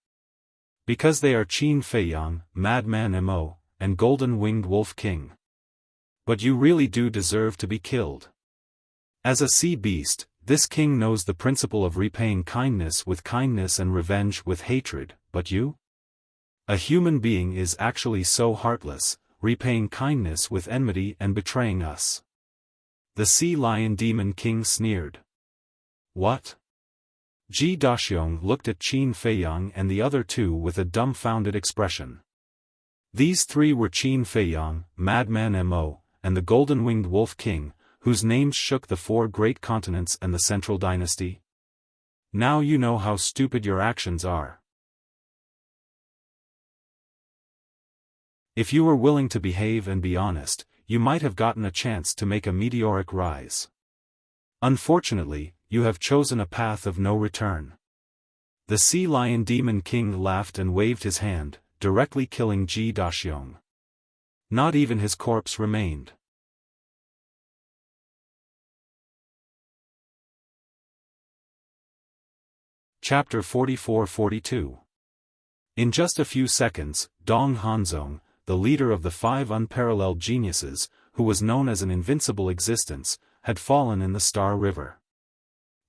S1: Because they are Qin Feiyang, Madman Mo, and Golden-Winged Wolf King. But you really do deserve to be killed. As a sea beast, this king knows the principle of repaying kindness with kindness and revenge with hatred, but you? A human being is actually so heartless, repaying kindness with enmity and betraying us. The Sea Lion Demon King sneered. What? Ji Daxiong looked at Qin Feiyang and the other two with a dumbfounded expression. These three were Qin Feiyang, Madman Mo, and the Golden-Winged Wolf King, whose names shook the 4 great continents and the Central Dynasty. Now you know how stupid your actions are. If you were willing to behave and be honest, you might have gotten a chance to make a meteoric rise. Unfortunately, you have chosen a path of no return. The Sea Lion Demon King laughed and waved his hand, directly killing Ji Daxiong. Not even his corpse remained. Chapter 44-42. In just a few seconds, Dong Hanzong, the leader of the 5 unparalleled geniuses, who was known as an invincible existence, had fallen in the Star River.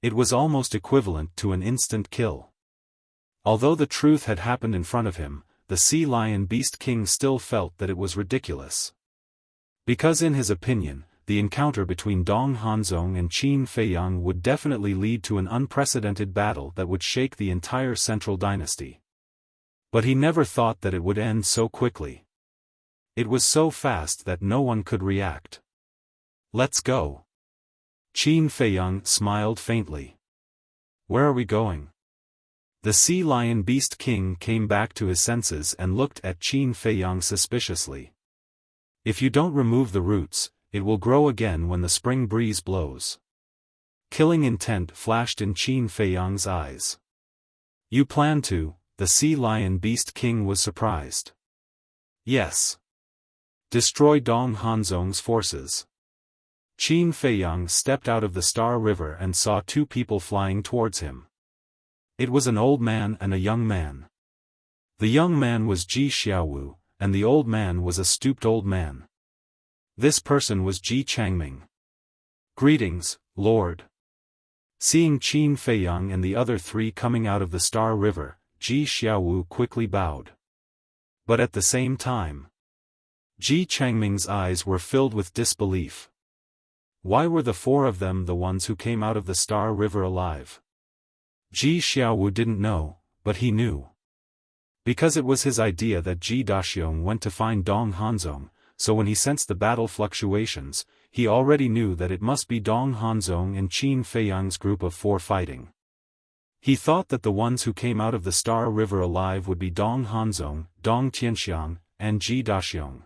S1: It was almost equivalent to an instant kill. Although the truth had happened in front of him, the Sea Lion Beast King still felt that it was ridiculous. Because in his opinion, the encounter between Dong Hanzong and Qin Feiyang would definitely lead to an unprecedented battle that would shake the entire Central Dynasty. But he never thought that it would end so quickly. It was so fast that no one could react. Let's go. Qin Feiyang smiled faintly. Where are we going? The Sea Lion Beast King came back to his senses and looked at Qin Feiyang suspiciously. If you don't remove the roots, it will grow again when the spring breeze blows. Killing intent flashed in Qin Feiyang's eyes. You plan to? The Sea Lion Beast King was surprised. Yes. Destroy Dong Hanzong's forces. Qin Feiyang stepped out of the Star River and saw 2 people flying towards him. It was an old man and a young man. The young man was Ji Xiaowu, and the old man was a stooped old man. This person was Ji Changming. Greetings, Lord. Seeing Qin Feiyang and the other 3 coming out of the Star River, Ji Xiaowu quickly bowed. But at the same time, Ji Changming's eyes were filled with disbelief. Why were the 4 of them the ones who came out of the Star River alive? Ji Xiaowu didn't know, but he knew. Because it was his idea that Ji Daxiong went to find Dong Hanzong, so when he sensed the battle fluctuations, he already knew that it must be Dong Hanzong and Qin Feiyang's group of 4 fighting. He thought that the ones who came out of the Star River alive would be Dong Hanzong, Dong Tianxiang, and Ji Daxiong.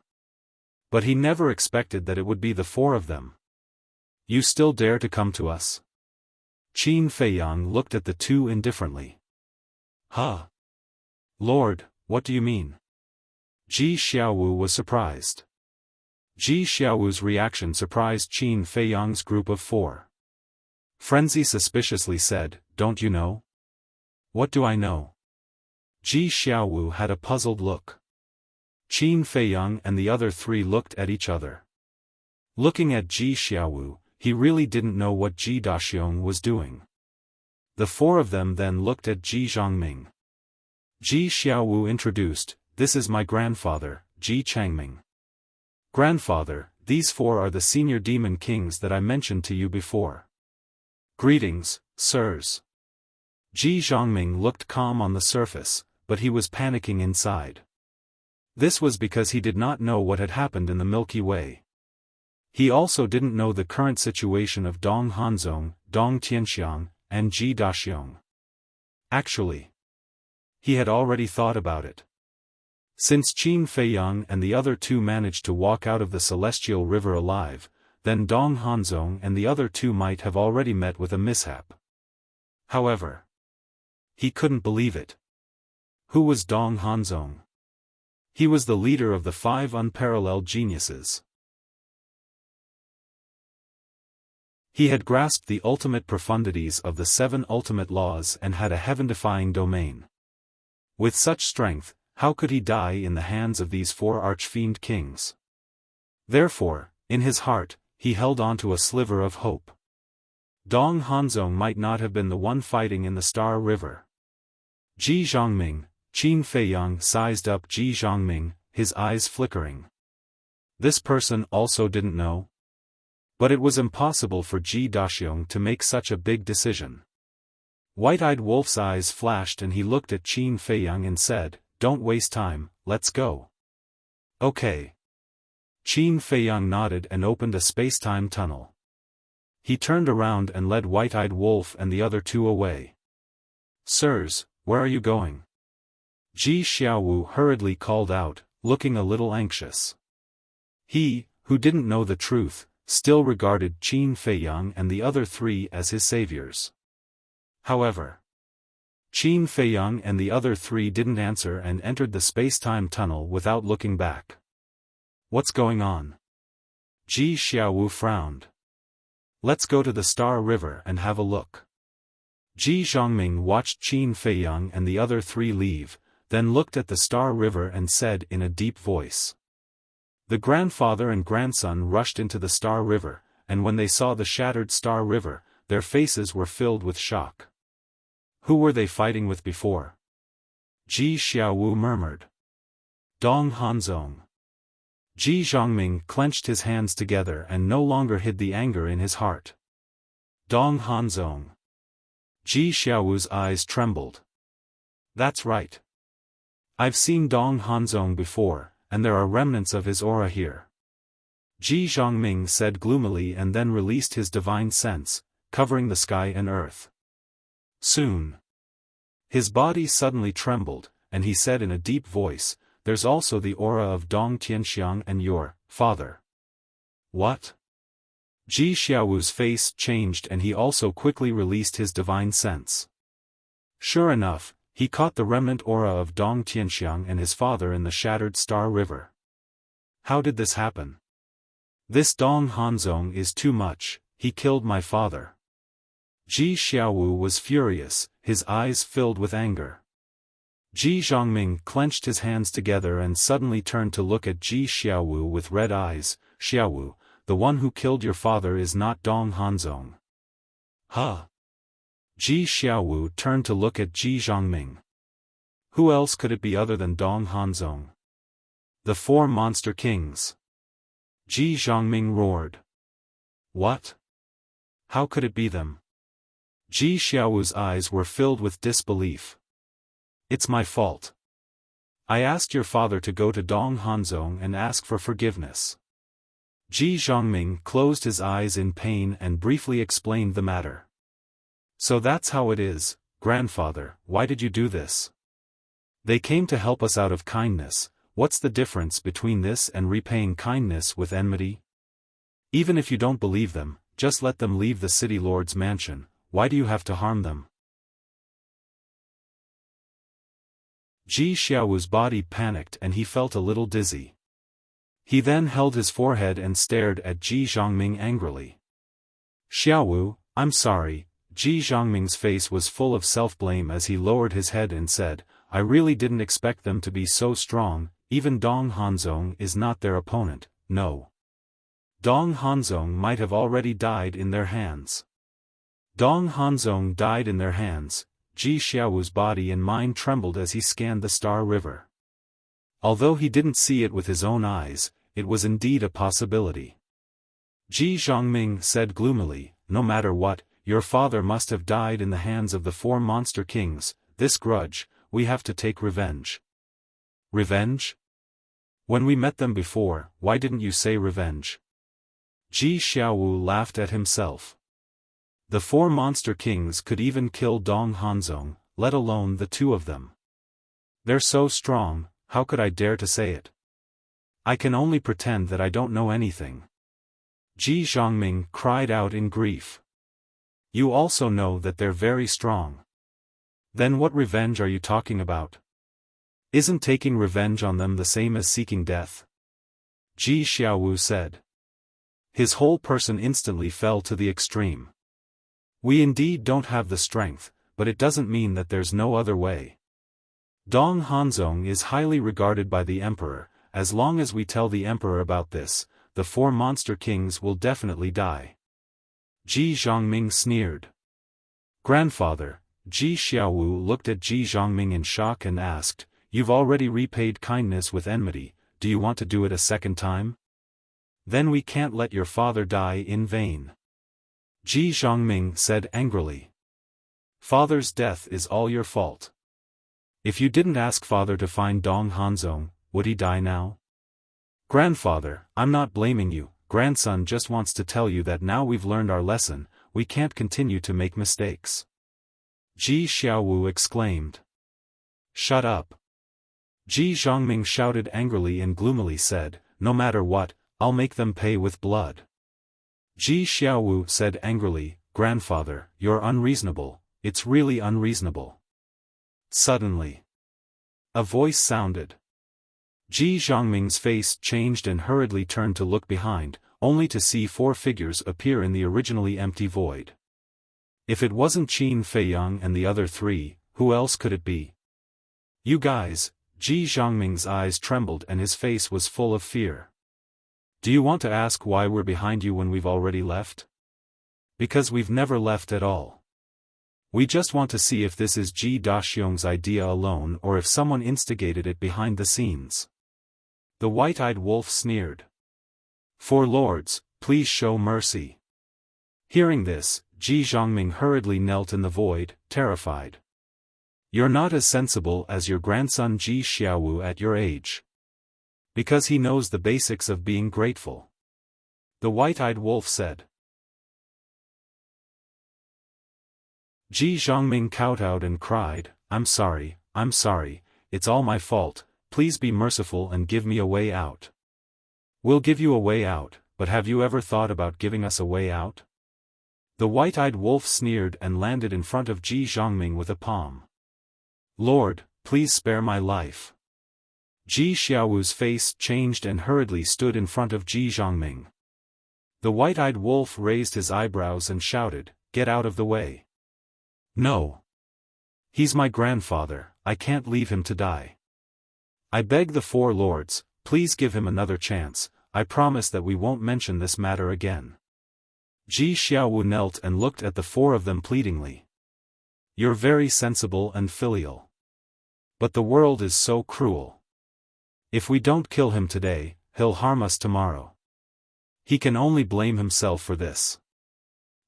S1: But he never expected that it would be the 4 of them. You still dare to come to us? Qin Feiyang looked at the 2 indifferently. Huh? Lord, what do you mean? Ji Xiaowu was surprised. Ji Xiaowu's reaction surprised Qin Feiyang's group of 4. Frenzy suspiciously said, Don't you know? What do I know? Ji Xiaowu had a puzzled look. Qin Feiyang and the other 3 looked at each other. Looking at Ji Xiaowu, he really didn't know what Ji Daxiong was doing. The 4 of them then looked at Ji Zhongming. Ji Xiaowu introduced, This is my grandfather, Ji Changming. Grandfather, these 4 are the senior demon kings that I mentioned to you before. Greetings, sirs. Ji Zhongming looked calm on the surface, but he was panicking inside. This was because he did not know what had happened in the Milky Way. He also didn't know the current situation of Dong Hanzong, Dong Tianxiang, and Ji Daxiong. Actually, he had already thought about it. Since Qin Feiyang and the other 2 managed to walk out of the Celestial River alive, then Dong Hanzong and the other two might have already met with a mishap. However, he couldn't believe it. Who was Dong Hanzong? He was the leader of the 5 unparalleled geniuses. He had grasped the ultimate profundities of the 7 ultimate laws and had a heaven-defying domain. With such strength, how could he die in the hands of these 4 arch-fiend kings? Therefore, in his heart, he held on to a sliver of hope. Dong Hanzong might not have been the one fighting in the Star River. Ji Zhongming, Qin Feiyang sized up Ji Zhongming, his eyes flickering. This person also didn't know. But it was impossible for Ji Daxiong to make such a big decision. White-eyed Wolf's eyes flashed and he looked at Qin Feiyang and said, "Don't waste time, let's go." Okay. Qin Feiyang nodded and opened a space-time tunnel. He turned around and led White-eyed Wolf and the other 2 away. "Sirs, where are you going?" Ji Xiaowu hurriedly called out, looking a little anxious. He, who didn't know the truth, still regarded Qin Feiyang and the other 3 as his saviors. However, Qin Feiyang and the other 3 didn't answer and entered the space-time tunnel without looking back. "What's going on?" Ji Xiaowu frowned. "Let's go to the Star River and have a look." Ji Zhongming watched Qin Feiyang and the other 3 leave, then looked at the Star River and said in a deep voice. The grandfather and grandson rushed into the Star River, and when they saw the shattered Star River, their faces were filled with shock. Who were they fighting with before? Ji Xiaowu murmured. Dong Hanzong. Ji Zhongming clenched his hands together and no longer hid the anger in his heart. Dong Hanzong. Ji Xiaowu's eyes trembled. That's right. I've seen Dong Hanzong before, and there are remnants of his aura here. Ji Zhongming said gloomily and then released his divine sense, covering the sky and earth. Soon. His body suddenly trembled, and he said in a deep voice, "There's also the aura of Dong Tianxiang and your father." What? Ji Xiaowu's face changed and he also quickly released his divine sense. Sure enough, he caught the remnant aura of Dong Tianxiang and his father in the shattered Star River. How did this happen? This Dong Hanzong is too much, he killed my father. Ji Xiaowu was furious, his eyes filled with anger. Ji Zhongming clenched his hands together and suddenly turned to look at Ji Xiaowu with red eyes. "Xiaowu, the one who killed your father is not Dong Hanzong." Huh? Ji Xiaowu turned to look at Ji Zhongming. Who else could it be other than Dong Hanzong? The 4 monster kings. Ji Zhongming roared. What? How could it be them? Ji Xiaowu's eyes were filled with disbelief. It's my fault. I asked your father to go to Dong Hanzong and ask for forgiveness. Ji Zhongming closed his eyes in pain and briefly explained the matter. So that's how it is, grandfather, why did you do this? They came to help us out of kindness. What's the difference between this and repaying kindness with enmity? Even if you don't believe them, just let them leave the city lord's mansion. Why do you have to harm them? Ji Xiaowu's body panicked and he felt a little dizzy. He then held his forehead and stared at Ji Zhongming angrily. Xiaowu, I'm sorry. Ji Zhongming's face was full of self-blame as he lowered his head and said, I really didn't expect them to be so strong. Even Dong Hanzong is not their opponent, no. Dong Hanzong might have already died in their hands. Dong Hanzong died in their hands. Ji Xiaowu's body and mind trembled as he scanned the Star River. Although he didn't see it with his own eyes, it was indeed a possibility. Ji Zhongming said gloomily, no matter what, your father must have died in the hands of the 4 monster kings. This grudge, we have to take revenge. Revenge? When we met them before, why didn't you say revenge? Ji Xiaowu laughed at himself. The 4 monster kings could even kill Dong Hanzong, let alone the 2 of them. They're so strong, how could I dare to say it? I can only pretend that I don't know anything. Ji Zhongming cried out in grief. You also know that they're very strong. Then what revenge are you talking about? Isn't taking revenge on them the same as seeking death? Ji Xiaowu said. His whole person instantly fell to the extreme. We indeed don't have the strength, but it doesn't mean that there's no other way. Dong Hanzong is highly regarded by the emperor. As long as we tell the emperor about this, the 4 monster kings will definitely die. Ji Zhongming sneered. Grandfather, Ji Xiaowu looked at Ji Zhongming in shock and asked, You've already repaid kindness with enmity, do you want to do it a second time? Then we can't let your father die in vain. Ji Zhongming said angrily. Father's death is all your fault. If you didn't ask father to find Dong Hanzong, would he die now? Grandfather, I'm not blaming you, grandson just wants to tell you that now we've learned our lesson, we can't continue to make mistakes. Ji Xiaowu exclaimed. Shut up. Ji Zhongming shouted angrily and gloomily said, No matter what, I'll make them pay with blood. Ji Xiaowu said angrily, Grandfather, you're unreasonable, it's really unreasonable. Suddenly, a voice sounded. Ji Zhongming's face changed and hurriedly turned to look behind, only to see 4 figures appear in the originally empty void. If it wasn't Qin Feiyang and the other 3, who else could it be? You guys, Ji Zhongming's eyes trembled and his face was full of fear. Do you want to ask why we're behind you when we've already left? Because we've never left at all. We just want to see if this is Ji Daxiong's idea alone or if someone instigated it behind the scenes. The white-eyed wolf sneered. 4 lords, please show mercy. Hearing this, Ji Zhongming hurriedly knelt in the void, terrified. You're not as sensible as your grandson Ji Xiaowu at your age. Because he knows the basics of being grateful. The white-eyed wolf said. Ji Zhongming kowtowed and cried, I'm sorry, it's all my fault, please be merciful and give me a way out. We'll give you a way out, but have you ever thought about giving us a way out? The white-eyed wolf sneered and landed in front of Ji Zhongming with a palm. Lord, please spare my life. Ji Xiaowu's face changed and hurriedly stood in front of Ji Zhongming. The white-eyed wolf raised his eyebrows and shouted, Get out of the way. No. He's my grandfather, I can't leave him to die. I beg the 4 lords, please give him another chance, I promise that we won't mention this matter again. Ji Xiaowu knelt and looked at the 4 of them pleadingly. You're very sensible and filial. But the world is so cruel. If we don't kill him today, he'll harm us tomorrow. He can only blame himself for this.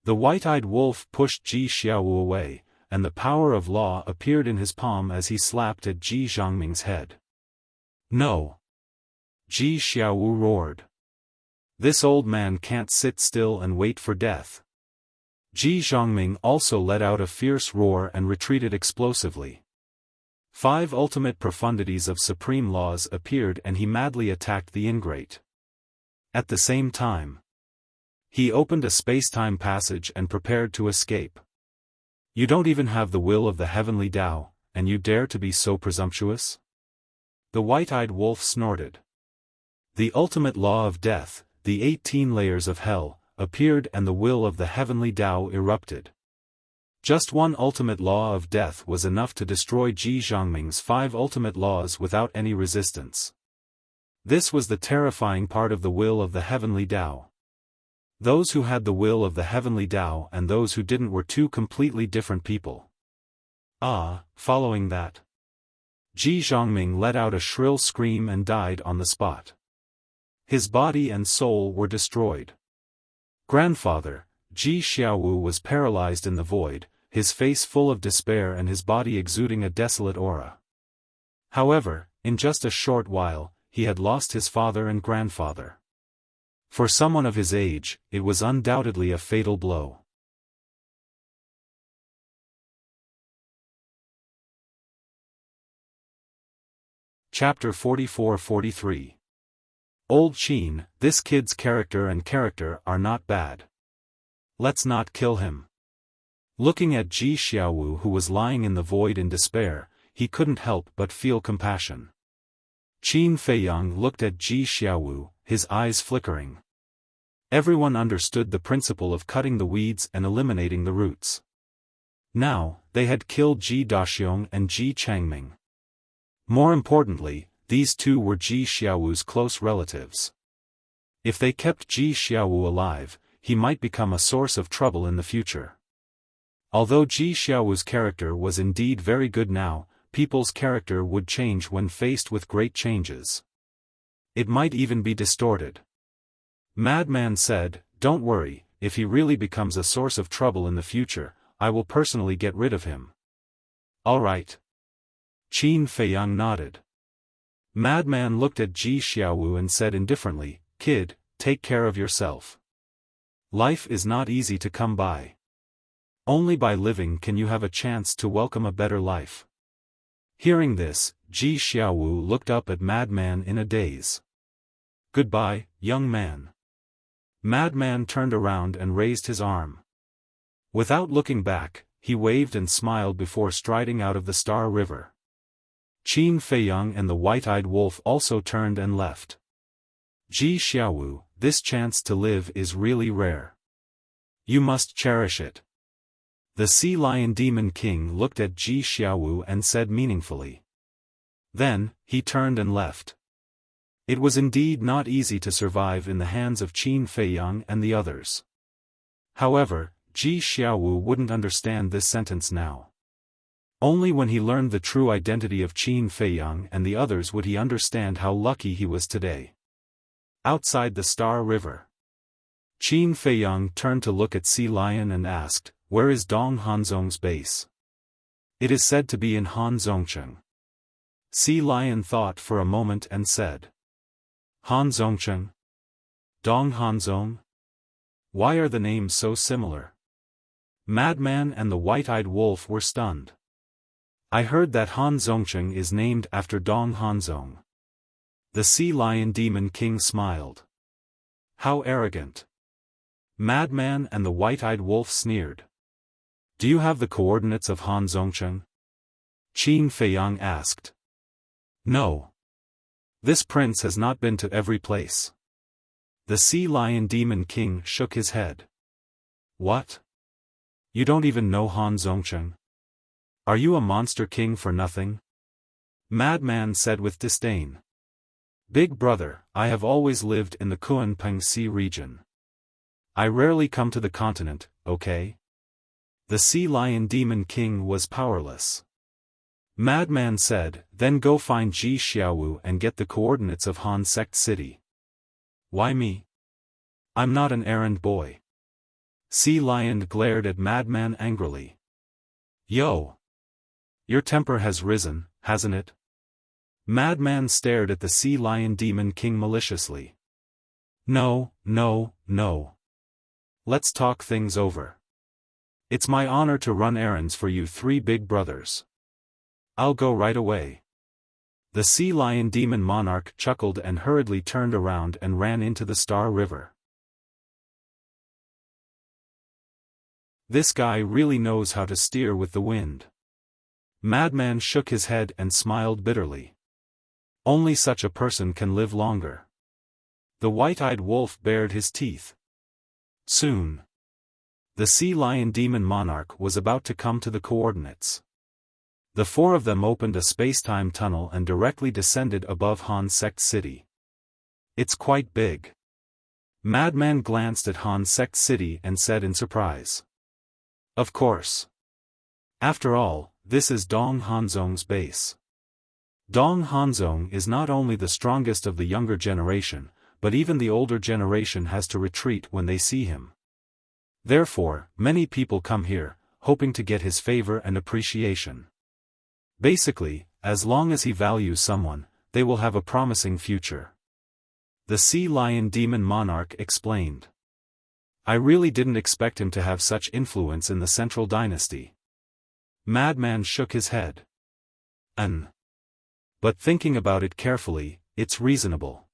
S1: The white-eyed wolf pushed Ji Xiaowu away, and the power of law appeared in his palm as he slapped at Ji Zhongming's head. No. Ji Xiaowu roared. This old man can't sit still and wait for death. Ji Zhongming also let out a fierce roar and retreated explosively. 5 ultimate profundities of supreme laws appeared and he madly attacked the ingrate. At the same time, he opened a space-time passage and prepared to escape. You don't even have the will of the heavenly Tao, and you dare to be so presumptuous? The white-eyed wolf snorted. The ultimate law of death, the 18 layers of hell, appeared and the will of the heavenly Tao erupted. Just one ultimate law of death was enough to destroy Ji Zhongming's 5 ultimate laws without any resistance. This was the terrifying part of the will of the heavenly Tao. Those who had the will of the heavenly Tao and those who didn't were 2 completely different people. Following that, Ji Zhongming let out a shrill scream and died on the spot. His body and soul were destroyed. Grandfather, Ji Xiaowu was paralyzed in the void, his face full of despair and his body exuding a desolate aura. However, in just a short while, he had lost his father and grandfather. For someone of his age, it was undoubtedly a fatal blow. Chapter 44-43. Old Qin, this kid's character are not bad. Let's not kill him. Looking at Ji Xiaowu who was lying in the void in despair, he couldn't help but feel compassion. Qin Feiyang looked at Ji Xiaowu, his eyes flickering. Everyone understood the principle of cutting the weeds and eliminating the roots. Now, they had killed Ji Daxiong and Ji Changming. More importantly, these two were Ji Xiaowu's close relatives. If they kept Ji Xiaowu alive, he might become a source of trouble in the future. Although Ji Xiaowu's character was indeed very good now, people's character would change when faced with great changes. It might even be distorted. Madman said, "Don't worry, if he really becomes a source of trouble in the future, I will personally get rid of him." "All right." Qin Feiyang nodded. Madman looked at Ji Xiaowu and said indifferently, "Kid, take care of yourself. Life is not easy to come by. Only by living can you have a chance to welcome a better life." Hearing this, Ji Xiaowu looked up at Madman in a daze. "Goodbye, young man." Madman turned around and raised his arm. Without looking back, he waved and smiled before striding out of the Star River. Qin Feiyang and the white-eyed wolf also turned and left. Ji Xiaowu, this chance to live is really rare. You must cherish it. The Sea Lion Demon King looked at Ji Xiaowu and said meaningfully. Then, he turned and left. It was indeed not easy to survive in the hands of Qin Feiyang and the others. However, Ji Xiaowu wouldn't understand this sentence now. Only when he learned the true identity of Qin Feiyang and the others would he understand how lucky he was today. Outside the Star River, Qin Feiyang turned to look at Sea Lion and asked, "Where is Dong Hanzong's base?" "It is said to be in Hanzongcheng." Sea Lion thought for a moment and said, "Hanzongcheng? Dong Hanzong? Why are the names so similar?" Madman and the white-eyed wolf were stunned. "I heard that Hanzongcheng is named after Dong Hanzong." The Sea Lion Demon King smiled. "How arrogant." Madman and the white-eyed wolf sneered. "Do you have the coordinates of Hanzongcheng?" Qin Feiyang asked. "No. This prince has not been to every place." The Sea Lion Demon King shook his head. "What? You don't even know Hanzongcheng? Are you a monster king for nothing?" Madman said with disdain. "Big brother, I have always lived in the Kunpeng Sea region. I rarely come to the continent, okay?" The Sea Lion Demon King was powerless. Madman said, "Then go find Ji Xiaowu and get the coordinates of Han Sect City." "Why me? I'm not an errand boy." Sea Lion glared at Madman angrily. "Yo! Your temper has risen, hasn't it?" Madman stared at the Sea Lion Demon King maliciously. No. Let's talk things over. It's my honor to run errands for you three big brothers. I'll go right away." The Sea Lion Demon Monarch chuckled and hurriedly turned around and ran into the Star River. This guy really knows how to steer with the wind. Madman shook his head and smiled bitterly. Only such a person can live longer. The white-eyed wolf bared his teeth. Soon, the Sea Lion Demon Monarch was about to come to the coordinates. The four of them opened a space-time tunnel and directly descended above Han Sect City. "It's quite big." Madman glanced at Han Sect City and said in surprise. "Of course. After all, this is Dong Hanzong's base." Dong Hanzong is not only the strongest of the younger generation, but even the older generation has to retreat when they see him. Therefore, many people come here, hoping to get his favor and appreciation. Basically, as long as he values someone, they will have a promising future. The Sea Lion Demon Monarch explained. "I really didn't expect him to have such influence in the Central Dynasty." Madman shook his head. But thinking about it carefully, it's reasonable.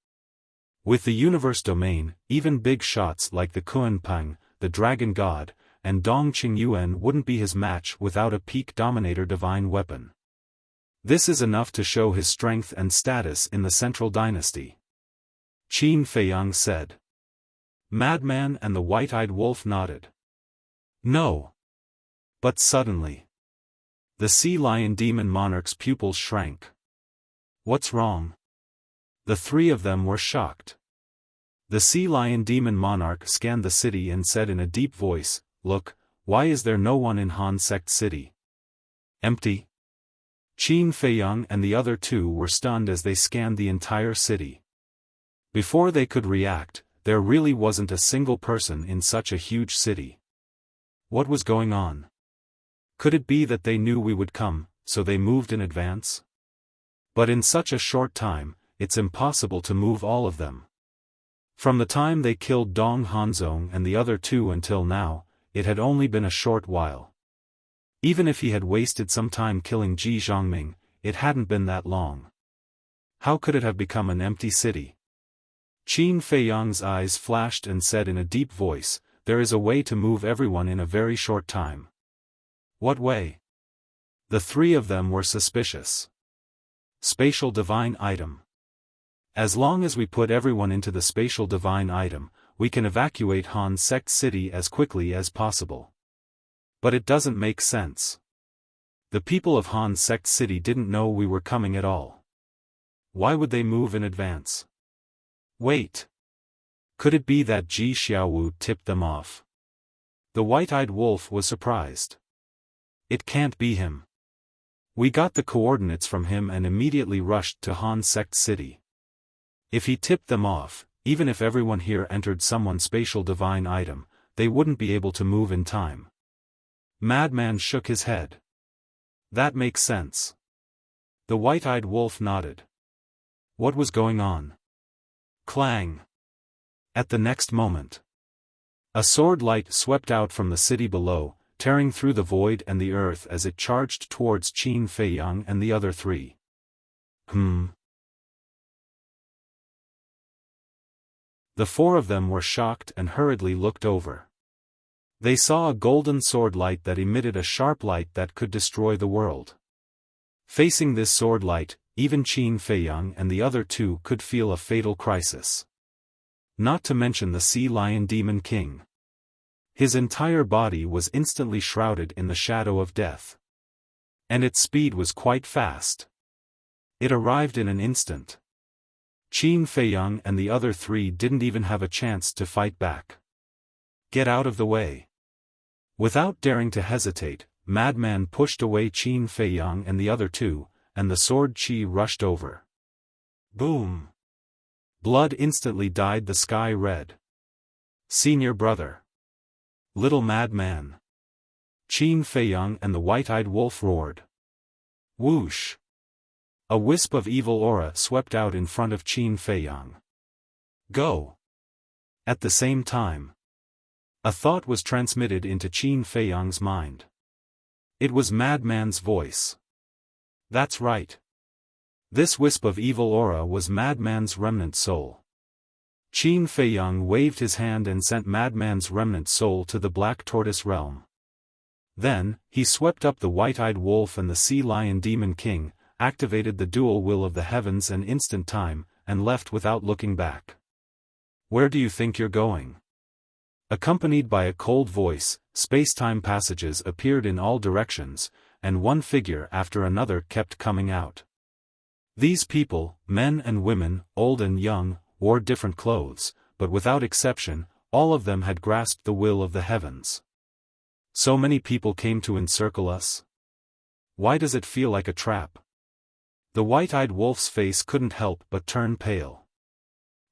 S1: With the universe domain, even big shots like the Kuan Pang, the Dragon God, and Dong Qingyuan wouldn't be his match without a peak dominator divine weapon. This is enough to show his strength and status in the central dynasty. Qin Feiyang said. Madman and the white-eyed wolf nodded. No. But suddenly, the sea lion demon monarch's pupils shrank. What's wrong? The three of them were shocked. The sea lion demon monarch scanned the city and said in a deep voice, Look, why is there no one in Han Sect City? Empty. Qin Feiyang and the other two were stunned as they scanned the entire city. Before they could react, there really wasn't a single person in such a huge city. What was going on? Could it be that they knew we would come, so they moved in advance? But in such a short time, it's impossible to move all of them. From the time they killed Dong Hanzong and the other two until now, it had only been a short while. Even if he had wasted some time killing Ji Zhongming, it hadn't been that long. How could it have become an empty city? Qin Feiyang's eyes flashed and said in a deep voice, There is a way to move everyone in a very short time. What way? The three of them were suspicious. Spatial divine item. As long as we put everyone into the spatial divine item, we can evacuate Han Sect City as quickly as possible. But it doesn't make sense. The people of Han Sect City didn't know we were coming at all. Why would they move in advance? Wait. Could it be that Ji Xiaowu tipped them off? The white-eyed wolf was surprised. It can't be him. We got the coordinates from him and immediately rushed to Han Sect City. If he tipped them off, even if everyone here entered someone's spatial divine item, they wouldn't be able to move in time. Madman shook his head. That makes sense. The white-eyed wolf nodded. What was going on? Clang. At the next moment, a sword light swept out from the city below, tearing through the void and the earth as it charged towards Qin Feiyang and the other three. The four of them were shocked and hurriedly looked over. They saw a golden sword light that emitted a sharp light that could destroy the world. Facing this sword light, even Qin Feiyang and the other two could feel a fatal crisis. Not to mention the Sea Lion Demon King. His entire body was instantly shrouded in the shadow of death. And its speed was quite fast. It arrived in an instant. Qin Feiyang and the other three didn't even have a chance to fight back. Get out of the way. Without daring to hesitate, Madman pushed away Qin Feiyang and the other two, and the sword chi rushed over. Boom! Blood instantly dyed the sky red. Senior brother. Little Madman. Qin Feiyang and the white-eyed wolf roared. Whoosh! A wisp of evil aura swept out in front of Qin Feiyang. Go! At the same time, a thought was transmitted into Qin Feiyang's mind. It was Madman's voice. That's right. This wisp of evil aura was Madman's remnant soul. Qin Feiyang waved his hand and sent Madman's remnant soul to the Black Tortoise realm. Then, he swept up the white-eyed wolf and the Sea Lion Demon King, activated the dual will of the heavens and instant time, and left without looking back. Where do you think you're going? Accompanied by a cold voice, space-time passages appeared in all directions, and one figure after another kept coming out. These people, men and women, old and young, wore different clothes, but without exception, all of them had grasped the will of the heavens. So many people came to encircle us. Why does it feel like a trap? The white-eyed wolf's face couldn't help but turn pale.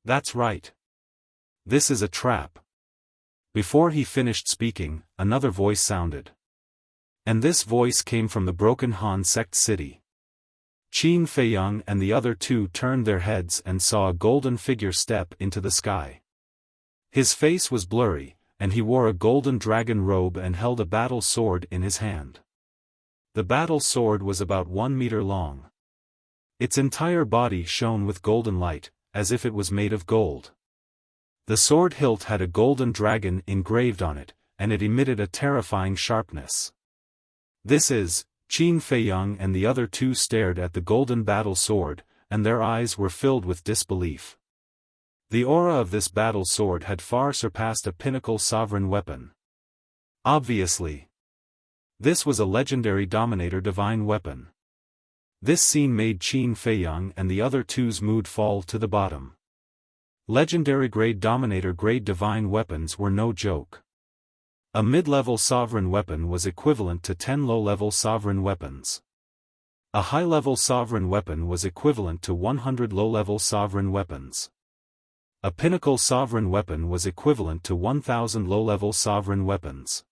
S1: That's right. This is a trap. Before he finished speaking, another voice sounded. And this voice came from the broken Han Sect City. Qin Feiyang and the other two turned their heads and saw a golden figure step into the sky. His face was blurry, and he wore a golden dragon robe and held a battle sword in his hand. The battle sword was about 1 meter long. Its entire body shone with golden light, as if it was made of gold. The sword hilt had a golden dragon engraved on it, and it emitted a terrifying sharpness. "This is..." Qin Feiyang and the other two stared at the golden battle sword, and their eyes were filled with disbelief. The aura of this battle sword had far surpassed a pinnacle sovereign weapon. Obviously, this was a legendary Dominator divine weapon. This scene made Qin Feiyang and the other two's mood fall to the bottom. Legendary grade Dominator grade divine weapons were no joke. A mid-level sovereign weapon was equivalent to 10 low-level sovereign weapons. A high-level sovereign weapon was equivalent to 100 low-level sovereign weapons. A pinnacle sovereign weapon was equivalent to 1,000 low-level sovereign weapons.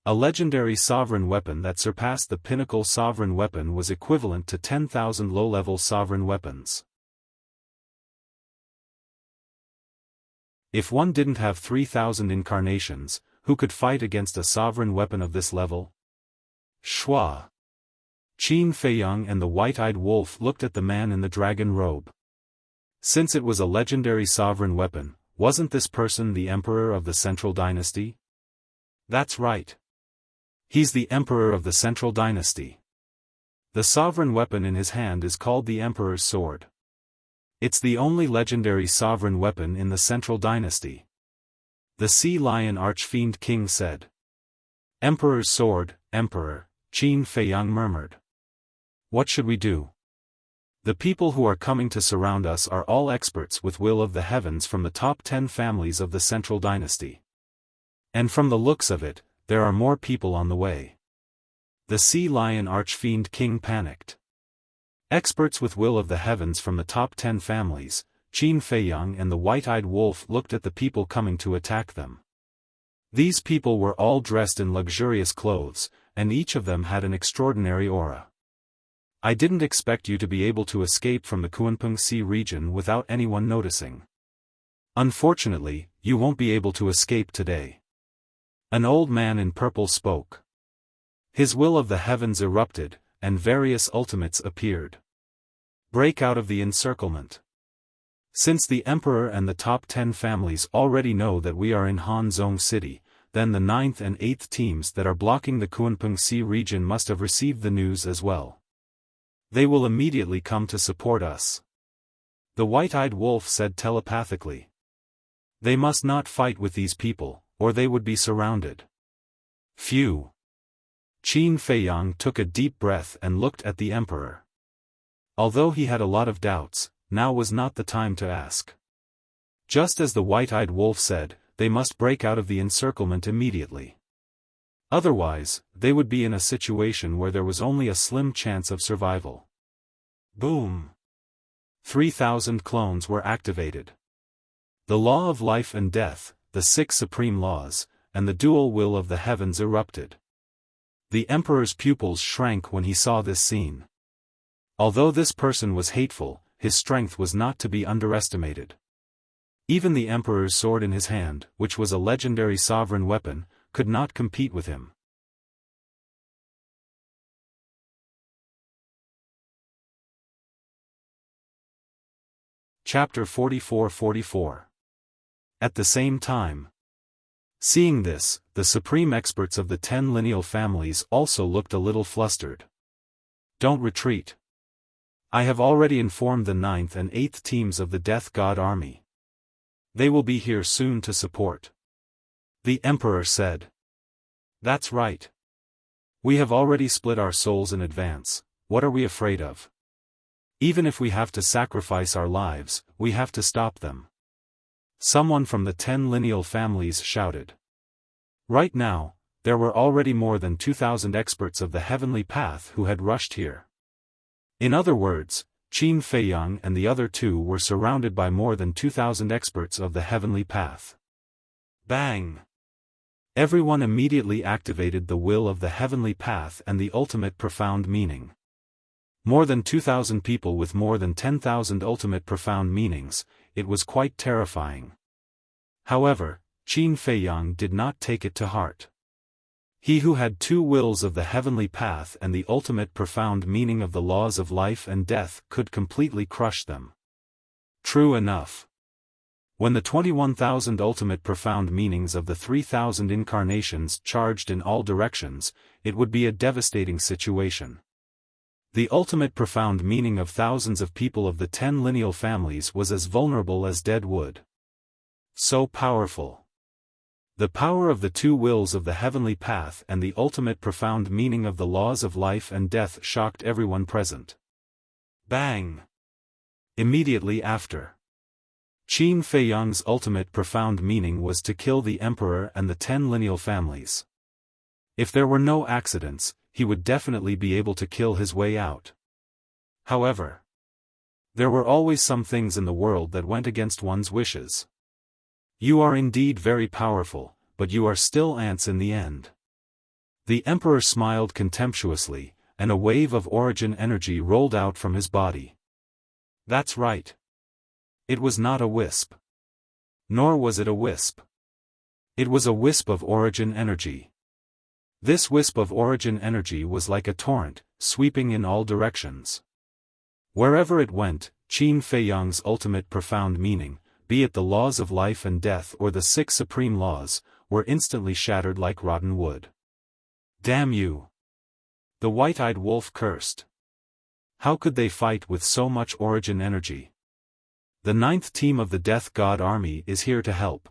S1: A legendary sovereign weapon that surpassed the pinnacle sovereign weapon was equivalent to 10,000 low-level sovereign weapons. If one didn't have 3,000 incarnations, who could fight against a sovereign weapon of this level? Shua. Qin Feiyang and the white-eyed wolf looked at the man in the dragon robe. Since it was a legendary sovereign weapon, wasn't this person the emperor of the Central Dynasty? That's right. He's the emperor of the Central Dynasty. The sovereign weapon in his hand is called the Emperor's Sword. It's the only legendary sovereign weapon in the Central Dynasty. The Sea Lion Archfiend King said. Emperor's Sword, Emperor, Qin Feiyang murmured. What should we do? The people who are coming to surround us are all experts with will of the heavens from the top 10 families of the Central Dynasty. And from the looks of it, there are more people on the way. The Sea Lion Archfiend King panicked. Experts with will of the heavens from the top 10 families, Qin Feiyang and the white-eyed wolf looked at the people coming to attack them. These people were all dressed in luxurious clothes, and each of them had an extraordinary aura. I didn't expect you to be able to escape from the Kunpeng Sea region without anyone noticing. Unfortunately, you won't be able to escape today. An old man in purple spoke. His will of the heavens erupted, and various ultimates appeared. Break out of the encirclement. Since the Emperor and the top 10 families already know that we are in Hanzhong City, then the 9th and 8th teams that are blocking the Kunpeng Sea region must have received the news as well. They will immediately come to support us. The white-eyed wolf said telepathically. They must not fight with these people, or they would be surrounded. Phew. Qin Feiyang took a deep breath and looked at the Emperor. Although he had a lot of doubts, now was not the time to ask. Just as the white-eyed wolf said, they must break out of the encirclement immediately. Otherwise, they would be in a situation where there was only a slim chance of survival. Boom! 3,000 clones were activated. The law of life and death, the 6 supreme laws, and the dual will of the heavens erupted. The Emperor's pupils shrank when he saw this scene. Although this person was hateful, his strength was not to be underestimated. Even the Emperor's sword in his hand, which was a legendary sovereign weapon, could not compete with him. Chapter 44-44. At the same time. Seeing this, the supreme experts of the 10 lineal families also looked a little flustered. Don't retreat. I have already informed the 9th and 8th teams of the Death God Army. They will be here soon to support. The Emperor said. That's right. We have already split our souls in advance, what are we afraid of? Even if we have to sacrifice our lives, we have to stop them. Someone from the 10 lineal families shouted. Right now, there were already more than 2,000 experts of the heavenly path who had rushed here. In other words, Qin Feiyang and the other two were surrounded by more than 2,000 experts of the heavenly path. Bang! Everyone immediately activated the will of the heavenly path and the ultimate profound meaning. More than 2,000 people with more than 10,000 ultimate profound meanings, it was quite terrifying. However, Qin Feiyang did not take it to heart. He who had 2 wills of the heavenly path and the ultimate profound meaning of the laws of life and death could completely crush them. True enough. When the 21,000 ultimate profound meanings of the 3,000 incarnations charged in all directions, it would be a devastating situation. The ultimate profound meaning of thousands of people of the 10 lineal families was as vulnerable as dead wood. So powerful. The power of the two wills of the heavenly path and the ultimate profound meaning of the laws of life and death shocked everyone present. Bang! Immediately after, Qin Feiyang's ultimate profound meaning was to kill the emperor and the 10 lineal families. If there were no accidents, he would definitely be able to kill his way out. However, there were always some things in the world that went against one's wishes. You are indeed very powerful, but you are still ants in the end. The emperor smiled contemptuously, and a wave of origin energy rolled out from his body. That's right. It was not a wisp. Nor was it a wisp. It was a wisp of origin energy. This wisp of origin energy was like a torrent, sweeping in all directions. Wherever it went, Qin Feiyang's ultimate profound meaning, be it the laws of life and death or the 6 supreme laws, were instantly shattered like rotten wood. Damn you! The white-eyed wolf cursed. How could they fight with so much origin energy? The 9th team of the Death God Army is here to help.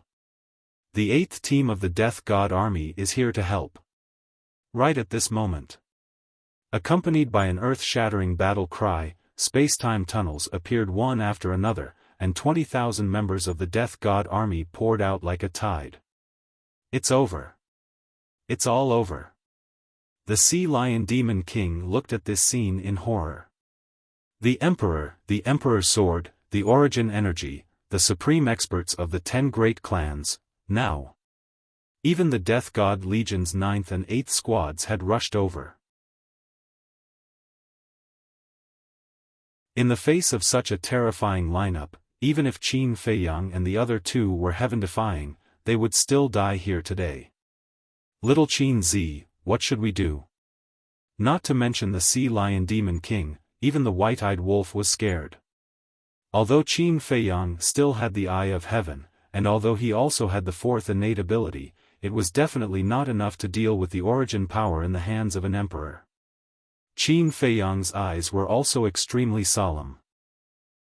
S1: The 8th team of the Death God Army is here to help. Right at this moment. Accompanied by an earth-shattering battle cry, space-time tunnels appeared one after another, and 20,000 members of the Death God Army poured out like a tide. It's over. It's all over. The Sea Lion Demon King looked at this scene in horror. The Emperor's sword, the origin energy, the supreme experts of the 10 great clans, now. Even the Death God Legion's 9th and 8th squads had rushed over. In the face of such a terrifying lineup, even if Qin Feiyang and the other two were heaven-defying, they would still die here today. Little Qin Zi, what should we do? Not to mention the Sea Lion Demon King, even the white-eyed wolf was scared. Although Qin Feiyang still had the eye of heaven, and although he also had the 4th innate ability, it was definitely not enough to deal with the origin power in the hands of an emperor. Qin Feiyang's eyes were also extremely solemn.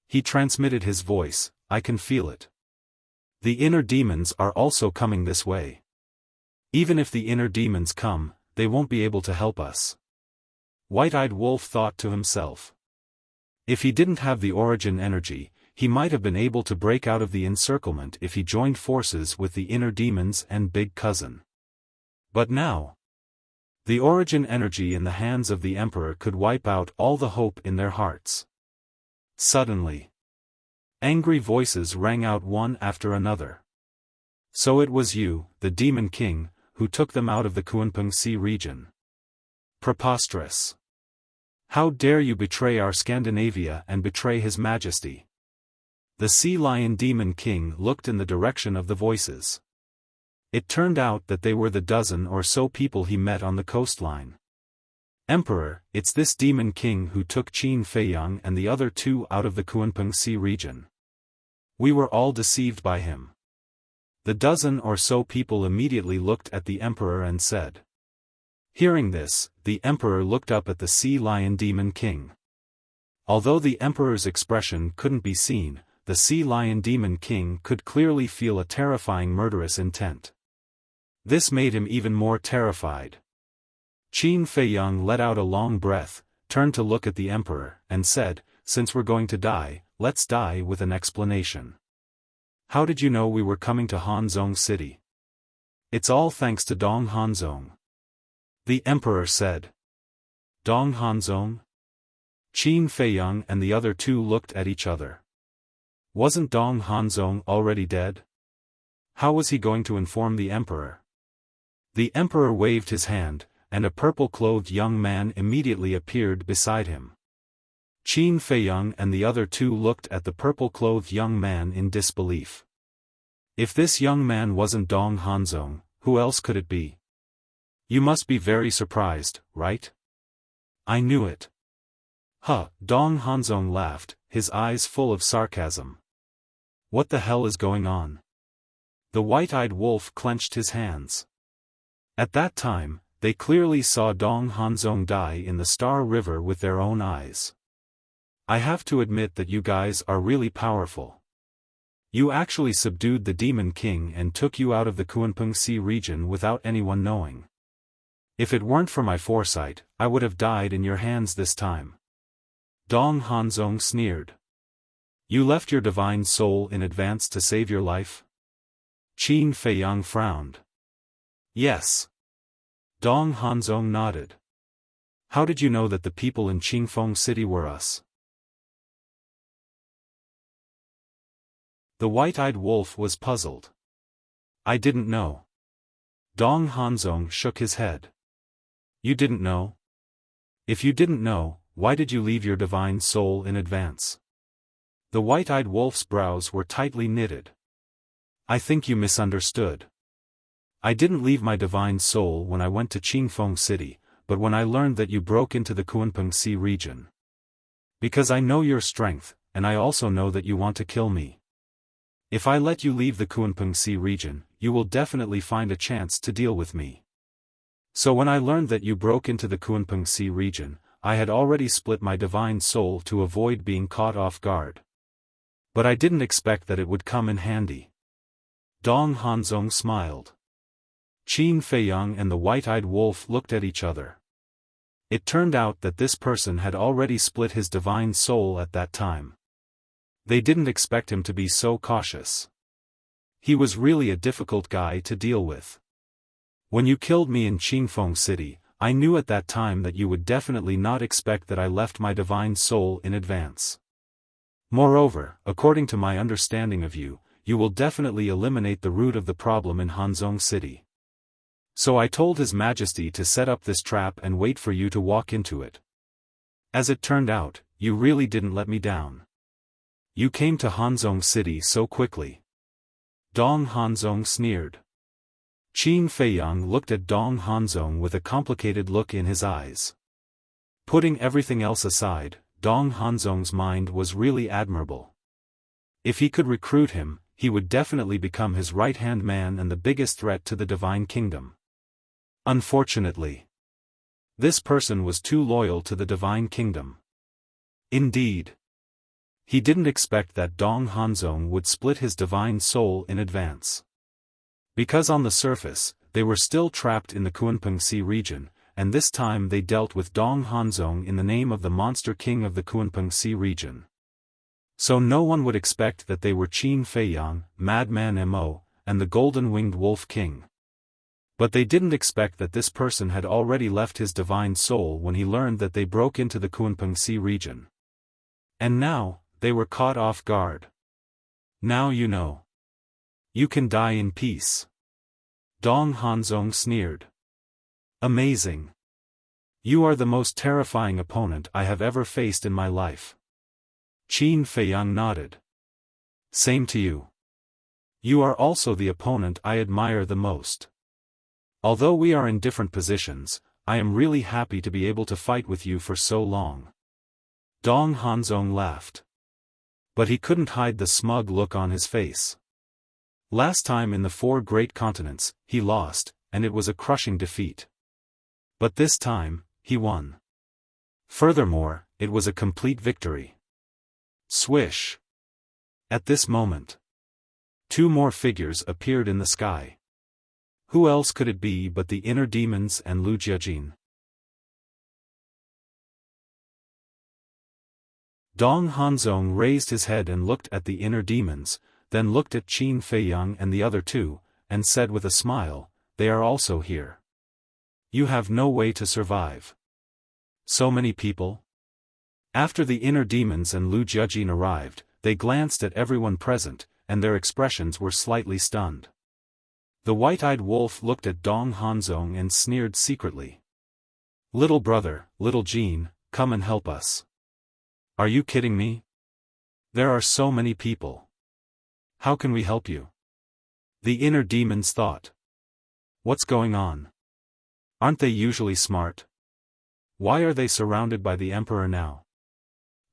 S1: He transmitted his voice, I can feel it. The inner demons are also coming this way. Even if the inner demons come, they won't be able to help us. White-eyed wolf thought to himself. If he didn't have the origin energy, he might have been able to break out of the encirclement if he joined forces with the inner demons and Big Cousin. But now, the origin energy in the hands of the Emperor could wipe out all the hope in their hearts. Suddenly, angry voices rang out one after another. So it was you, the Demon King, who took them out of the Kunpeng Sea region. Preposterous. How dare you betray our Scandinavia and betray His Majesty? The Sea Lion Demon King looked in the direction of the voices. It turned out that they were the dozen or so people he met on the coastline. Emperor, it's this Demon King who took Qin Feiyang and the other two out of the Kunpeng Sea region. We were all deceived by him. The dozen or so people immediately looked at the Emperor and said. Hearing this, the Emperor looked up at the Sea Lion Demon King. Although the Emperor's expression couldn't be seen, the Sea Lion Demon King could clearly feel a terrifying murderous intent. This made him even more terrified. Qin Feiyang let out a long breath, turned to look at the Emperor, and said, since we're going to die, let's die with an explanation. How did you know we were coming to Hanzhong City? It's all thanks to Dong Hanzhong. The Emperor said. Dong Hanzhong? Qin Feiyang and the other two looked at each other. Wasn't Dong Hanzhong already dead? How was he going to inform the Emperor? The Emperor waved his hand, and a purple-clothed young man immediately appeared beside him. Qin Feiyang and the other two looked at the purple-clothed young man in disbelief. If this young man wasn't Dong Hanzhong, who else could it be? You must be very surprised, right? I knew it. Huh, Dong Hanzhong laughed, his eyes full of sarcasm. What the hell is going on? The white-eyed wolf clenched his hands. At that time, they clearly saw Dong Hanzong die in the Star River with their own eyes. I have to admit that you guys are really powerful. You actually subdued the Demon King and took you out of the Kunpeng Sea region without anyone knowing. If it weren't for my foresight, I would have died in your hands this time. Dong Hanzong sneered. You left your divine soul in advance to save your life? Qin Feiyang frowned. Yes. Dong Hanzong nodded. How did you know that the people in Qingfeng City were us? The white-eyed wolf was puzzled. I didn't know. Dong Hanzong shook his head. You didn't know? If you didn't know, why did you leave your divine soul in advance? The white-eyed wolf's brows were tightly knitted. I think you misunderstood. I didn't leave my divine soul when I went to Qingfeng City, but when I learned that you broke into the Kunpeng Sea region. Because I know your strength, and I also know that you want to kill me. If I let you leave the Kunpeng Sea region, you will definitely find a chance to deal with me. So when I learned that you broke into the Kunpeng Sea region, I had already split my divine soul to avoid being caught off guard. But I didn't expect that it would come in handy. Dong Hanzong smiled. Qin Feiyang and the white-eyed wolf looked at each other. It turned out that this person had already split his divine soul at that time. They didn't expect him to be so cautious. He was really a difficult guy to deal with. When you killed me in Qingfeng City, I knew at that time that you would definitely not expect that I left my divine soul in advance. Moreover, according to my understanding of you, you will definitely eliminate the root of the problem in Hanzong City. So I told His Majesty to set up this trap and wait for you to walk into it. As it turned out, you really didn't let me down. You came to Hanzong City so quickly. Dong Hanzong sneered. Qin Feiyang looked at Dong Hanzong with a complicated look in his eyes. Putting everything else aside, Dong Hanzong's mind was really admirable. If he could recruit him, he would definitely become his right-hand man and the biggest threat to the Divine Kingdom. Unfortunately, this person was too loyal to the Divine Kingdom. Indeed, he didn't expect that Dong Hanzong would split his divine soul in advance. Because on the surface, they were still trapped in the Kunpeng Sea region, and this time they dealt with Dong Hanzong in the name of the monster king of the Kunpeng Sea region. So no one would expect that they were Qin Feiyang, Madman Mo, and the Golden-Winged Wolf King. But they didn't expect that this person had already left his divine soul when he learned that they broke into the Kunpeng Sea region. And now, they were caught off guard. Now you know. You can die in peace. Dong Hanzong sneered. Amazing. You are the most terrifying opponent I have ever faced in my life. Qin Feiyang nodded. Same to you. You are also the opponent I admire the most. Although we are in different positions, I am really happy to be able to fight with you for so long. Dong Hanzong laughed. But he couldn't hide the smug look on his face. Last time in the 4 great continents, he lost, and it was a crushing defeat. But this time, he won. Furthermore, it was a complete victory. Swish. At this moment, 2 more figures appeared in the sky. Who else could it be but the inner demons and Lu Jiajin? Dong Hanzong raised his head and looked at the inner demons, then looked at Qin Feiyang and the other 2, and said with a smile, they are also here. You have no way to survive. So many people? After the inner demons and Lu Jiajin arrived, they glanced at everyone present, and their expressions were slightly stunned. The white-eyed wolf looked at Dong Hanzong and sneered secretly. Little brother, little Jean, come and help us. Are you kidding me? There are so many people. How can we help you? The inner demons thought. What's going on? Aren't they usually smart? Why are they surrounded by the emperor now?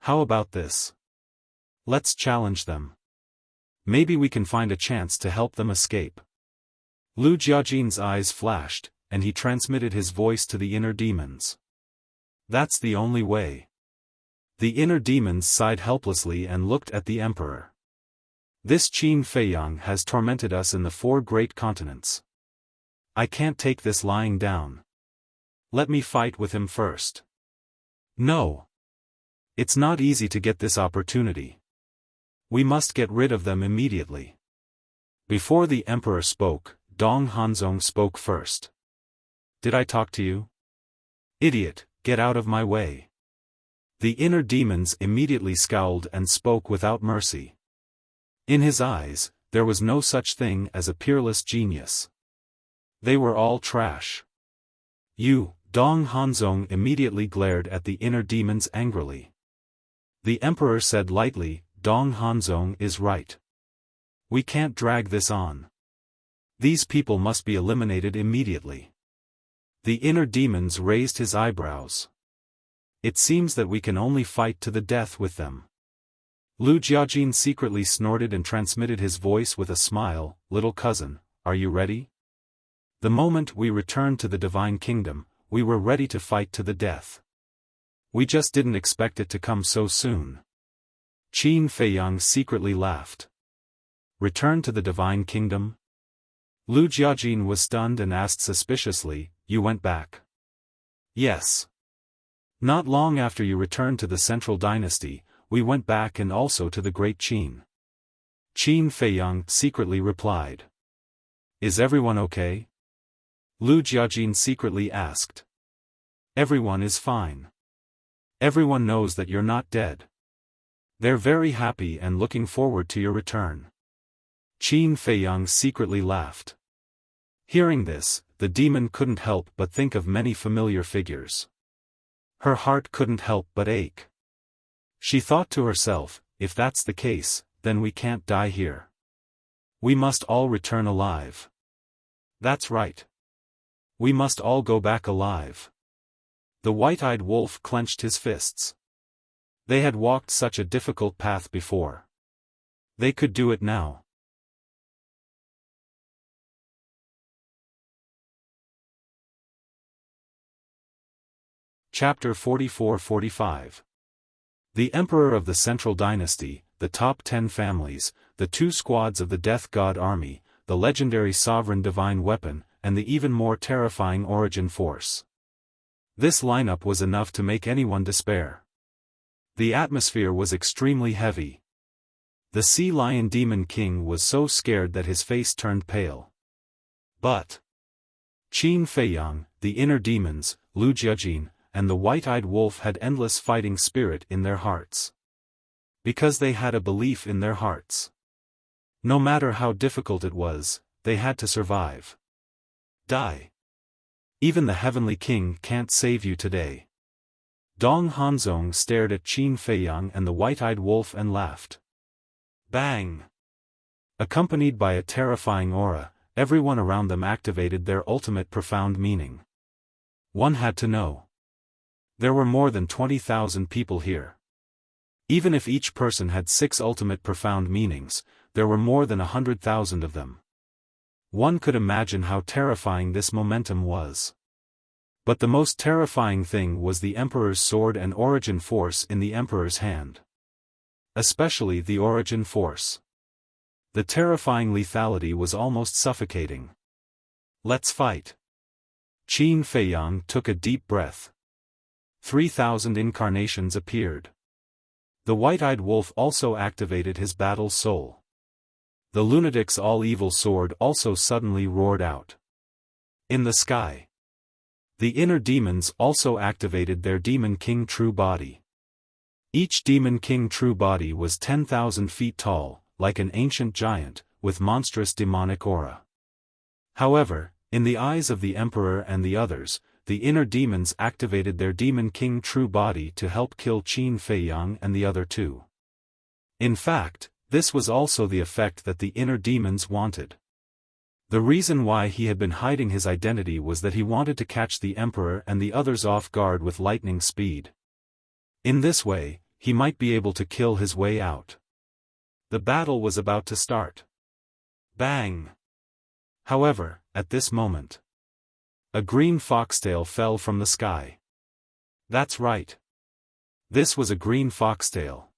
S1: How about this? Let's challenge them. Maybe we can find a chance to help them escape. Lu Jiajin's eyes flashed, and he transmitted his voice to the inner demons. That's the only way. The inner demons sighed helplessly and looked at the emperor. This Qin Feiyang has tormented us in the 4 great continents. I can't take this lying down. Let me fight with him first. No. It's not easy to get this opportunity. We must get rid of them immediately. Before the emperor spoke, Dong Hanzong spoke first. Did I talk to you? Idiot, get out of my way. The inner demons immediately scowled and spoke without mercy. In his eyes, there was no such thing as a peerless genius. They were all trash. You, Dong Hanzong immediately glared at the inner demons angrily. The emperor said lightly, Dong Hanzong is right. We can't drag this on. These people must be eliminated immediately. The inner demons raised his eyebrows. It seems that we can only fight to the death with them. Lu Jiajin secretly snorted and transmitted his voice with a smile, little cousin, are you ready? The moment we returned to the Divine Kingdom, we were ready to fight to the death. We just didn't expect it to come so soon. Qin Feiyang secretly laughed. Return to the Divine Kingdom? Lu Jiajin was stunned and asked suspiciously, you went back? Yes. Not long after you returned to the Central Dynasty, we went back and also to the Great Qin. Qin Feiyang secretly replied. Is everyone okay? Lu Jiajin secretly asked. Everyone is fine. Everyone knows that you're not dead. They're very happy and looking forward to your return. Qin Feiyang secretly laughed. Hearing this, the demon couldn't help but think of many familiar figures. Her heart couldn't help but ache. She thought to herself, if that's the case, then we can't die here. We must all return alive. That's right. We must all go back alive. The white-eyed wolf clenched his fists. They had walked such a difficult path before. They could do it now. Chapter 44-45. The Emperor of the Central Dynasty, the top 10 families, the 2 squads of the Death God Army, the legendary Sovereign Divine Weapon, and the even more terrifying Origin Force. This lineup was enough to make anyone despair. The atmosphere was extremely heavy. The Sea Lion Demon King was so scared that his face turned pale. But Qin Feiyang, the inner demons, Lu Jiajin, and the white-eyed wolf had endless fighting spirit in their hearts. Because they had a belief in their hearts. No matter how difficult it was, they had to survive. Die. Even the Heavenly King can't save you today. Dong Hanzong stared at Qin Feiyang and the white-eyed wolf and laughed. Bang! Accompanied by a terrifying aura, everyone around them activated their ultimate profound meaning. One had to know. There were more than 20,000 people here. Even if each person had 6 ultimate profound meanings, there were more than 100,000 of them. One could imagine how terrifying this momentum was. But the most terrifying thing was the Emperor's sword and Origin Force in the Emperor's hand. Especially the Origin Force. The terrifying lethality was almost suffocating. Let's fight. Qin Feiyang took a deep breath. 3,000 incarnations appeared. The white-eyed wolf also activated his battle soul. The lunatic's all-evil sword also suddenly roared out. In the sky. The inner demons also activated their Demon King True Body. Each Demon King True Body was 10,000 feet tall, like an ancient giant, with monstrous demonic aura. However, in the eyes of the Emperor and the others, the inner demons activated their Demon King True Body to help kill Qin Feiyang and the other 2. In fact, this was also the effect that the inner demons wanted. The reason why he had been hiding his identity was that he wanted to catch the Emperor and the others off guard with lightning speed. In this way, he might be able to kill his way out. The battle was about to start. Bang! However, at this moment, a green foxtail fell from the sky. That's right. This was a green foxtail.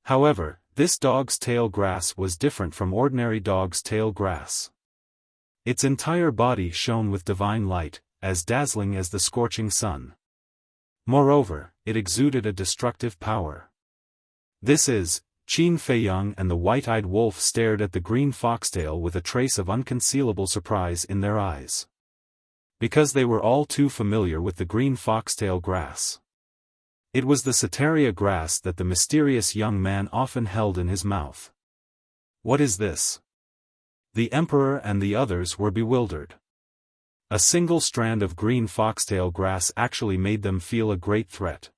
S1: However, this dog's tail grass was different from ordinary dog's tail grass. Its entire body shone with divine light, as dazzling as the scorching sun. Moreover, it exuded a destructive power. This is, Qin Feiyang and the white-eyed wolf stared at the green foxtail with a trace of unconcealable surprise in their eyes. Because they were all too familiar with the green foxtail grass. It was the Soteria grass that the mysterious young man often held in his mouth. What is this? The emperor and the others were bewildered. A single strand of green foxtail grass actually made them feel a great threat.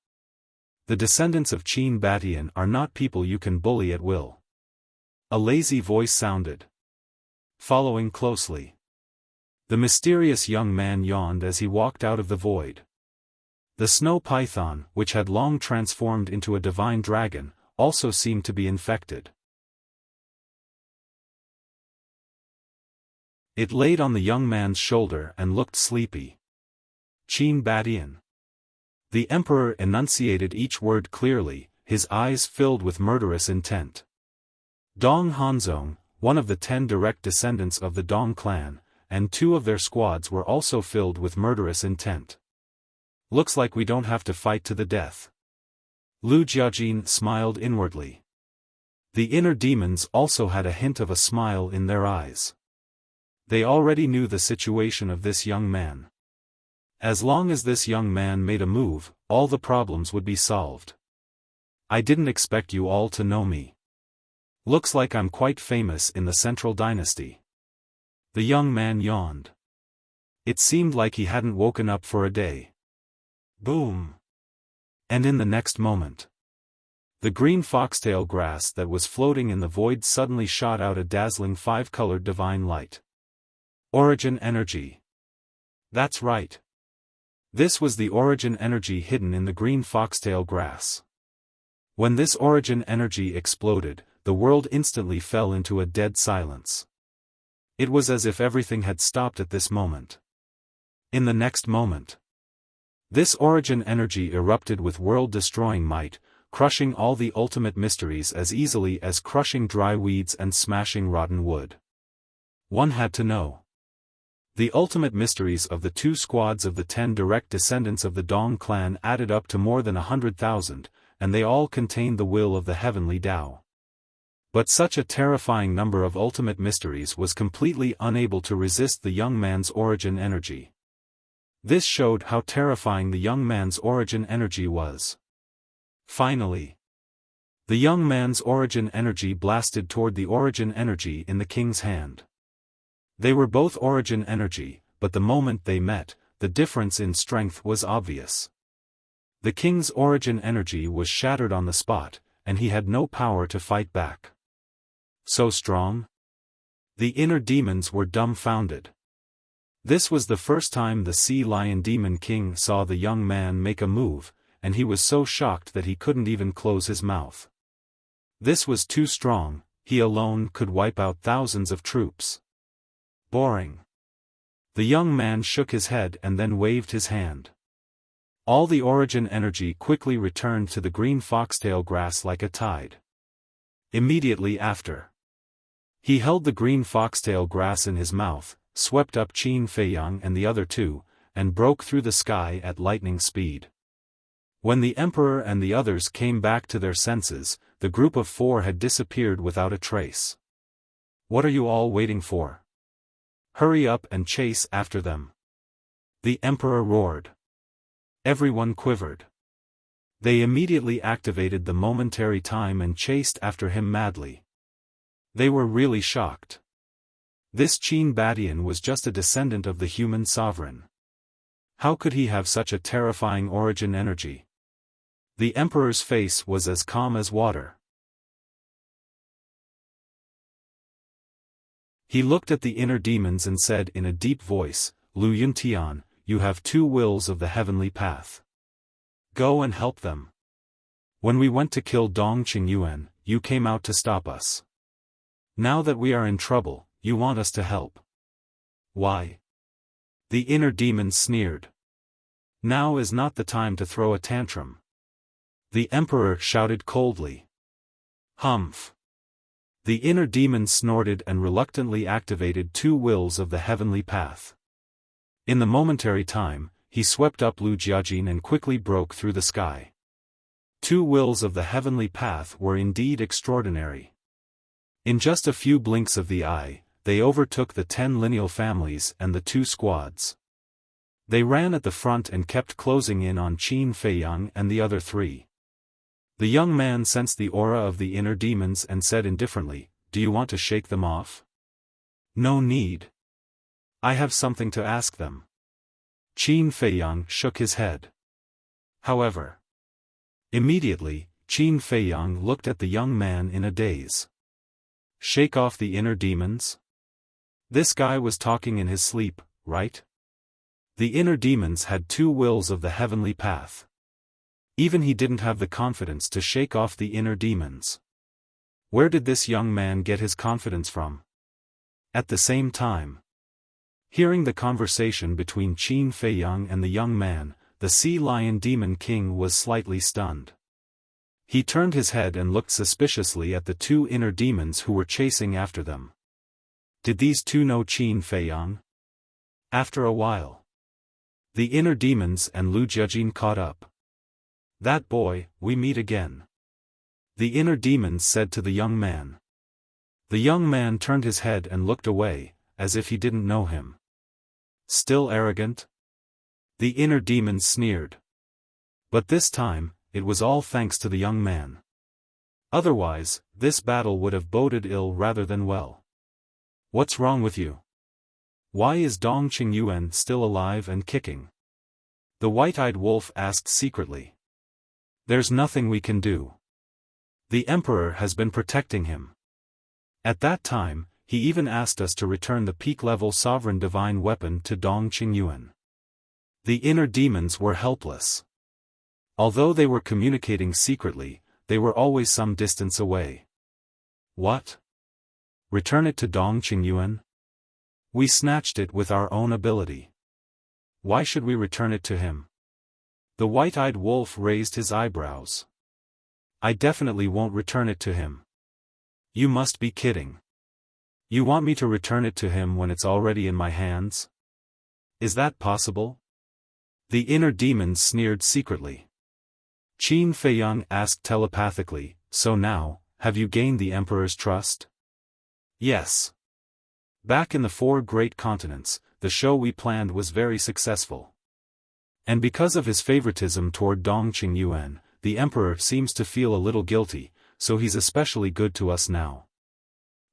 S1: The descendants of Qin Batian are not people you can bully at will. A lazy voice sounded. Following closely. The mysterious young man yawned as he walked out of the void. The snow python, which had long transformed into a divine dragon, also seemed to be infected. It laid on the young man's shoulder and looked sleepy. Qin Batian. The emperor enunciated each word clearly, his eyes filled with murderous intent. Dong Hanzong, one of the 10 direct descendants of the Dong clan, and 2 of their squads were also filled with murderous intent. Looks like we don't have to fight to the death. Lu Jiajin smiled inwardly. The inner demons also had a hint of a smile in their eyes. They already knew the situation of this young man. As long as this young man made a move, all the problems would be solved. I didn't expect you all to know me. Looks like I'm quite famous in the Central Dynasty. The young man yawned. It seemed like he hadn't woken up for a day. Boom! And in the next moment, the green foxtail grass that was floating in the void suddenly shot out a dazzling 5-colored divine light. Origin energy. That's right. This was the origin energy hidden in the green foxtail grass. When this origin energy exploded, the world instantly fell into a dead silence. It was as if everything had stopped at this moment. In the next moment, this origin energy erupted with world-destroying might, crushing all the ultimate mysteries as easily as crushing dry weeds and smashing rotten wood. One had to know. The ultimate mysteries of the 2 squads of the 10 direct descendants of the Dong clan added up to more than 100,000, and they all contained the will of the heavenly Tao. But such a terrifying number of ultimate mysteries was completely unable to resist the young man's origin energy. This showed how terrifying the young man's origin energy was. Finally, the young man's origin energy blasted toward the origin energy in the king's hand. They were both origin energy, but the moment they met, the difference in strength was obvious. The king's origin energy was shattered on the spot, and he had no power to fight back. So strong? The inner demons were dumbfounded. This was the first time the Sea Lion Demon King saw the young man make a move, and he was so shocked that he couldn't even close his mouth. This was too strong, he alone could wipe out thousands of troops. Boring. The young man shook his head and then waved his hand. All the origin energy quickly returned to the green foxtail grass like a tide. Immediately after, he held the green foxtail grass in his mouth, swept up Qin Feiyang and the other 2, and broke through the sky at lightning speed. When the emperor and the others came back to their senses, the group of 4 had disappeared without a trace. What are you all waiting for? Hurry up and chase after them. The emperor roared. Everyone quivered. They immediately activated the momentary time and chased after him madly. They were really shocked. This Qin Batian was just a descendant of the human sovereign. How could he have such a terrifying origin energy? The emperor's face was as calm as water. He looked at the inner demons and said in a deep voice, Lu Yuntian, you have 2 wills of the heavenly path. Go and help them. When we went to kill Dong Qingyuan, you came out to stop us. Now that we are in trouble, you want us to help. Why? The inner demon sneered. Now is not the time to throw a tantrum. The emperor shouted coldly. Humph. The inner demon snorted and reluctantly activated 2 wills of the heavenly path. In the momentary time, he swept up Lu Jiajin and quickly broke through the sky. 2 wills of the heavenly path were indeed extraordinary. In just a few blinks of the eye, they overtook the 10 lineal families and the 2 squads. They ran at the front and kept closing in on Qin Feiyang and the other 3. The young man sensed the aura of the inner demons and said indifferently, "Do you want to shake them off?" "No need. I have something to ask them." Qin Feiyang shook his head. However, immediately, Qin Feiyang looked at the young man in a daze. Shake off the inner demons? This guy was talking in his sleep, right? The inner demons had 2 wills of the heavenly path. Even he didn't have the confidence to shake off the inner demons. Where did this young man get his confidence from? At the same time, hearing the conversation between Qin Feiyang and the young man, the Sea Lion Demon King was slightly stunned. He turned his head and looked suspiciously at the 2 inner demons who were chasing after them. Did these 2 know Qin Feiyang? After a while, the inner demons and Lu Jiajin caught up. "That boy, we meet again," the inner demons said to the young man. The young man turned his head and looked away, as if he didn't know him. "Still arrogant?" the inner demons sneered. But this time, it was all thanks to the young man. Otherwise, this battle would have boded ill rather than well. "What's wrong with you? Why is Dong Qingyuan still alive and kicking?" the white-eyed wolf asked secretly. "There's nothing we can do. The emperor has been protecting him. At that time, he even asked us to return the peak-level sovereign divine weapon to Dong Qingyuan." The inner demons were helpless. Although they were communicating secretly, they were always some distance away. "What? Return it to Dong Qingyuan? We snatched it with our own ability. Why should we return it to him?" The white-eyed wolf raised his eyebrows. "I definitely won't return it to him." "You must be kidding. You want me to return it to him when it's already in my hands? Is that possible?" The inner demons sneered secretly. Qin Feiyang asked telepathically, "So now, have you gained the emperor's trust?" "Yes. Back in the 4 great continents, the show we planned was very successful. And because of his favoritism toward Dong Qingyuan, the emperor seems to feel a little guilty, so he's especially good to us now.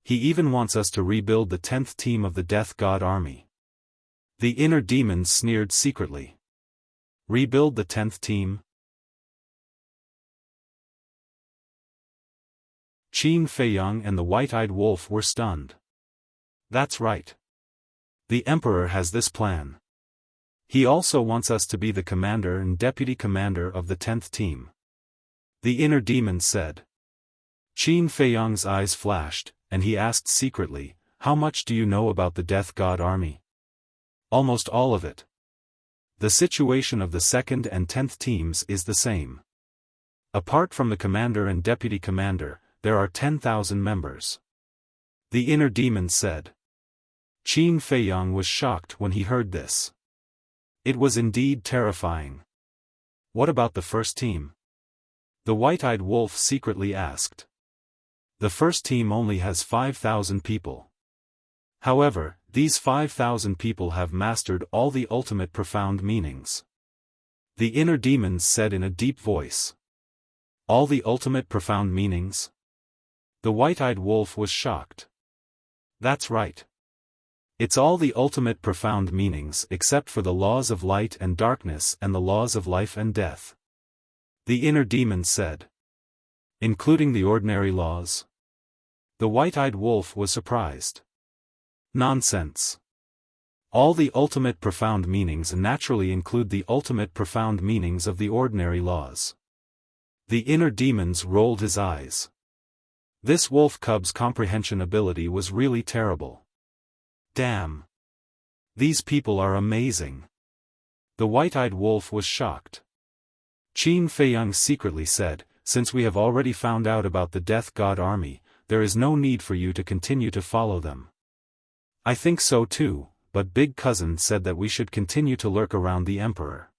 S1: He even wants us to rebuild the 10th team of the Death God Army." The inner demons sneered secretly. "Rebuild the 10th team?" Qin Feiyang and the white-eyed wolf were stunned. "That's right. The emperor has this plan. He also wants us to be the commander and deputy commander of the 10th team." The inner demon said. Qin Feiyang's eyes flashed, and he asked secretly, "How much do you know about the Death God Army?" "Almost all of it. The situation of the 2nd and 10th teams is the same. Apart from the commander and deputy commander, there are 10,000 members." The inner demon said. Qin Feiyang was shocked when he heard this. It was indeed terrifying. "What about the first team?" the white-eyed wolf secretly asked. "The first team only has 5,000 people. However, these 5,000 people have mastered all the ultimate profound meanings." The inner demons said in a deep voice. "All the ultimate profound meanings?" The white-eyed wolf was shocked. "That's right. It's all the ultimate profound meanings except for the laws of light and darkness and the laws of life and death." The inner demon said. "Including the ordinary laws?" The white-eyed wolf was surprised. "Nonsense. All the ultimate profound meanings naturally include the ultimate profound meanings of the ordinary laws." The inner demons rolled his eyes. This wolf cub's comprehension ability was really terrible. Damn. These people are amazing. The white-eyed wolf was shocked. Qin Feiyang secretly said, "Since we have already found out about the Death God army, there is no need for you to continue to follow them." "I think so too, but Big Cousin said that we should continue to lurk around the Emperor.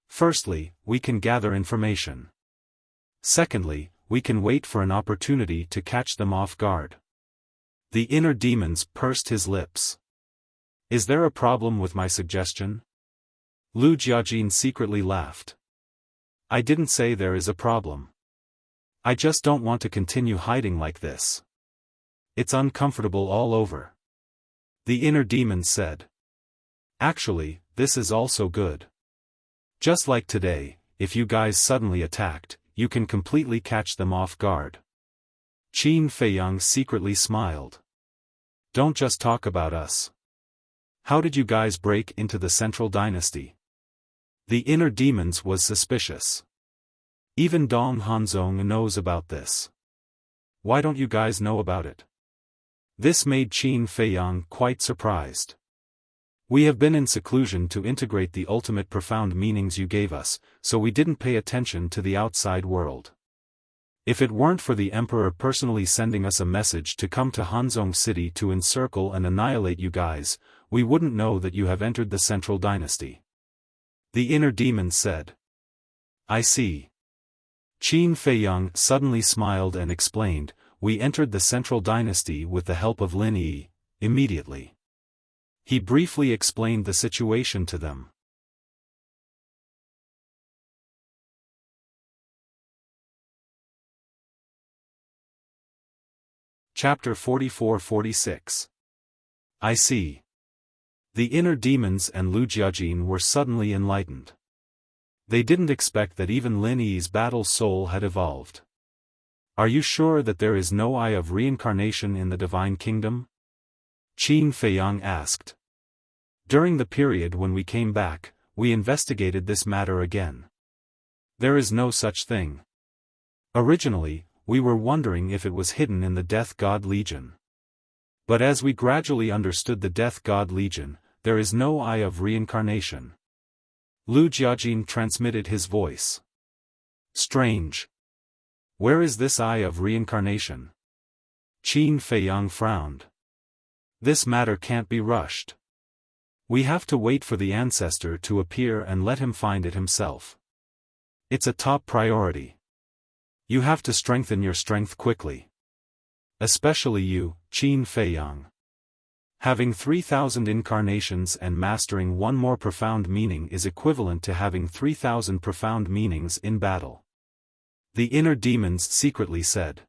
S1: Firstly, we can gather information. Secondly, we can wait for an opportunity to catch them off guard." The inner demons pursed his lips. "Is there a problem with my suggestion?" Lu Jiajin secretly laughed. "I didn't say there is a problem. I just don't want to continue hiding like this. It's uncomfortable all over." The inner demon said. "Actually, this is also good. Just like today, if you guys suddenly attacked, you can completely catch them off guard." Qin Feiyang secretly smiled. "Don't just talk about us. How did you guys break into the Central Dynasty?" The inner demons was suspicious. "Even Dong Hanzong knows about this. Why don't you guys know about it?" This made Qin Feiyang quite surprised. "We have been in seclusion to integrate the ultimate profound meanings you gave us, so we didn't pay attention to the outside world. If it weren't for the Emperor personally sending us a message to come to Hanzong City to encircle and annihilate you guys, we wouldn't know that you have entered the Central Dynasty." The inner demon said. "I see." Qin Feiyang suddenly smiled and explained, "We entered the Central Dynasty with the help of Lin Yi, immediately." He briefly explained the situation to them. Chapter 44-46. I see. The inner demons and Lu Jiajin were suddenly enlightened. They didn't expect that even Lin Yi's battle soul had evolved. "Are you sure that there is no eye of reincarnation in the Divine Kingdom?" Qin Feiyang asked. "During the period when we came back, we investigated this matter again. There is no such thing. Originally, we were wondering if it was hidden in the Death God Legion. But as we gradually understood the Death God Legion, there is no eye of reincarnation." Lu Jiajin transmitted his voice. "Strange. Where is this eye of reincarnation?" Qin Feiyang frowned. "This matter can't be rushed. We have to wait for the ancestor to appear and let him find it himself. It's a top priority. You have to strengthen your strength quickly. Especially you, Qin Feiyang. Having 3,000 incarnations and mastering one more profound meaning is equivalent to having 3,000 profound meanings in battle." The inner demons secretly said.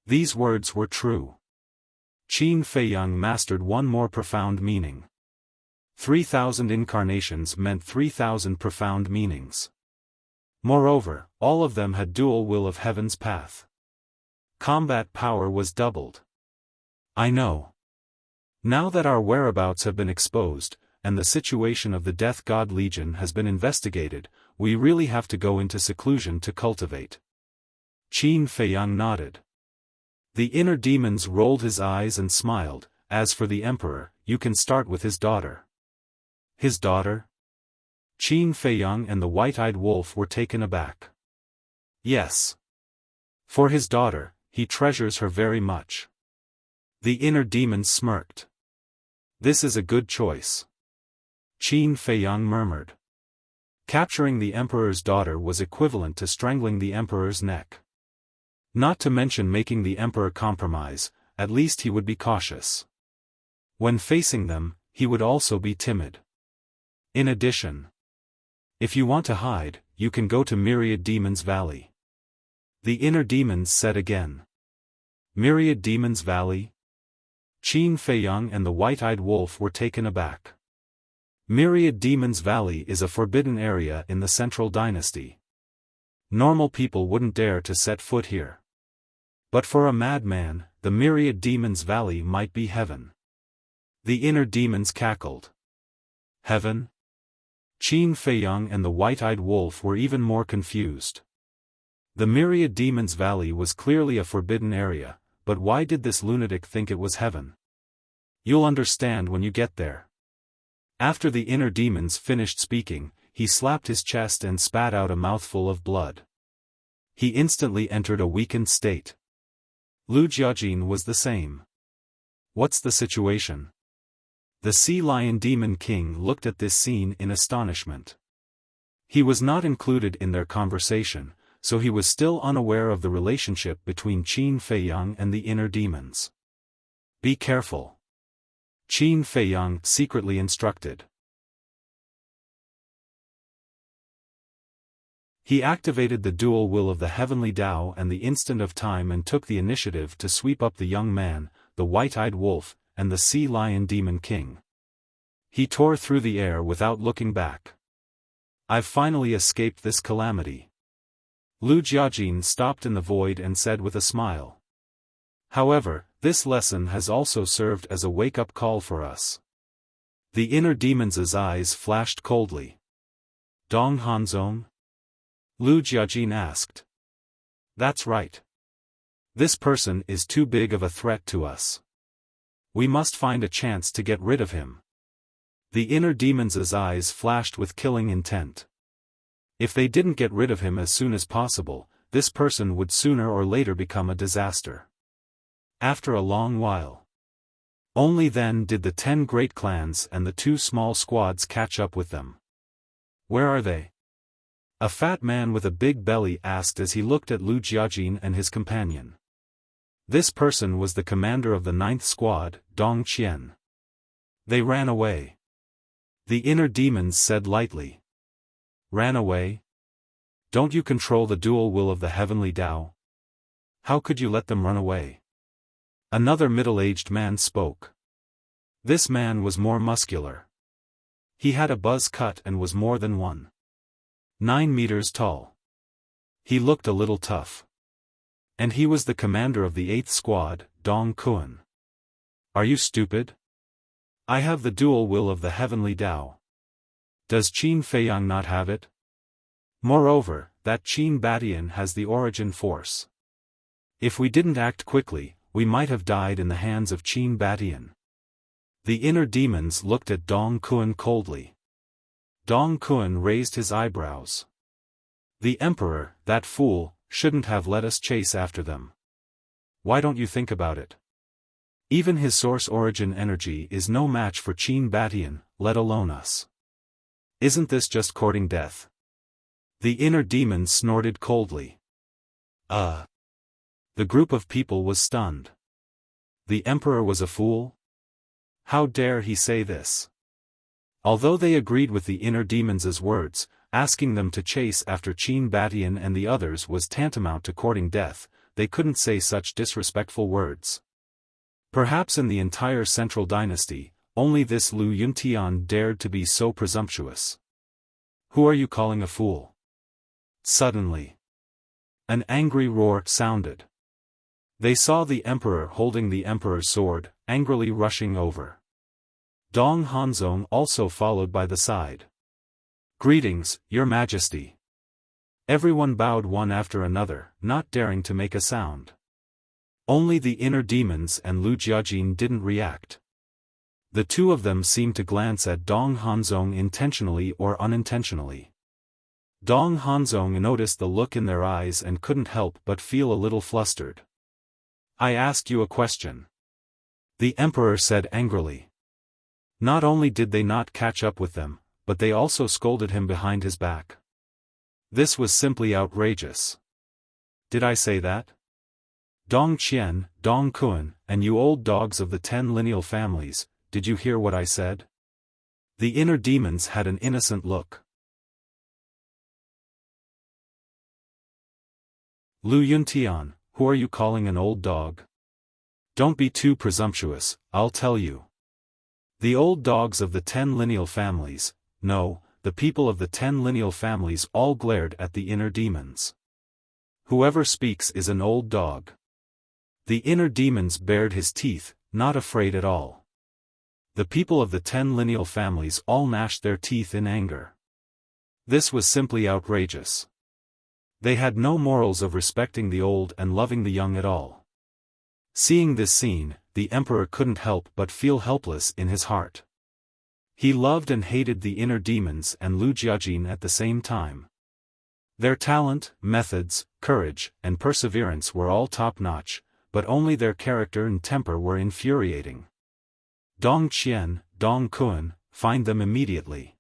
S1: These words were true. Qin Feiyang mastered one more profound meaning. 3,000 incarnations meant 3,000 profound meanings. Moreover, all of them had dual will of heaven's path. Combat power was doubled. "I know. Now that our whereabouts have been exposed, and the situation of the Death God Legion has been investigated, we really have to go into seclusion to cultivate." Qin Feiyang nodded. The inner demons rolled his eyes and smiled. "As for the Emperor, you can start with his daughter." "His daughter?" Qin Feiyang and the white-eyed wolf were taken aback. "Yes. For his daughter, he treasures her very much." The inner demon smirked. "This is a good choice." Qin Feiyang murmured. Capturing the Emperor's daughter was equivalent to strangling the Emperor's neck. Not to mention making the Emperor compromise, at least he would be cautious. When facing them, he would also be timid. In addition, if you want to hide, you can go to Myriad Demons Valley. The inner demons said again. Myriad Demons Valley? Qin Feiyang and the white-eyed wolf were taken aback. Myriad Demons Valley is a forbidden area in the Central Dynasty. Normal people wouldn't dare to set foot here. But for a madman, the Myriad Demons Valley might be heaven. The inner demons cackled. Heaven? Qin Feiyang and the white-eyed wolf were even more confused. The Myriad Demons Valley was clearly a forbidden area, but why did this lunatic think it was heaven? You'll understand when you get there. After the inner demons finished speaking, he slapped his chest and spat out a mouthful of blood. He instantly entered a weakened state. Lu Jiajin was the same. What's the situation? The Sea Lion Demon King looked at this scene in astonishment. He was not included in their conversation, so he was still unaware of the relationship between Qin Feiyang and the inner demons. Be careful. Qin Feiyang secretly instructed. He activated the dual will of the heavenly Tao and the instant of time and took the initiative to sweep up the young man, the white-eyed wolf, and the Sea Lion Demon King. He tore through the air without looking back. I've finally escaped this calamity. Lu Jiajin stopped in the void and said with a smile. However, this lesson has also served as a wake-up call for us. The inner demon's eyes flashed coldly. Dong Hanzong? Lu Jiajin asked. That's right. This person is too big of a threat to us. We must find a chance to get rid of him. The inner demon's eyes flashed with killing intent. If they didn't get rid of him as soon as possible, this person would sooner or later become a disaster. After a long while. Only then did the 10 great clans and the 2 small squads catch up with them. Where are they? A fat man with a big belly asked as he looked at Lu Jiajin and his companion. This person was the commander of the 9th squad, Dong Qian. They ran away. The inner demons said lightly. Ran away? Don't you control the dual will of the heavenly Tao? How could you let them run away? Another middle-aged man spoke. This man was more muscular. He had a buzz cut and was more than 1.9 meters tall. He looked a little tough. And he was the commander of the 8th squad, Dong Kuan. Are you stupid? I have the dual will of the heavenly Tao. Does Qin Feiyang not have it? Moreover, that Qin Batian has the origin force. If we didn't act quickly, we might have died in the hands of Qin Batian. The inner demons looked at Dong Kuan coldly. Dong Kuan raised his eyebrows. The emperor, that fool, shouldn't have let us chase after them. Why don't you think about it? Even his source origin energy is no match for Qin Batian, let alone us. Isn't this just courting death? The inner demon snorted coldly. The group of people was stunned. The emperor was a fool? How dare he say this? Although they agreed with the inner demons' words, asking them to chase after Qin Batian and the others was tantamount to courting death, they couldn't say such disrespectful words. Perhaps in the entire Central Dynasty, only this Lu Yuntian dared to be so presumptuous. Who are you calling a fool? Suddenly, an angry roar sounded. They saw the emperor holding the emperor's sword, angrily rushing over. Dong Hanzong also followed by the side. Greetings, Your Majesty. Everyone bowed one after another, not daring to make a sound. Only the inner demons and Lu Jiajin didn't react. The two of them seemed to glance at Dong Hanzong intentionally or unintentionally. Dong Hanzong noticed the look in their eyes and couldn't help but feel a little flustered. I asked you a question. The emperor said angrily. Not only did they not catch up with them, but they also scolded him behind his back. This was simply outrageous. Did I say that? Dong Qian, Dong Kuan, and you old dogs of the 10 lineal families, did you hear what I said? The inner demons had an innocent look. Lu Yuntian, who are you calling an old dog? Don't be too presumptuous, I'll tell you. The old dogs of the 10 lineal families, no, the people of the 10 lineal families all glared at the inner demons. Whoever speaks is an old dog. The inner demons bared his teeth, not afraid at all. The people of the 10 lineal families all gnashed their teeth in anger. This was simply outrageous. They had no morals of respecting the old and loving the young at all. Seeing this scene, the emperor couldn't help but feel helpless in his heart. He loved and hated the inner demons and Lu Jiajin at the same time. Their talent, methods, courage, and perseverance were all top-notch, but only their character and temper were infuriating. Dong Qian, Dong Kun, find them immediately.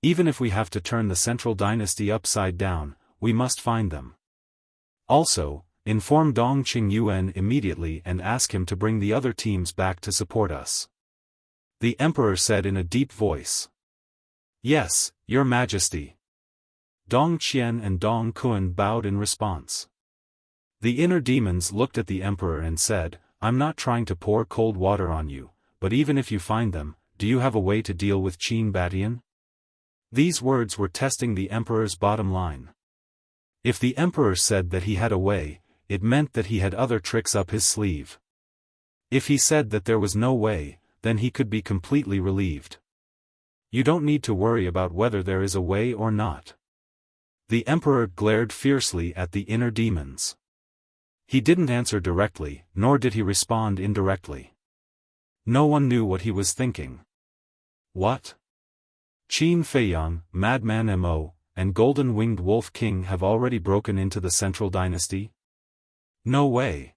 S1: Even if we have to turn the central dynasty upside down, we must find them. Also, inform Dong Qingyuan immediately and ask him to bring the other teams back to support us. The emperor said in a deep voice. Yes, your majesty. Dong Qian and Dong Kun bowed in response. The inner demons looked at the emperor and said, I'm not trying to pour cold water on you, but even if you find them, do you have a way to deal with Qin Badian? These words were testing the emperor's bottom line. If the emperor said that he had a way, it meant that he had other tricks up his sleeve. If he said that there was no way, then he could be completely relieved. You don't need to worry about whether there is a way or not. The emperor glared fiercely at the inner demons. He didn't answer directly, nor did he respond indirectly. No one knew what he was thinking. What? Qin Feiyang, Madman Mo, and Golden-Winged Wolf King have already broken into the central dynasty? No way.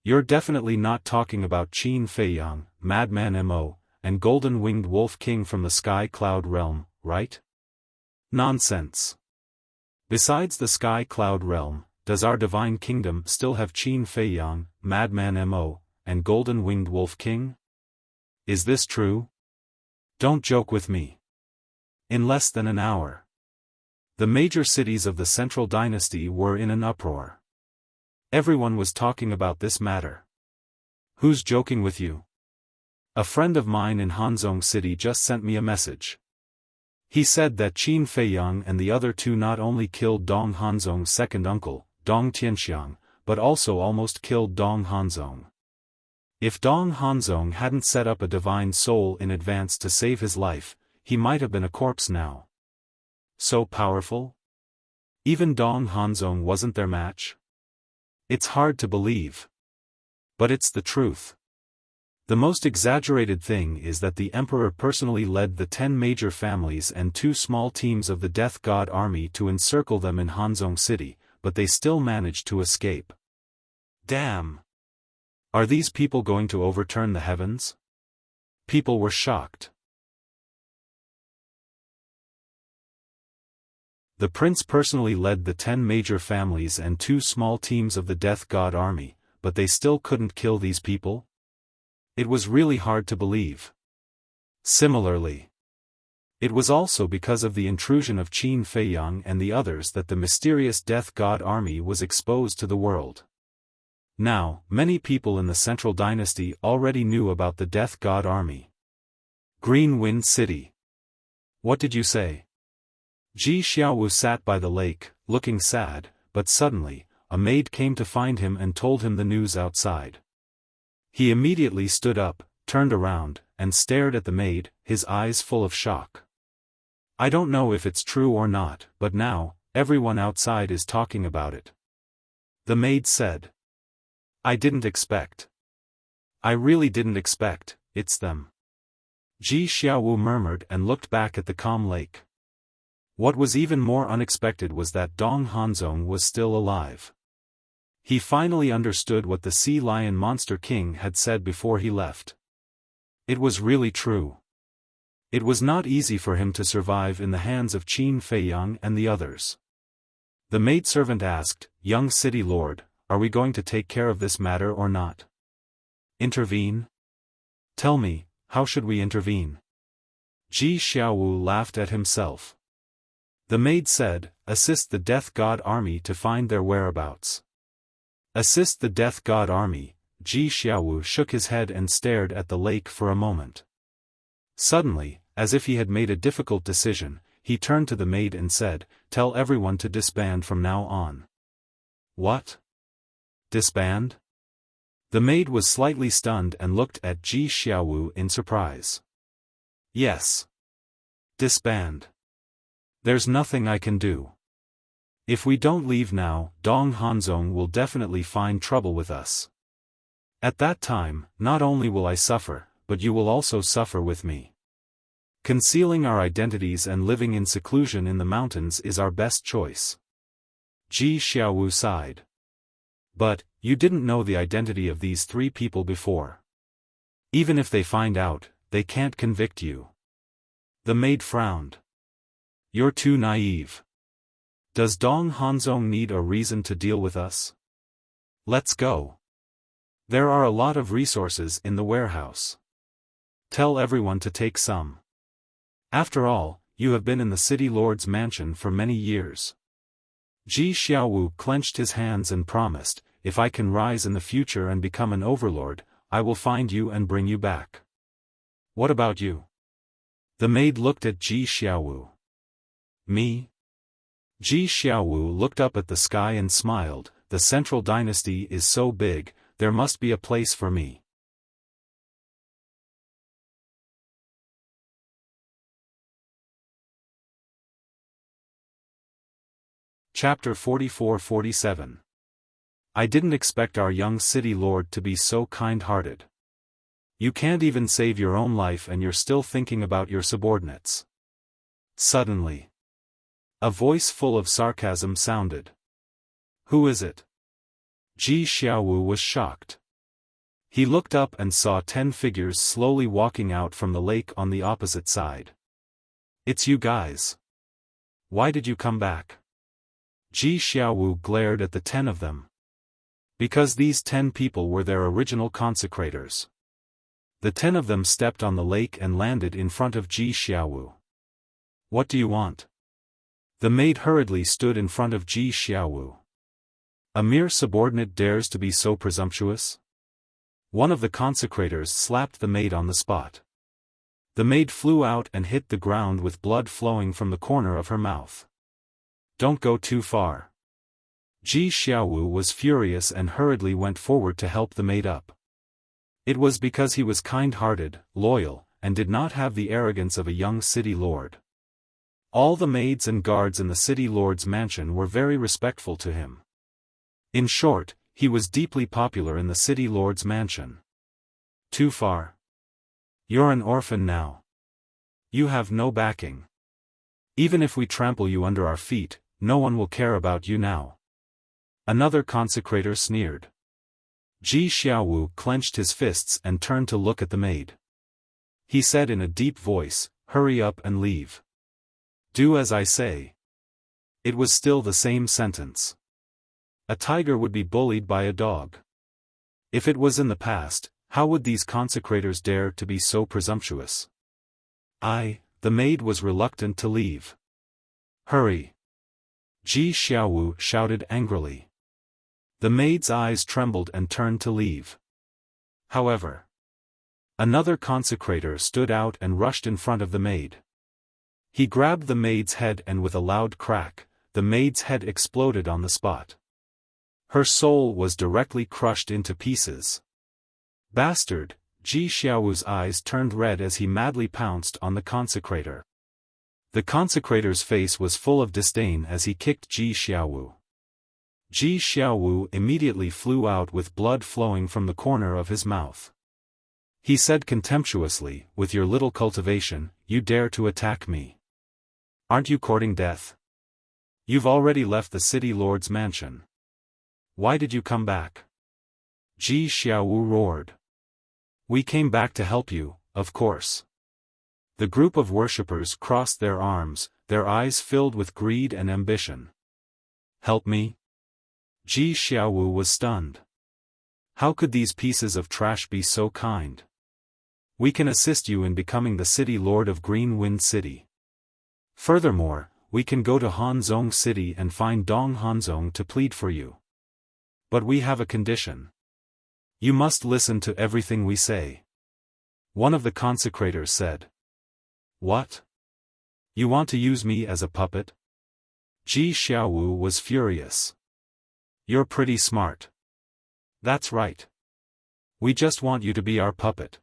S1: You're definitely not talking about Qin Feiyang, Madman Mo, and Golden-Winged Wolf King from the Sky Cloud Realm, right? Nonsense. Besides the Sky Cloud Realm, does our divine kingdom still have Qin Feiyang, Madman Mo, and Golden-Winged Wolf King? Is this true? Don't joke with me. In less than an hour, the major cities of the Central Dynasty were in an uproar. Everyone was talking about this matter. Who's joking with you? A friend of mine in Hanzhong City just sent me a message. He said that Qin Feiyang and the other two not only killed Dong Hanzong's second uncle, Dong Tianxiang, but also almost killed Dong Hanzong. If Dong Hanzong hadn't set up a divine soul in advance to save his life, he might have been a corpse now. So powerful? Even Dong Hanzong wasn't their match? It's hard to believe. But it's the truth. The most exaggerated thing is that the emperor personally led the 10 major families and 2 small teams of the Death God army to encircle them in Hanzong City, but they still managed to escape. Damn! Are these people going to overturn the heavens? People were shocked. The prince personally led the 10 major families and 2 small teams of the Death God army, but they still couldn't kill these people? It was really hard to believe. Similarly, it was also because of the intrusion of Qin Feiyang and the others that the mysterious Death God army was exposed to the world. Now, many people in the Central Dynasty already knew about the Death God army. Green Wind City. What did you say? Ji Xiaowu sat by the lake, looking sad, but suddenly, a maid came to find him and told him the news outside. He immediately stood up, turned around, and stared at the maid, his eyes full of shock. I don't know if it's true or not, but now, everyone outside is talking about it. The maid said. I didn't expect. I really didn't expect, it's them. Ji Xiaowu murmured and looked back at the calm lake. What was even more unexpected was that Dong Hanzong was still alive. He finally understood what the Sea Lion Monster King had said before he left. It was really true. It was not easy for him to survive in the hands of Qin Feiyang and the others. The maidservant asked, Young city lord, are we going to take care of this matter or not? Intervene? Tell me, how should we intervene? Ji Xiaowu laughed at himself. The maid said, assist the Death God army to find their whereabouts. Assist the Death God army. Ji Xiaowu shook his head and stared at the lake for a moment. Suddenly, as if he had made a difficult decision, he turned to the maid and said, tell everyone to disband from now on. What? Disband? The maid was slightly stunned and looked at Ji Xiaowu in surprise. Yes. Disband. There's nothing I can do. If we don't leave now, Dong Hanzong will definitely find trouble with us. At that time, not only will I suffer, but you will also suffer with me. Concealing our identities and living in seclusion in the mountains is our best choice. Ji Xiaowu sighed. But, you didn't know the identity of these three people before. Even if they find out, they can't convict you. The maid frowned. You're too naive. Does Dong Hanzong need a reason to deal with us? Let's go. There are a lot of resources in the warehouse. Tell everyone to take some. After all, you have been in the city lord's mansion for many years. Ji Xiaowu clenched his hands and promised, if I can rise in the future and become an overlord, I will find you and bring you back. What about you? The maid looked at Ji Xiaowu. Me? Ji Xiaowu looked up at the sky and smiled. The central dynasty is so big, there must be a place for me. Chapter 44-47. I didn't expect our young city lord to be so kind-hearted. You can't even save your own life and you're still thinking about your subordinates. Suddenly, a voice full of sarcasm sounded. Who is it? Ji Xiaowu was shocked. He looked up and saw 10 figures slowly walking out from the lake on the opposite side. It's you guys. Why did you come back? Ji Xiaowu glared at the 10 of them. Because these 10 people were their original consecrators. The 10 of them stepped on the lake and landed in front of Ji Xiaowu. What do you want? The maid hurriedly stood in front of Ji Xiaowu. A mere subordinate dares to be so presumptuous? One of the consecrators slapped the maid on the spot. The maid flew out and hit the ground with blood flowing from the corner of her mouth. Don't go too far. Ji Xiaowu was furious and hurriedly went forward to help the maid up. It was because he was kind-hearted, loyal, and did not have the arrogance of a young city lord. All the maids and guards in the city lord's mansion were very respectful to him. In short, he was deeply popular in the city lord's mansion. Too far? You're an orphan now. You have no backing. Even if we trample you under our feet, no one will care about you now. Another consecrator sneered. Ji Xiaowu clenched his fists and turned to look at the maid. He said in a deep voice, hurry up and leave. Do as I say. It was still the same sentence. A tiger would be bullied by a dog. If it was in the past, how would these consecrators dare to be so presumptuous? The maid was reluctant to leave. Hurry! Ji Xiaowu shouted angrily. The maid's eyes trembled and turned to leave. However, another consecrator stood out and rushed in front of the maid. He grabbed the maid's head and with a loud crack, the maid's head exploded on the spot. Her soul was directly crushed into pieces. Bastard! Ji Xiaowu's eyes turned red as he madly pounced on the consecrator. The consecrator's face was full of disdain as he kicked Ji Xiaowu. Ji Xiaowu immediately flew out with blood flowing from the corner of his mouth. He said contemptuously, with your little cultivation, you dare to attack me. Aren't you courting death? You've already left the city lord's mansion. Why did you come back? Ji Xiaowu roared. We came back to help you, of course. The group of worshippers crossed their arms, their eyes filled with greed and ambition. Help me? Ji Xiaowu was stunned. How could these pieces of trash be so kind? We can assist you in becoming the city lord of Green Wind City. Furthermore, we can go to Hanzong City and find Dong Hanzong to plead for you. But we have a condition. You must listen to everything we say. One of the consecrators said. What? You want to use me as a puppet? Ji Xiaowu was furious. You're pretty smart. That's right. We just want you to be our puppet.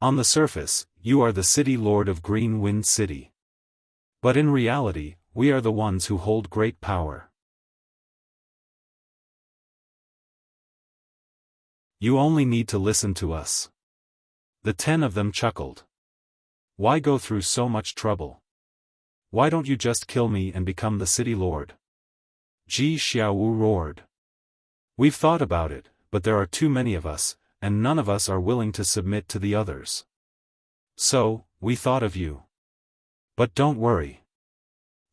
S1: On the surface, you are the city lord of Green Wind City. But in reality, we are the ones who hold great power. You only need to listen to us." The 10 of them chuckled. "Why go through so much trouble? Why don't you just kill me and become the city lord?" Ji Xiaowu roared. "We've thought about it, but there are too many of us, and none of us are willing to submit to the others. So, we thought of you. But don't worry.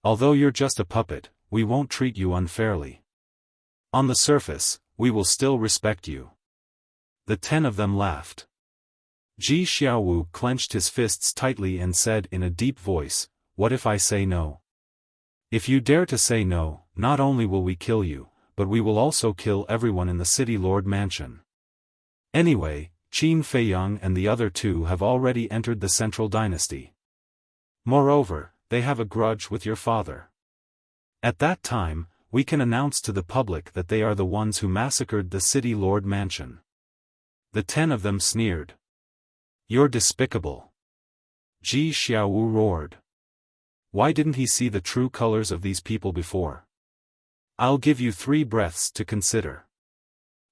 S1: Although you're just a puppet, we won't treat you unfairly. On the surface, we will still respect you." The 10 of them laughed. Ji Xiaowu clenched his fists tightly and said in a deep voice, "What if I say no? If you dare to say no, not only will we kill you, but we will also kill everyone in the city lord mansion. Anyway, Qin Feiyang and the other 2 have already entered the central dynasty. Moreover, they have a grudge with your father. At that time, we can announce to the public that they are the ones who massacred the city lord mansion." The 10 of them sneered. "You're despicable." Ji Xiaowu roared. Why didn't he see the true colors of these people before? I'll give you 3 breaths to consider.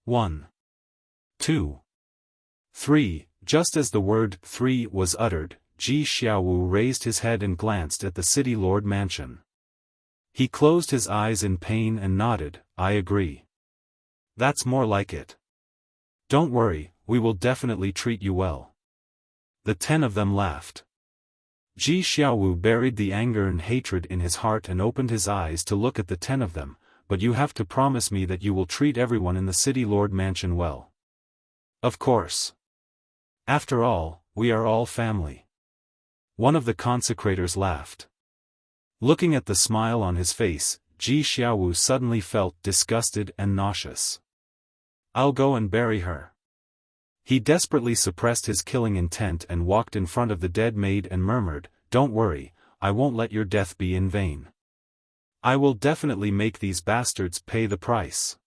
S1: 1, 2, 3. Just as the word 3 was uttered, Ji Xiaowu raised his head and glanced at the city lord mansion. He closed his eyes in pain and nodded, "I agree. That's more like it. Don't worry, we will definitely treat you well." The 10 of them laughed. Ji Xiaowu buried the anger and hatred in his heart and opened his eyes to look at the 10 of them, "But you have to promise me that you will treat everyone in the city lord mansion well." "Of course. After all, we are all family." One of the consecrators laughed. Looking at the smile on his face, Ji Xiaowu suddenly felt disgusted and nauseous. "I'll go and bury her." He desperately suppressed his killing intent and walked in front of the dead maid and murmured, "Don't worry, I won't let your death be in vain. I will definitely make these bastards pay the price."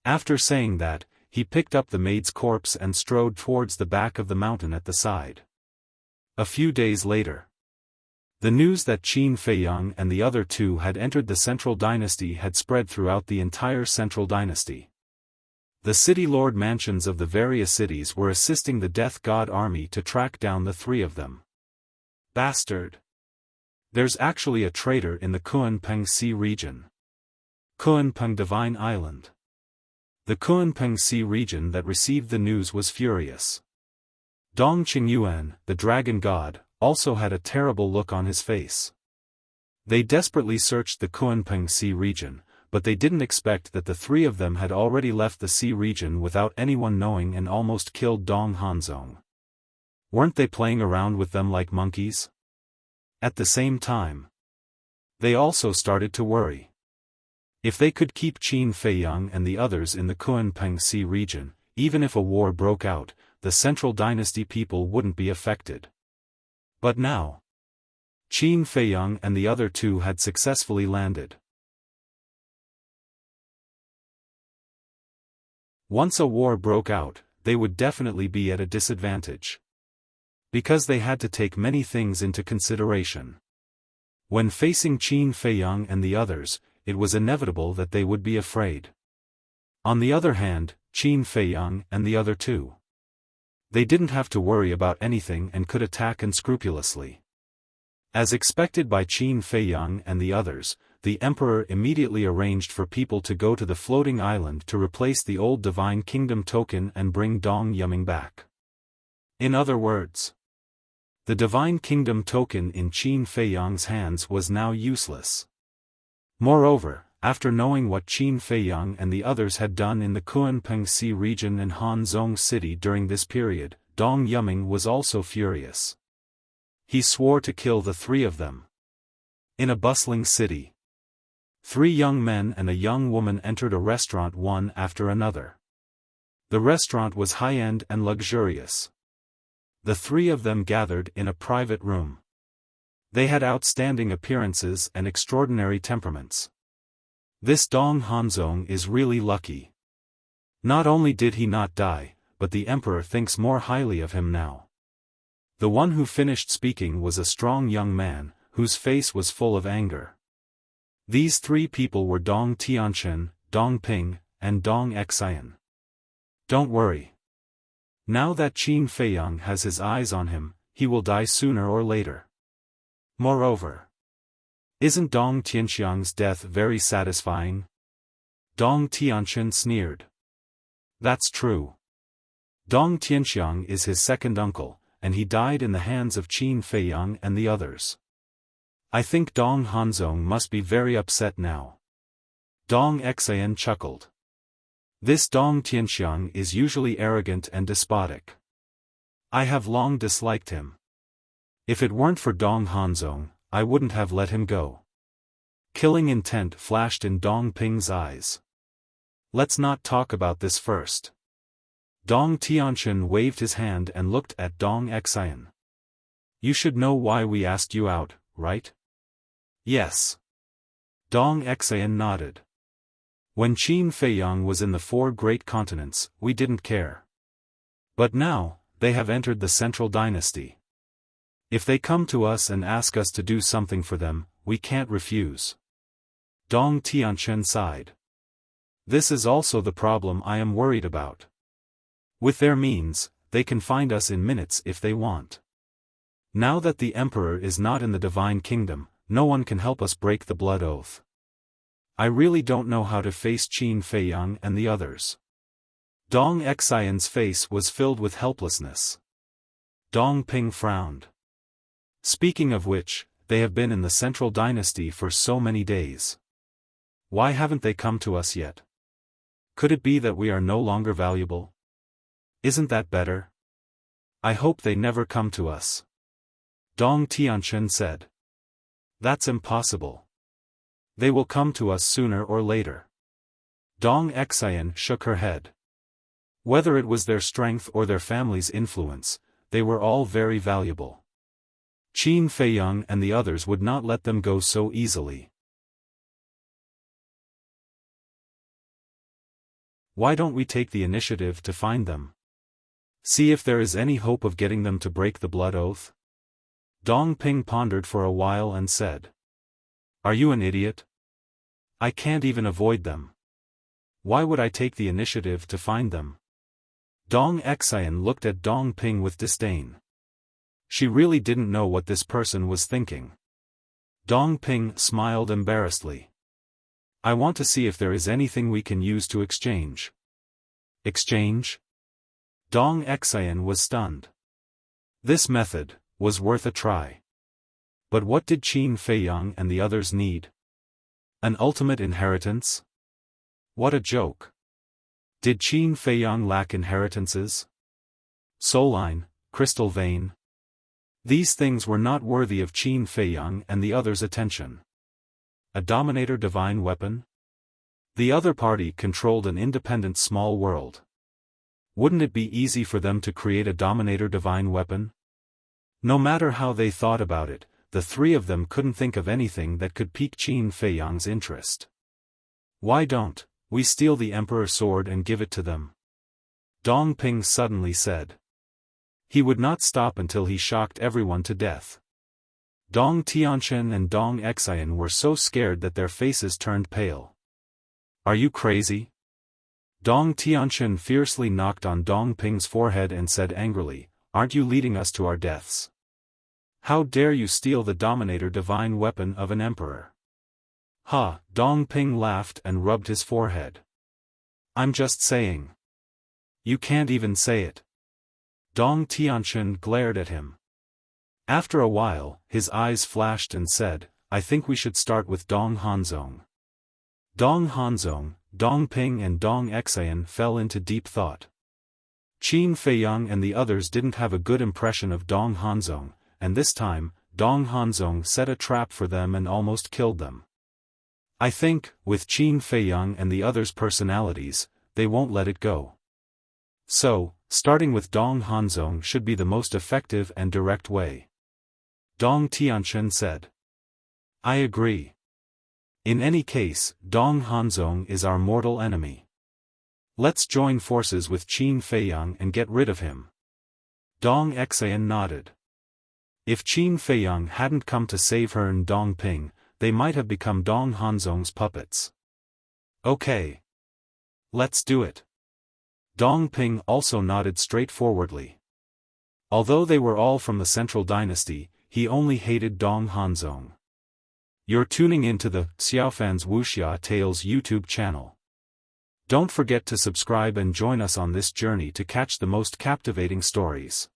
S1: After saying that, he picked up the maid's corpse and strode towards the back of the mountain at the side. A few days later, the news that Qin Feiyang and the other 2 had entered the central dynasty had spread throughout the entire central dynasty. The city lord mansions of the various cities were assisting the death god army to track down the 3 of them. "Bastard! There's actually a traitor in the Kunpeng Sea region. Kunpeng Divine Island." The Kunpeng Sea region that received the news was furious. Dong Qingyuan, the dragon god, also had a terrible look on his face. They desperately searched the Kunpeng Sea region, but they didn't expect that the 3 of them had already left the sea region without anyone knowing and almost killed Dong Hanzong. Weren't they playing around with them like monkeys? At the same time, they also started to worry. If they could keep Qin Feiyang and the others in the Kunpeng Sea region, even if a war broke out, the central dynasty people wouldn't be affected. But now, Qin Feiyang and the other 2 had successfully landed. Once a war broke out, they would definitely be at a disadvantage. Because they had to take many things into consideration. When facing Qin Feiyang and the others, it was inevitable that they would be afraid. On the other hand, Qin Feiyang and the other 2. They didn't have to worry about anything and could attack unscrupulously. As expected by Qin Feiyang and the others, the emperor immediately arranged for people to go to the floating island to replace the old divine kingdom token and bring Dong Yuming back. In other words, the divine kingdom token in Qin Feiyang's hands was now useless. Moreover, after knowing what Qin Feiyang and the others had done in the Kunpeng Sea region and Hanzhong city during this period, Dong Yuming was also furious. He swore to kill the 3 of them. In a bustling city, 3 young men and a young woman entered a restaurant one after another. The restaurant was high-end and luxurious. The 3 of them gathered in a private room. They had outstanding appearances and extraordinary temperaments. This Dong Hanzong is really lucky. Not only did he not die, but the emperor thinks more highly of him now. The one who finished speaking was a strong young man, whose face was full of anger. These three people were Dong Tianchen, Dong Ping, and Dong Xian. Don't worry. Now that Qin Feiyang has his eyes on him, he will die sooner or later. Moreover, isn't Dong Tianxiang's death very satisfying? Dong Tianchen sneered. That's true. Dong Tianxiang is his second uncle, and he died in the hands of Qin Feiyang and the others. I think Dong Hanzong must be very upset now. Dong Xian chuckled. This Dong Tianxiang is usually arrogant and despotic. I have long disliked him. If it weren't for Dong Hanzong, I wouldn't have let him go. Killing intent flashed in Dong Ping's eyes. Let's not talk about this first. Dong Tianchen waved his hand and looked at Dong Xian. You should know why we asked you out, right? Yes. Dong Xian nodded. When Qin Feiyang was in the 4 great continents, we didn't care. But now, they have entered the central dynasty. If they come to us and ask us to do something for them, we can't refuse. Dong Tianchen sighed. This is also the problem I am worried about. With their means, they can find us in minutes if they want. Now that the Emperor is not in the Divine Kingdom, no one can help us break the blood oath. I really don't know how to face Qin Feiyang and the others. Dong Xian's face was filled with helplessness. Dong Ping frowned. Speaking of which, they have been in the Central Dynasty for so many days. Why haven't they come to us yet? Could it be that we are no longer valuable? Isn't that better? I hope they never come to us. Dong Tianchen said. That's impossible. They will come to us sooner or later. Dong Xian shook her head. Whether it was their strength or their family's influence, they were all very valuable. Qin Feiyang and the others would not let them go so easily. Why don't we take the initiative to find them? See if there is any hope of getting them to break the blood oath? Dong Ping pondered for a while and said. Are you an idiot? I can't even avoid them. Why would I take the initiative to find them? Dong Xian looked at Dong Ping with disdain. She really didn't know what this person was thinking. Dong Ping smiled embarrassedly. I want to see if there is anything we can use to exchange. Exchange? Dong Xian was stunned. This method was worth a try. But what did Qin Feiyang and the others need? An ultimate inheritance? What a joke. Did Qin Feiyang lack inheritances? Soul line, crystal vein? These things were not worthy of Qin Feiyang and the others' attention. A dominator divine weapon? The other party controlled an independent small world. Wouldn't it be easy for them to create a dominator divine weapon? No matter how they thought about it, the three of them couldn't think of anything that could pique Qin Feiyang's interest. Why don't we steal the Emperor's sword and give it to them? Dong Ping suddenly said. He would not stop until he shocked everyone to death. Dong Tianchen and Dong Xian were so scared that their faces turned pale. Are you crazy? Dong Tianchen fiercely knocked on Dong Ping's forehead and said angrily, Aren't you leading us to our deaths? How dare you steal the dominator divine weapon of an emperor? Ha! Dong Ping laughed and rubbed his forehead. I'm just saying. You can't even say it. Dong Tianchen glared at him. After a while, his eyes flashed and said, I think we should start with Dong Hanzong. Dong Hanzong, Dong Ping and Dong Xian fell into deep thought. Qin Feiyang and the others didn't have a good impression of Dong Hanzong, and this time, Dong Hanzong set a trap for them and almost killed them. I think, with Qin Feiyang and the others' personalities, they won't let it go. So, starting with Dong Hanzong should be the most effective and direct way. Dong Tianchen said. I agree. In any case, Dong Hanzong is our mortal enemy. Let's join forces with Qin Feiyang and get rid of him. Dong Xian nodded. If Qin Feiyang hadn't come to save her and Dong Ping, they might have become Dong Hanzong's puppets. Okay. Let's do it. Dong Ping also nodded straightforwardly. Although they were all from the Central Dynasty, he only hated Dong Hanzong. You're tuning into the Xiaofan's Wuxia Tales YouTube channel. Don't forget to subscribe and join us on this journey to catch the most captivating stories.